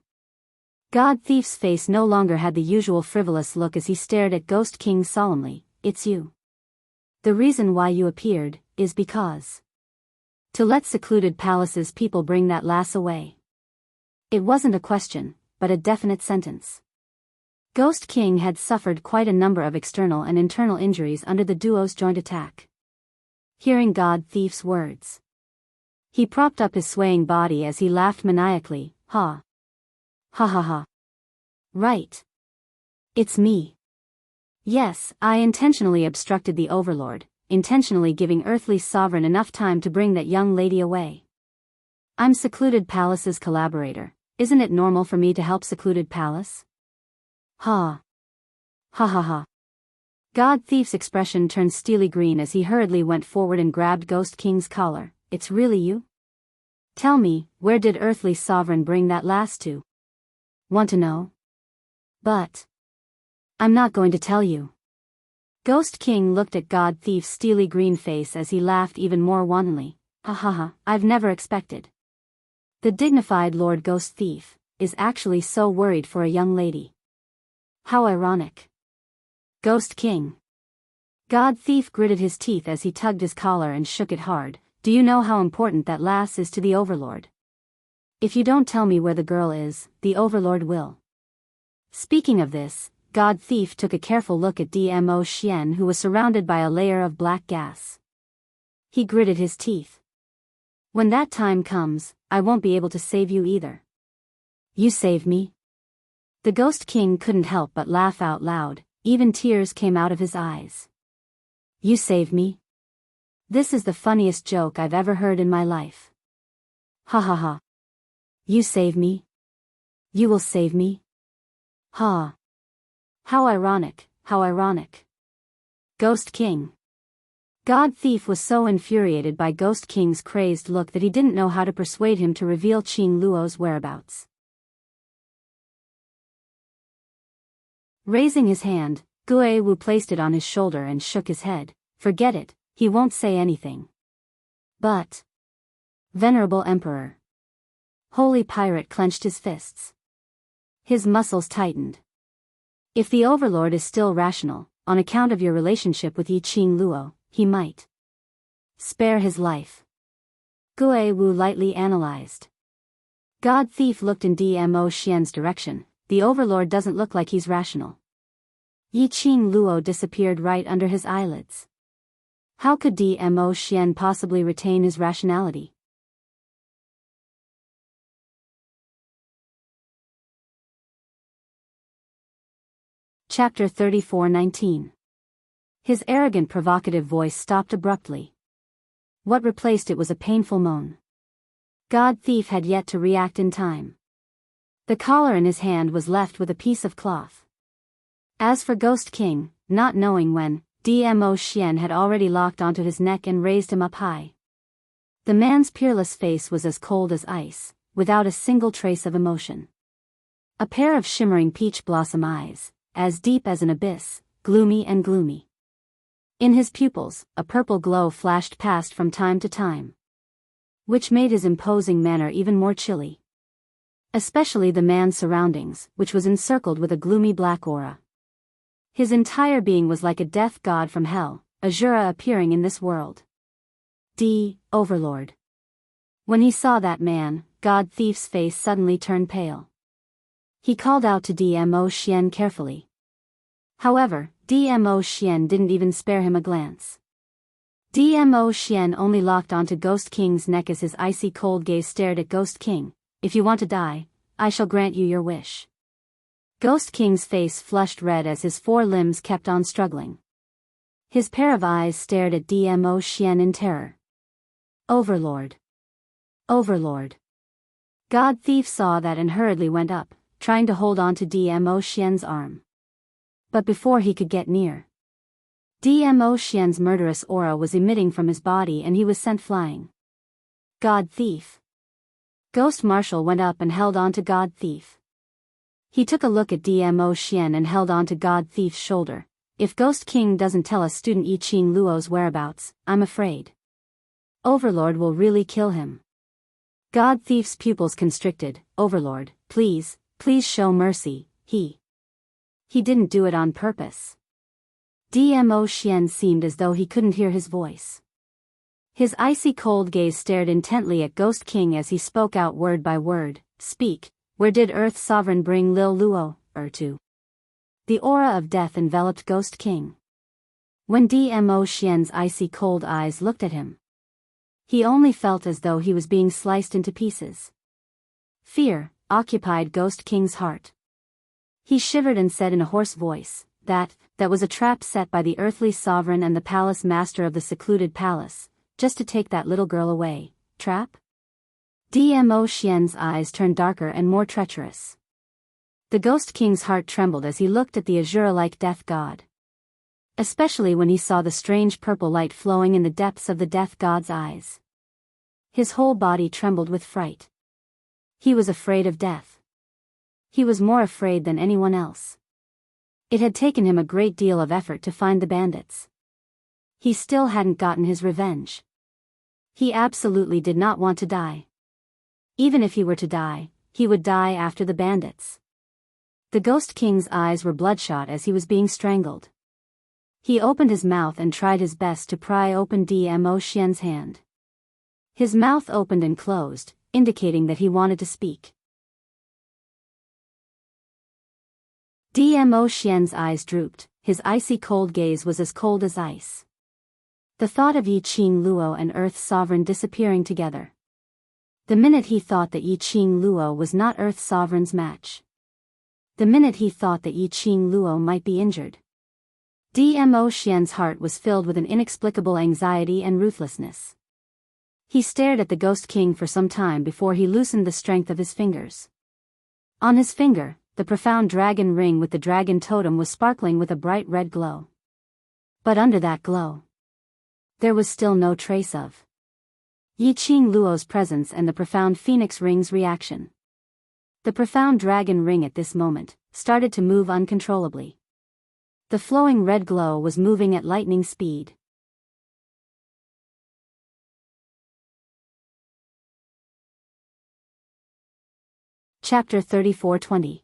Speaker 1: God Thief's face no longer had the usual frivolous look as he stared at Ghost King solemnly. It's you. The reason why you appeared is because to let secluded palaces people bring that lass away. It wasn't a question, but a definite sentence. Ghost King had suffered quite a number of external and internal injuries under the duo's joint attack. Hearing God Thief's words, he propped up his swaying body as he laughed maniacally. Ha. Ha ha ha. Right. It's me. Yes, I intentionally obstructed the Overlord, intentionally giving Earthly Sovereign enough time to bring that young lady away. I'm Secluded Palace's collaborator. Isn't it normal for me to help Secluded Palace? Ha. Ha ha ha. God Thief's expression turned steely green as he hurriedly went forward and grabbed Ghost King's collar. It's really you? Tell me, where did Earthly Sovereign bring that lass to? Want to know? But I'm not going to tell you. Ghost King looked at God Thief's steely green face as he laughed even more wantonly. Ha ha ha, I've never expected. The dignified Lord Ghost Thief is actually so worried for a young lady. How ironic. Ghost King. God Thief gritted his teeth as he tugged his collar and shook it hard. Do you know how important that lass is to the Overlord? If you don't tell me where the girl is, the Overlord will. Speaking of this, God Thief took a careful look at Dmo Xian, who was surrounded by a layer of black gas. He gritted his teeth. When that time comes, I won't be able to save you either. You save me? The Ghost King couldn't help but laugh out loud, even tears came out of his eyes. You save me? This is the funniest joke I've ever heard in my life. Ha ha ha. You save me? You will save me? Ha. How ironic, how ironic. Ghost King. God Thief was so infuriated by Ghost King's crazed look that he didn't know how to persuade him to reveal Qing Luo's whereabouts. Raising his hand, Gue Wu placed it on his shoulder and shook his head. Forget it, he won't say anything. But Venerable Emperor. Holy Pirate clenched his fists. His muscles tightened. If the Overlord is still rational, on account of your relationship with Yiqing Luo, he might spare his life. Gue Wu lightly analyzed. God Thief looked in Dmo Xian's direction. The Overlord doesn't look like he's rational. Yiqing Luo disappeared right under his eyelids. How could Dmo Xian possibly retain his rationality? Chapter 34:19. His arrogant provocative voice stopped abruptly. What replaced it was a painful moan. God Thief had yet to react in time. The collar in his hand was left with a piece of cloth. As for Ghost King, not knowing when, Dmo Xian had already locked onto his neck and raised him up high. The man's peerless face was as cold as ice, without a single trace of emotion. A pair of shimmering peach blossom eyes, as deep as an abyss, gloomy and gloomy. In his pupils, a purple glow flashed past from time to time, which made his imposing manner even more chilly. Especially the man's surroundings, which was encircled with a gloomy black aura. His entire being was like a death god from hell, Azura appearing in this world. Overlord. When he saw that man, God Thief's face suddenly turned pale. He called out to Dmo Xian carefully. However, Dmo Xian didn't even spare him a glance. Dmo Xian only locked onto Ghost King's neck as his icy cold gaze stared at Ghost King. If you want to die, I shall grant you your wish. Ghost King's face flushed red as his four limbs kept on struggling. His pair of eyes stared at Dmo Xian in terror. Overlord. Overlord. God Thief saw that and hurriedly went up, trying to hold on to Dmo Xian's arm. But before he could get near, Dmo Xian's murderous aura was emitting from his body and he was sent flying. God Thief. Ghost Marshal went up and held on to God Thief. He took a look at Dmo Xian and held on to God Thief's shoulder. If Ghost King doesn't tell us student Yi Qing Luo's whereabouts, I'm afraid Overlord will really kill him. God Thief's pupils constricted. Overlord, please show mercy. He didn't do it on purpose. Dmo Xian seemed as though he couldn't hear his voice. His icy cold gaze stared intently at Ghost King as he spoke out word by word. Speak, where did Earth Sovereign bring Lil Luo, to? The aura of death enveloped Ghost King. When Dmo Xian's icy cold eyes looked at him, he only felt as though he was being sliced into pieces. Fear occupied Ghost King's heart. He shivered and said in a hoarse voice, that was a trap set by the earthly sovereign and the palace master of the secluded palace, just to take that little girl away. Trap? Dmo Xian's eyes turned darker and more treacherous. The Ghost King's heart trembled as he looked at the Azura-like death god. Especially when he saw the strange purple light flowing in the depths of the death god's eyes. His whole body trembled with fright. He was afraid of death. He was more afraid than anyone else. It had taken him a great deal of effort to find the bandits. He still hadn't gotten his revenge. He absolutely did not want to die. Even if he were to die, he would die after the bandits. The Ghost King's eyes were bloodshot as he was being strangled. He opened his mouth and tried his best to pry open Dmo Xian's hand. His mouth opened and closed, indicating that he wanted to speak. Dmo Xian's eyes drooped, his icy cold gaze was as cold as ice. The thought of Yi Qing Luo and Earth Sovereign disappearing together. The minute he thought that Yi Qing Luo was not Earth Sovereign's match. The minute he thought that Yi Qing Luo might be injured. Dmo Xian's heart was filled with an inexplicable anxiety and ruthlessness. He stared at the Ghost King for some time before he loosened the strength of his fingers. On his finger, the profound dragon ring with the dragon totem was sparkling with a bright red glow. But under that glow, there was still no trace of Yi Qing Luo's presence and the profound phoenix ring's reaction. The profound dragon ring at this moment started to move uncontrollably. The flowing red glow was moving at lightning speed. Chapter 34:20.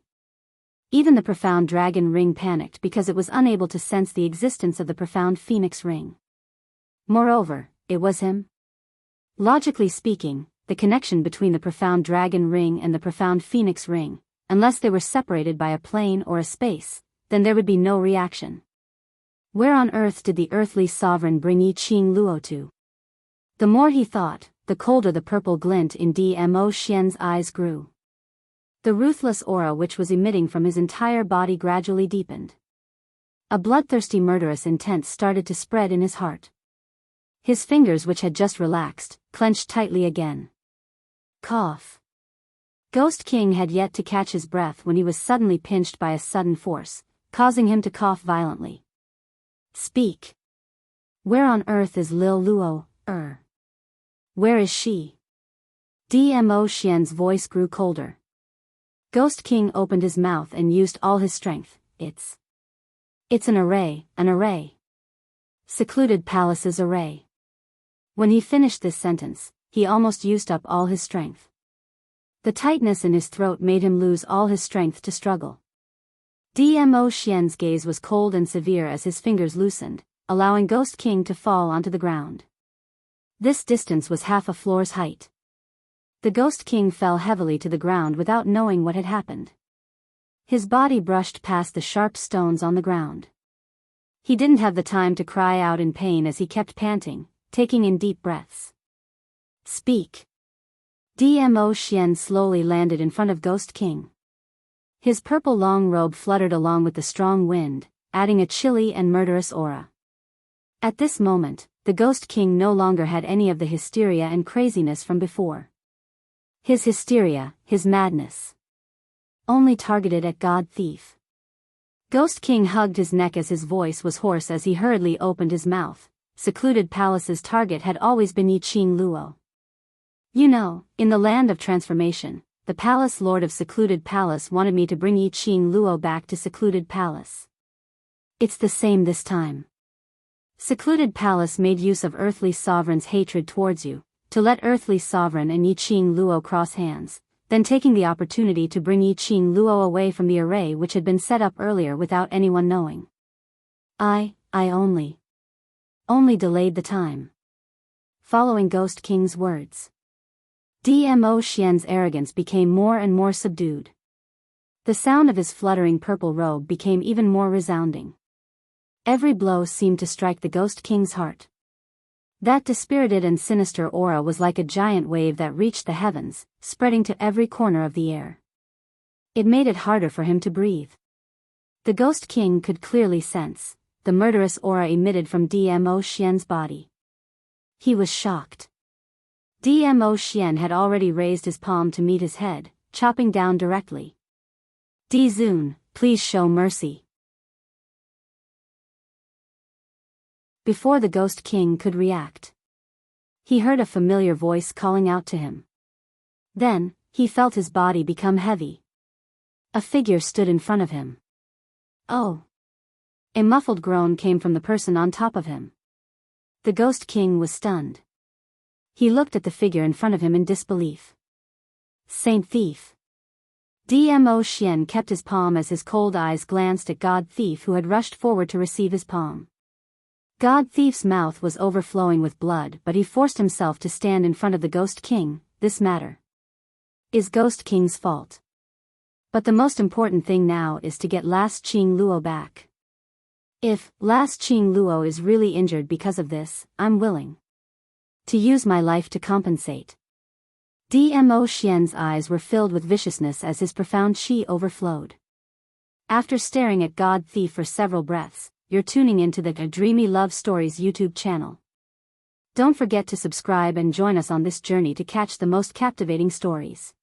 Speaker 1: Even the profound dragon ring panicked because it was unable to sense the existence of the profound phoenix ring. Moreover, it was him. Logically speaking, the connection between the profound dragon ring and the profound phoenix ring, unless they were separated by a plane or a space, then there would be no reaction. Where on earth did the earthly sovereign bring Yi Qing Luo to? The more he thought, the colder the purple glint in Dmo Xian's eyes grew. The ruthless aura which was emitting from his entire body gradually deepened. A bloodthirsty murderous intent started to spread in his heart. His fingers, which had just relaxed, clenched tightly again. Cough. Ghost King had yet to catch his breath when he was suddenly pinched by a sudden force, causing him to cough violently. Speak. Where on earth is Lil Luo, Where is she? Dmo Xian's voice grew colder. Ghost King opened his mouth and used all his strength. It's an array. Secluded palace's array. When he finished this sentence, he almost used up all his strength. The tightness in his throat made him lose all his strength to struggle. Dmo Xian's gaze was cold and severe as his fingers loosened, allowing Ghost King to fall onto the ground. This distance was half a floor's height. The Ghost King fell heavily to the ground without knowing what had happened. His body brushed past the sharp stones on the ground. He didn't have the time to cry out in pain as he kept panting, taking in deep breaths. Speak. Dmo Xian slowly landed in front of Ghost King. His purple long robe fluttered along with the strong wind, adding a chilly and murderous aura. At this moment, the Ghost King no longer had any of the hysteria and craziness from before. His hysteria, his madness, only targeted at God Thief. Ghost King hugged his neck as his voice was hoarse as he hurriedly opened his mouth. Secluded Palace's target had always been Yiqing Luo. You know, in the land of transformation, the Palace Lord of Secluded Palace wanted me to bring Yiqing Luo back to Secluded Palace. It's the same this time. Secluded Palace made use of Earthly Sovereign's hatred towards you, to let Earthly Sovereign and Yiqing Luo cross hands, then taking the opportunity to bring Yiqing Luo away from the array which had been set up earlier without anyone knowing. I only delayed the time. Following Ghost King's words, Dmo Xian's arrogance became more and more subdued. The sound of his fluttering purple robe became even more resounding. Every blow seemed to strike the Ghost King's heart. That dispirited and sinister aura was like a giant wave that reached the heavens, spreading to every corner of the air. It made it harder for him to breathe. The Ghost King could clearly sense the murderous aura emitted from Dmo Xian's body. He was shocked. Dmo Xian had already raised his palm to meet his head, chopping down directly. Zun, please show mercy. Before the Ghost King could react, he heard a familiar voice calling out to him. Then, he felt his body become heavy. A figure stood in front of him. Oh! A muffled groan came from the person on top of him. The Ghost King was stunned. He looked at the figure in front of him in disbelief. Saint Thief. Dmo Xian kept his palm as his cold eyes glanced at God Thief who had rushed forward to receive his palm. God Thief's mouth was overflowing with blood, but he forced himself to stand in front of the Ghost King. This matter is Ghost King's fault. But the most important thing now is to get Last Qing Luo back. If Last Qing Luo is really injured because of this, I'm willing to use my life to compensate. Dmo Xian's eyes were filled with viciousness as his profound qi overflowed. After staring at God Thief for several breaths, you're tuning into the Dreamy Love Stories YouTube channel. Don't forget to subscribe and join us on this journey to catch the most captivating stories.